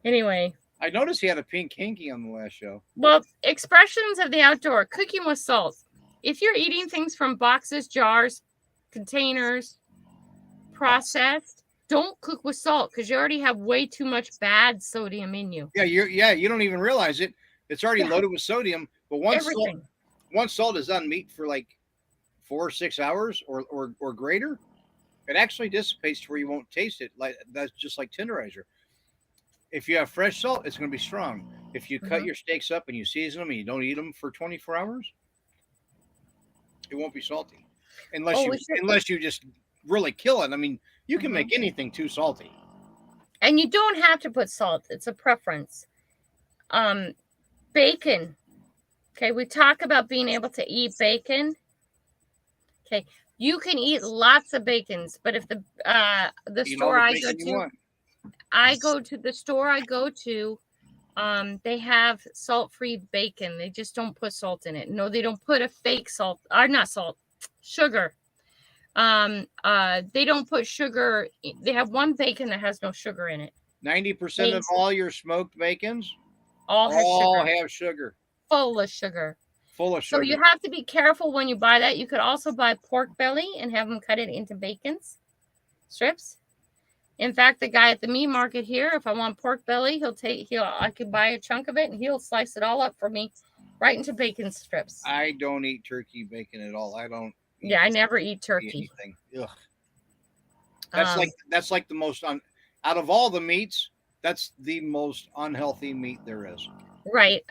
Anyway. I noticed he had a pink hanky on the last show. Well, expressions of the outdoor. Cooking with salt. If you're eating things from boxes, jars, containers, processed, don't cook with salt because you already have way too much bad sodium in you. Yeah, you don't even realize it. It's already loaded with sodium. But once salt is on meat for like 4 or 6 hours or greater, it actually dissipates to where you won't taste it. Like that's just like tenderizer. If you have fresh salt, it's going to be strong. If you cut your steaks up and you season them and you don't eat them for 24 hours, it won't be salty. Unless you just really kill it. I mean, you can make anything too salty. And you don't have to put salt. It's a preference. Bacon. Okay, we talk about being able to eat bacon. Okay, you can eat lots of bacons, but if the store I go to the store I go to, they have salt-free bacon. They just don't put salt in it. No, they don't put a fake salt, or not salt, sugar. They don't put sugar. They have one bacon that has no sugar in it. 90% of all your smoked bacons all have sugar. Full of sugar. Full of So sugar. you have to be careful when you buy that. You could also buy pork belly and have them cut it into bacon strips. In fact, the guy at the meat market here, if I want pork belly, I could buy a chunk of it and he'll slice it all up for me right into bacon strips. I don't eat turkey bacon at all. I don't. Yeah, I never eat turkey. Anything. Ugh. That's like the most out of all the meats. That's the most unhealthy meat there is. Right.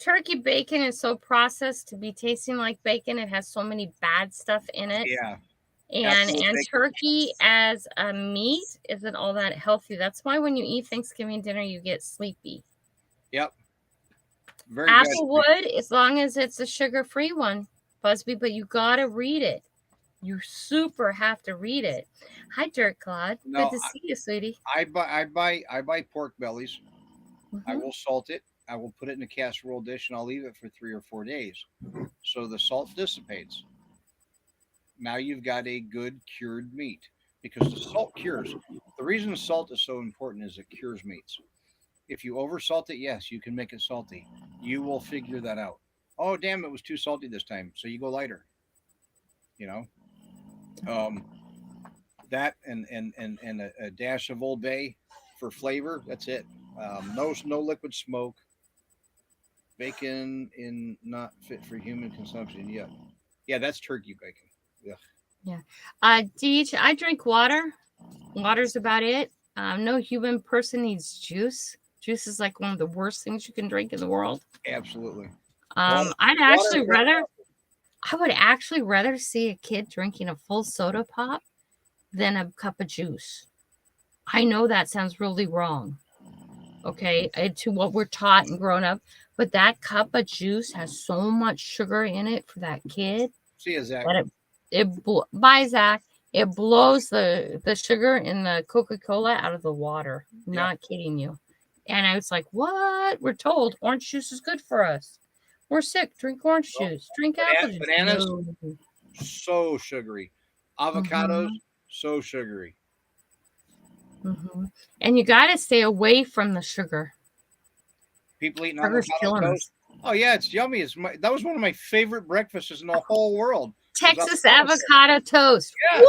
Turkey bacon is so processed to be tasting like bacon. It has so many bad stuff in it. Yeah. And Bacon. turkey as a meat isn't all that healthy. That's why when you eat Thanksgiving dinner, you get sleepy. Yep. Very Applewood, good. As long as it's a sugar-free one, Busby, but you gotta read it. You super have to read it. Hi, Dirt Claude. No, good to see you, sweetie. I buy pork bellies. Mm-hmm. I will salt it. I will put it in a casserole dish and I'll leave it for 3 or 4 days. So the salt dissipates. Now you've got a good cured meat because the salt cures. The reason salt is so important is it cures meats. If you oversalt it, yes, you can make it salty. You will figure that out. Oh, damn, it was too salty this time. So you go lighter. You know, that and a dash of Old Bay for flavor. That's it. No liquid smoke. Bacon in not fit for human consumption. Yeah, that's turkey bacon. Yeah. Deej, I drink water. Water's about it. No human person needs juice. Juice is like one of the worst things you can drink in the world. Absolutely. I would actually rather see a kid drinking a full soda pop than a cup of juice. I know that sounds really wrong. Okay, to what we're taught and grown up, but that cup of juice has so much sugar in it for that kid. See, Zach. By Zach, it blows the sugar in the Coca-Cola out of the water. Not kidding you. And I was like, what? We're told orange juice is good for us. We're sick. Drink orange juice. Drink apple juice. Bananas, so sugary. Avocados, so sugary. Mm-hmm. And you got to stay away from the sugar. People eating avocado toast. Oh yeah, it's yummy. That was one of my favorite breakfasts in the whole world. Texas avocado toast. Yeah.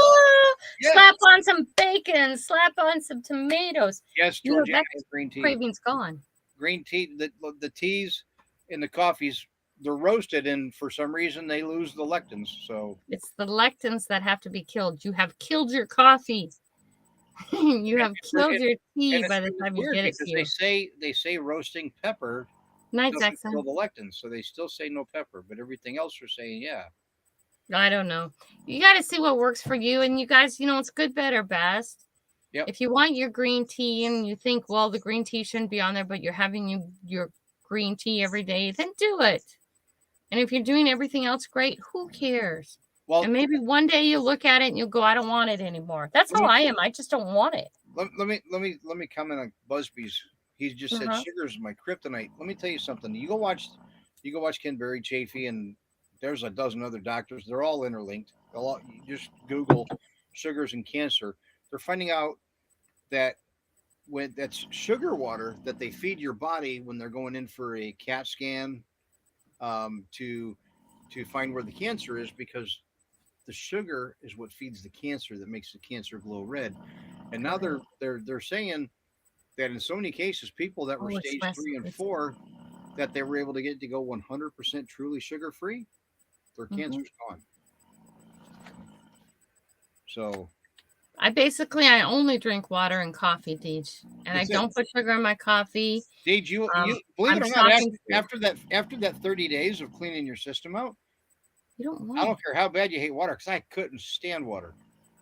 Yeah. Slap on some bacon. Slap on some tomatoes. Yes, Georgia green tea. Craving's gone. Green tea. The teas and the coffees, they're roasted, and for some reason they lose the lectins. So it's the lectins that have to be killed. You have killed your coffee. You have killed your tea by the time you get it to you. They say roasting pepper doesn't kill the lectins, so they still say no pepper, but everything else are saying yeah. I don't know. You got to see what works for you, and you guys, it's good, better, best. Yep. If you want your green tea and you think, well, the green tea shouldn't be on there, but you're having your green tea every day, then do it. And if you're doing everything else great, who cares? Well, and maybe one day you'll look at it and you'll go, I don't want it anymore. That's how I am. I just don't want it. Let me comment on Busby's. He just said sugar is my kryptonite. Let me tell you something. You go watch Ken Berry, Chafee, and there's a dozen other doctors. They're all interlinked. You just Google sugars and cancer. They're finding out that when that's sugar water that they feed your body when they're going in for a CAT scan to find where the cancer is, because the sugar is what feeds the cancer that makes the cancer glow red. And now they're saying that in so many cases, people that were stage 3 and 4, that they were able to get to go 100% truly sugar free, their cancer's gone. So I only drink water and coffee, Deej, and I don't put sugar in my coffee. Deej, you believe it or not, after that 30 days of cleaning your system out, I don't care how bad you hate water, because I couldn't stand water.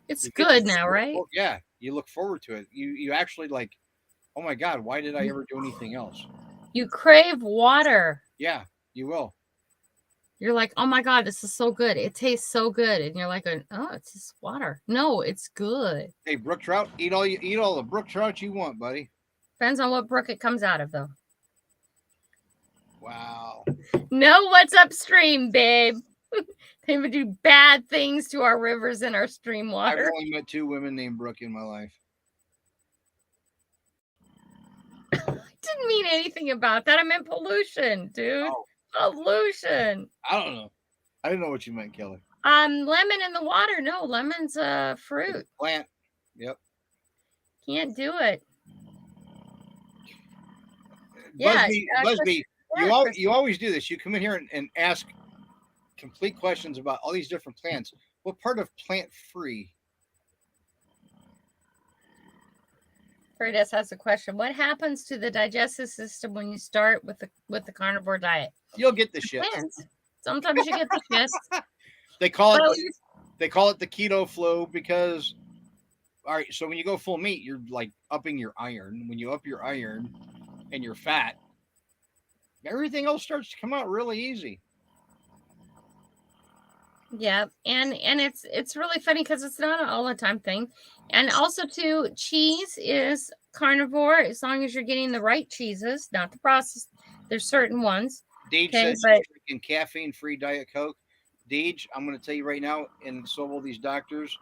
It's good now, right? Yeah, you look forward to it. You actually like, oh my God, why did I ever do anything else? You crave water. Yeah, you will. You're like, oh my God, this is so good. It tastes so good. And you're like, oh, it's just water. No, it's good. Hey, brook trout, eat all the brook trout you want, buddy. Depends on what brook it comes out of, though. Wow. Know what's upstream, babe. They would do bad things to our rivers and our stream water. I've only met 2 women named Brooke in my life. I didn't mean anything about that. I meant pollution, dude. Oh. Solution. I don't know. I didn't know what you meant, Kelly. Lemon in the water. No, lemon's a fruit. Plant. Yep. Can't do it. Yeah, Busby, you always do this. You come in here and ask complete questions about all these different plants. What part of plant free? Freitas has a question. What happens to the digestive system when you start with the carnivore diet? You'll get the shit. Depends. Sometimes you get the shit. They call it the keto flu because, all right, so when you go full meat, you're like upping your iron. When you up your iron and your fat, everything else starts to come out really easy. Yeah, and it's really funny because it's not an all the time thing, and also too, cheese is carnivore as long as you're getting the right cheeses, not the processed. There's certain ones. Deej says she's drinking caffeine-free Diet Coke. Deej, I'm going to tell you right now, and so will these doctors,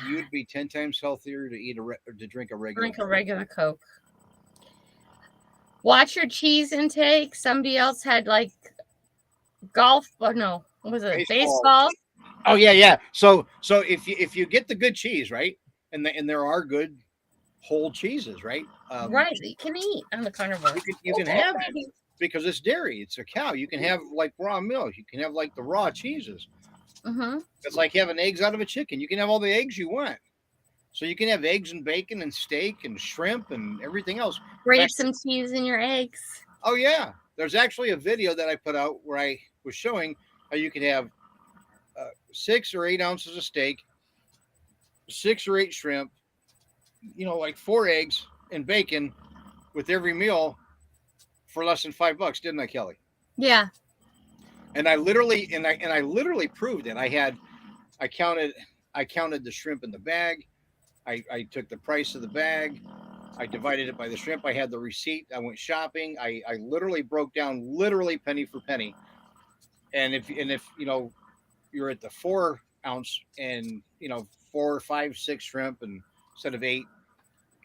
you'd be 10 times healthier to drink a regular Coke. Watch your cheese intake. Somebody else had like golf. Oh no, what was it? Baseball. Oh yeah. So if you get the good cheese, right, and there are good whole cheeses, right? Right, you can eat on the carnivore. You can have it because it's dairy. It's a cow. You can have like raw milk. You can have like the raw cheeses. Mm-hmm. It's like having eggs out of a chicken. You can have all the eggs you want. So you can have eggs and bacon and steak and shrimp and everything else. Grate some cheese in your eggs. Oh yeah, there's actually a video that I put out where I was showing how you can have 6 or 8 ounces of steak, 6 or 8 shrimp, like 4 eggs and bacon with every meal for less than $5, didn't I, Kelly? Yeah. And I literally proved it. I counted the shrimp in the bag. I took the price of the bag. I divided it by the shrimp. I had the receipt. I went shopping. I literally broke down penny for penny. And if you're at the 4 ounce and 4, 5, 6 shrimp and instead of 8,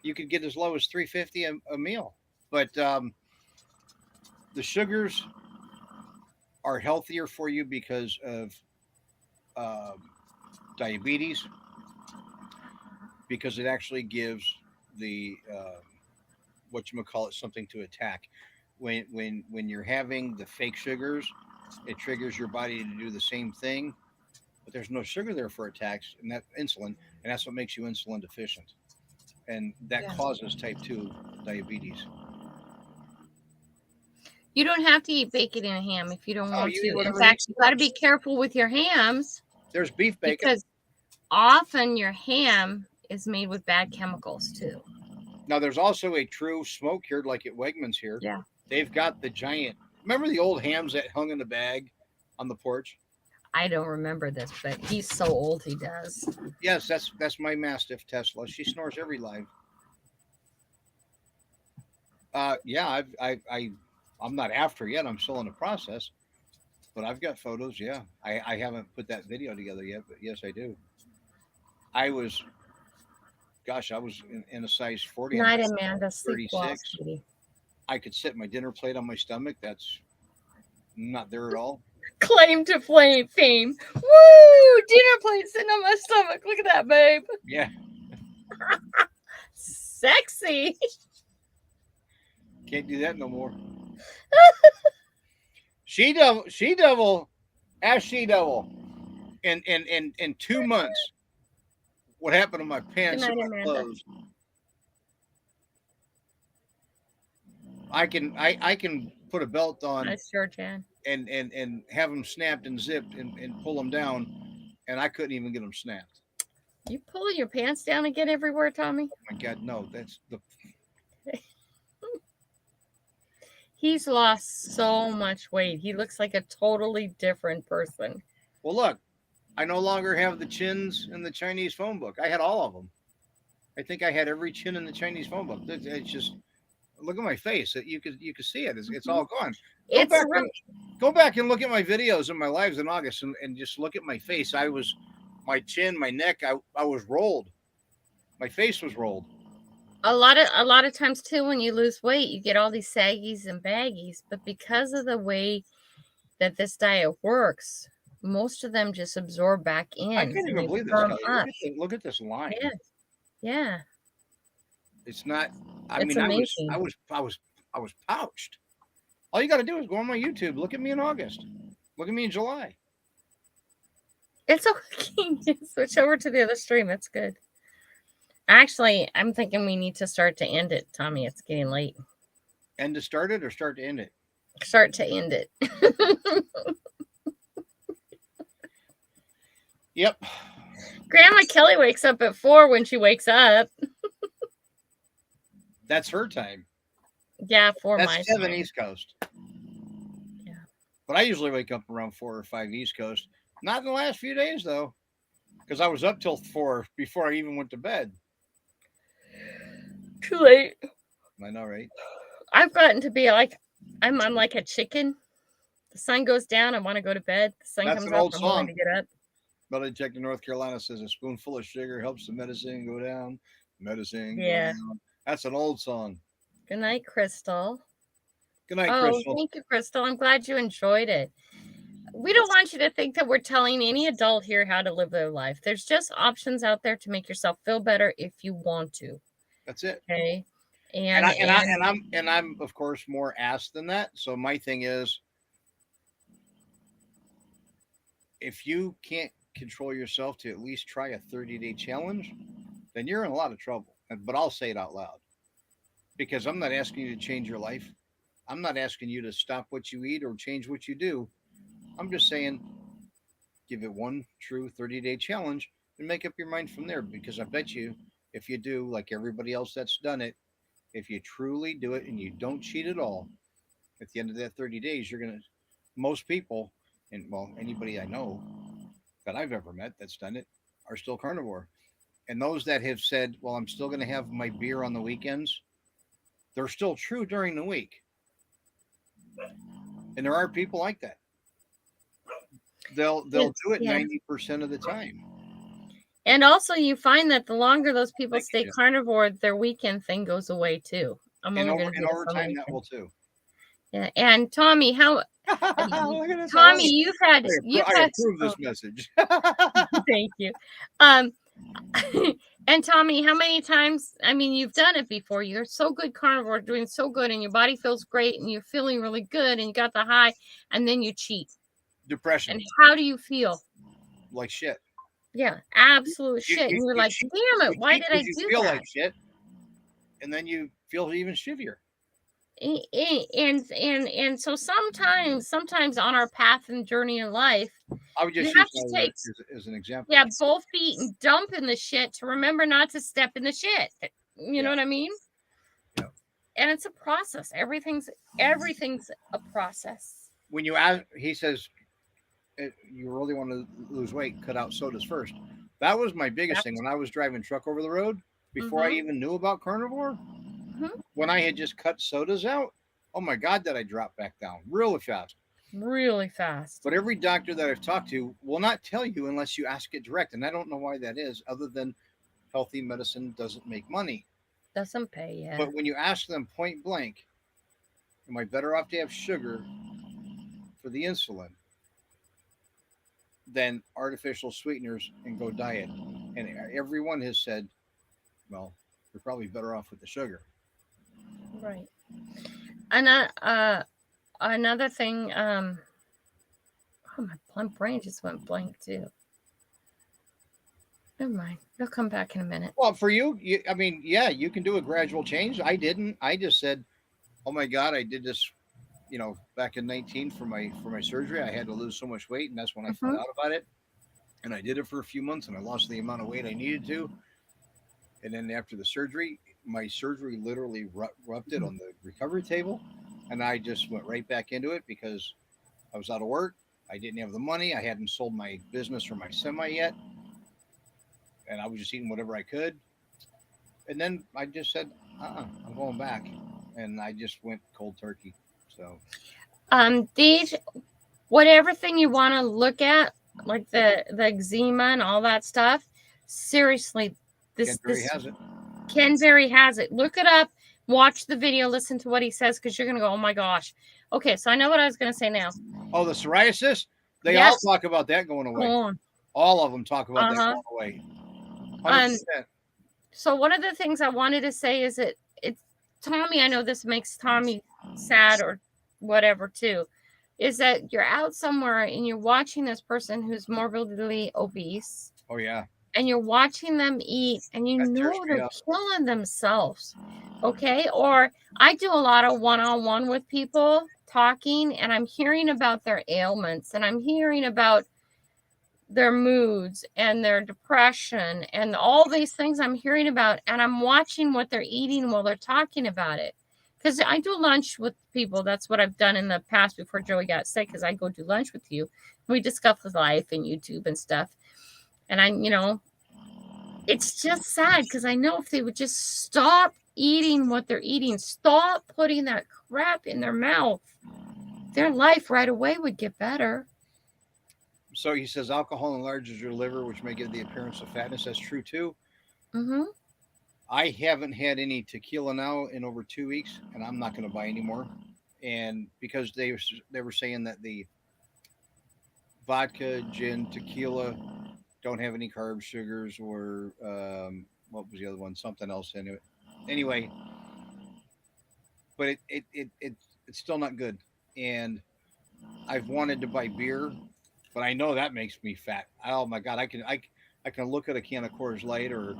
you could get as low as $3.50 a meal. But the sugars are healthier for you because of diabetes, because it actually gives the something to attack. When you're having the fake sugars, it triggers your body to do the same thing, but there's no sugar there for attacks, and that insulin, and that's what makes you insulin deficient, and that causes type 2 diabetes. You don't have to eat bacon and ham if you don't want to. In fact, you got to be careful with your hams. There's beef bacon. Because often your ham is made with bad chemicals too. Now, there's also a true smoke cured, like at Wegmans here. Yeah. They've got the giant. Remember the old hams that hung in the bag on the porch? I don't remember this, but he's so old he does. Yes, that's my Mastiff Tesla. She snores every live. Yeah, I'm not after yet. I'm still in the process, but I've got photos. Yeah, I haven't put that video together yet, but yes, I do. I was in a size 40. Night, Amanda. Sleep 36. well, I could sit my dinner plate on my stomach. That's not there at all. Claim to fame. Woo! Dinner plate sitting on my stomach. Look at that, babe. Yeah. Sexy. Can't do that no more. She devil. Ask She Devil. In 2 months, what happened to my pants and my clothes? I can put a belt on. I sure can. And have them snapped and zipped and pull them down, and I couldn't even get them snapped. You pull your pants down and get everywhere, Tommy? Oh my God, no! That's the. He's lost so much weight. He looks like a totally different person. Well, look, I no longer have the chins in the Chinese phone book. I had all of them. I think I had every chin in the Chinese phone book. It's just look at my face. You could see it. It's all gone. Go back and look at my videos and my lives in August and just look at my face. My chin, my neck, I was rolled. My face was rolled. A lot of times too, when you lose weight, you get all these saggies and baggies, but because of the way that this diet works, most of them just absorb back in. I can't and even they believe this, firm Kelly. up. Look at this line. Yeah. Yeah. It's not. I It's mean, amazing. I was pouched. All you got to do is go on my YouTube. Look at me in August. Look at me in July. It's okay. Just switch over to the other stream. That's good. Actually, I'm thinking we need to start to end it, Tommy. It's getting late. End to start it or start to end it? Start to end it. Yep. Grandma Kelly wakes up at 4 when she wakes up. That's her time. Yeah, 4 my That's 7 time. East Coast. Yeah. But I usually wake up around 4 or 5 East Coast. Not in the last few days, though. Because I was up till 4 before I even went to bed. Too late. I know, right? I've gotten to be like, I'm like a chicken. The sun goes down, I want to go to bed. The sun That's comes an up, old I'm wanting song. to get up. Melody Detector North Carolina says a spoonful of sugar helps the medicine go down. Medicine Yeah. go down. That's an old song. Good night, Crystal. Good night, Oh, Crystal. thank you, Crystal. I'm glad you enjoyed it. We don't want you to think that we're telling any adult here how to live their life. There's just options out there to make yourself feel better if you want to. That's it. Okay. And I'm of course more ass than that. So my thing is, if you can't control yourself to at least try a 30-day challenge, then you're in a lot of trouble. But I'll say it out loud, because I'm not asking you to change your life. I'm not asking you to stop what you eat or change what you do. I'm just saying, give it one true 30-day challenge and make up your mind from there. Because I bet you, if you do, like everybody else that's done it, if you truly do it and you don't cheat at all, at the end of that 30 days, you're going to, most people, and well, anybody I know that I've ever met that's done it, are still carnivore. And those that have said, well, I'm still going to have my beer on the weekends, they're still true during the week. And there are people like that. They'll do it 90% of the time. And also, you find that the longer those people Thank stay you. carnivore, their weekend thing goes away too. I'm And only over, going to and do over this on the time, that weekend. will too. Yeah. And Tommy, how Look at this. Tommy, you've had I approve this message. thank you. And Tommy, how many times? I mean, you've done it before. You're so good carnivore, doing so good, and your body feels great, and you're feeling really good, and you got the high, and then you cheat. Depression. And how do you feel? Like shit. Yeah, absolute shit. And you're like, damn it, why did I do feel that? like shit, and then you feel even shittier. And so sometimes on our path and journey in life, I would just you have use to take as an example. yeah, both feet and dump in the shit to remember not to step in the shit. You know what I mean? Yeah. And it's a process. Everything's a process. When you ask, he says, you really want to lose weight, cut out sodas first. That was my biggest thing when I was driving truck over the road before I even knew about carnivore. When I had just cut sodas out, oh my God, did I drop back down really fast. Really fast. But every doctor that I've talked to will not tell you unless you ask it direct. And I don't know why that is, other than healthy medicine doesn't make money. Doesn't pay, yeah. But when you ask them point blank, am I better off to have sugar for the insulin than artificial sweeteners and go diet? And everyone has said, well, you're probably better off with the sugar. Right. And another thing, oh, my brain just went blank too. Never mind. They'll come back in a minute. Well, for you, I mean, yeah, you can do a gradual change. I didn't. I just said, oh my God, I did this, back in 19 for my surgery. I had to lose so much weight, and that's when I found out about it. And I did it for a few months, and I lost the amount of weight I needed to. And then after the surgery, my surgery literally rupted on the recovery table. And I just went right back into it because I was out of work. I didn't have the money. I hadn't sold my business or my semi yet. And I was just eating whatever I could. And then I just said, I'm going back. And I just went cold turkey. So, whatever thing you want to look at, like the eczema and all that stuff, seriously, Ken Berry has it. Ken Berry has it. Look it up. watch the video, listen to what he says, because you're gonna go, oh my gosh. Okay, so I know what I was gonna say now. Oh, the psoriasis? They Yes. all talk about that going away. Go on. All of them talk about that going away. 100%. So one of the things I wanted to say is that it's Tommy. I know this makes Tommy sad or whatever too. Is that you're out somewhere and you're watching this person who's morbidly obese. Oh yeah. And you're watching them eat, and you That tears know me they're up. killing themselves. Okay. Or I do a lot of one-on-one with people talking, and I'm hearing about their ailments, and I'm hearing about their moods and their depression and all these things I'm hearing about, and I'm watching what they're eating while they're talking about it. Because I do lunch with people. That's what I've done in the past before Joey got sick, because I go do lunch with you. We discuss life and YouTube and stuff. And it's just sad, because I know if they would just stop eating what they're eating, stop putting that crap in their mouth, their life right away would get better. So he says alcohol enlarges your liver, which may give the appearance of fatness. That's true too. Mm-hmm. I haven't had any tequila now in over 2 weeks, and I'm not going to buy any more. And because they were saying that the vodka, gin, tequila don't have any carbs, sugars, or what was the other one? Something else in it. Anyway, but it's still not good. And I've wanted to buy beer, but I know that makes me fat. Oh my God, I can look at a can of Coors Light or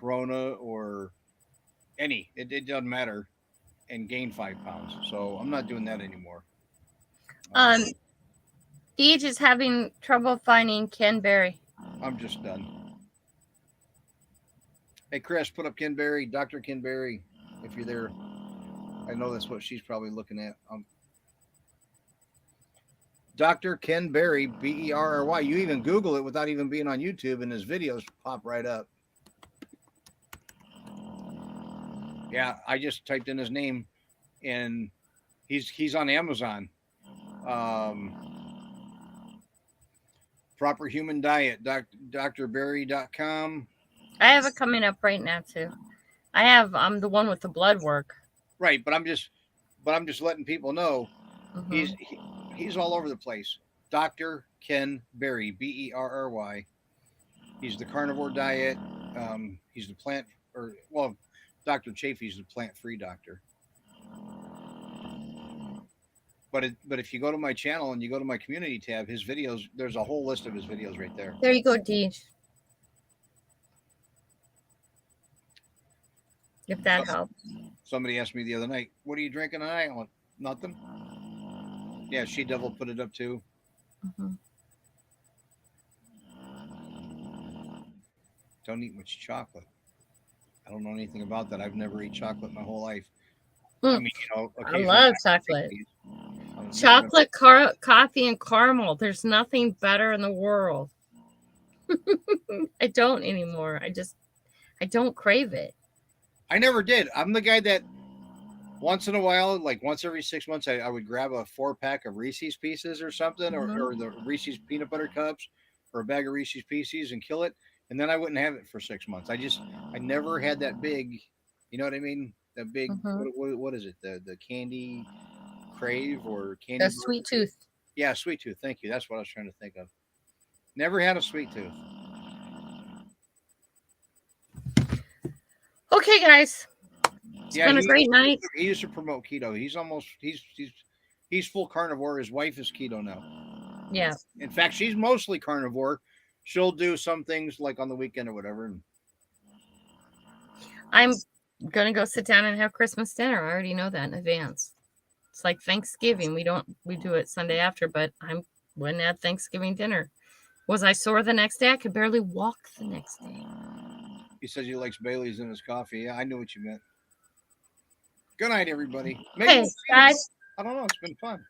Corona or any. It doesn't matter, and gain 5 pounds. So I'm not doing that anymore. Deej is having trouble finding Ken Berry. I'm just done. Hey, Chris, put up Ken Berry, Dr. Ken Berry, if you're there. I know that's what she's probably looking at. Dr. Ken Berry, Berry. You even Google it without even being on YouTube, and his videos pop right up. Yeah, I just typed in his name, and he's on Amazon. Proper Human Diet, drberry.com. I have it coming up right now too. I'm the one with the blood work. Right, but I'm just letting people know Mm-hmm. he's all over the place. Dr. Ken Berry, Berry. He's the carnivore diet. He's the plant, Dr. Chafee's the plant-free doctor. But if you go to my channel and you go to my community tab, his videos, there's a whole list of his videos right there. There you go, Deej. If that helps. Somebody asked me the other night, "What are you drinking tonight?" I went, "Nothing." Yeah, She Devil put it up too. Mm-hmm. Don't eat much chocolate. I don't know anything about that. I've never eaten chocolate my whole life. I mean, I occasionally love I chocolate. take these. Chocolate, coffee, and caramel. There's nothing better in the world. I don't anymore. I don't crave it. I never did. I'm the guy that once in a while, like once every 6 months, I would grab a 4-pack of Reese's Pieces or something, or the Reese's peanut butter cups, or a bag of Reese's Pieces and kill it. And then I wouldn't have it for 6 months. I never had that big, you know what I mean? That big, what is it? The candy crave or candy? The sweet tooth. Yeah, sweet tooth. Thank you. That's what I was trying to think of. Never had a sweet tooth. Okay, guys. It's been a great night. He used to promote keto. He's full carnivore. His wife is keto now. Yeah. In fact, she's mostly carnivore. She'll do some things like on the weekend or whatever. I'm gonna go sit down and have Christmas dinner. I already know that in advance. It's like Thanksgiving. We do it Sunday after, but I'm going to have Thanksgiving dinner. Was I sore the next day? I could barely walk the next day. He says he likes Bailey's in his coffee. Yeah, I knew what you meant. Good night, everybody. Hey, guys. I don't know. It's been fun.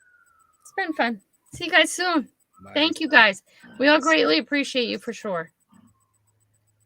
It's been fun. See you guys soon. Bye. Thank you, guys. We all greatly appreciate you for sure.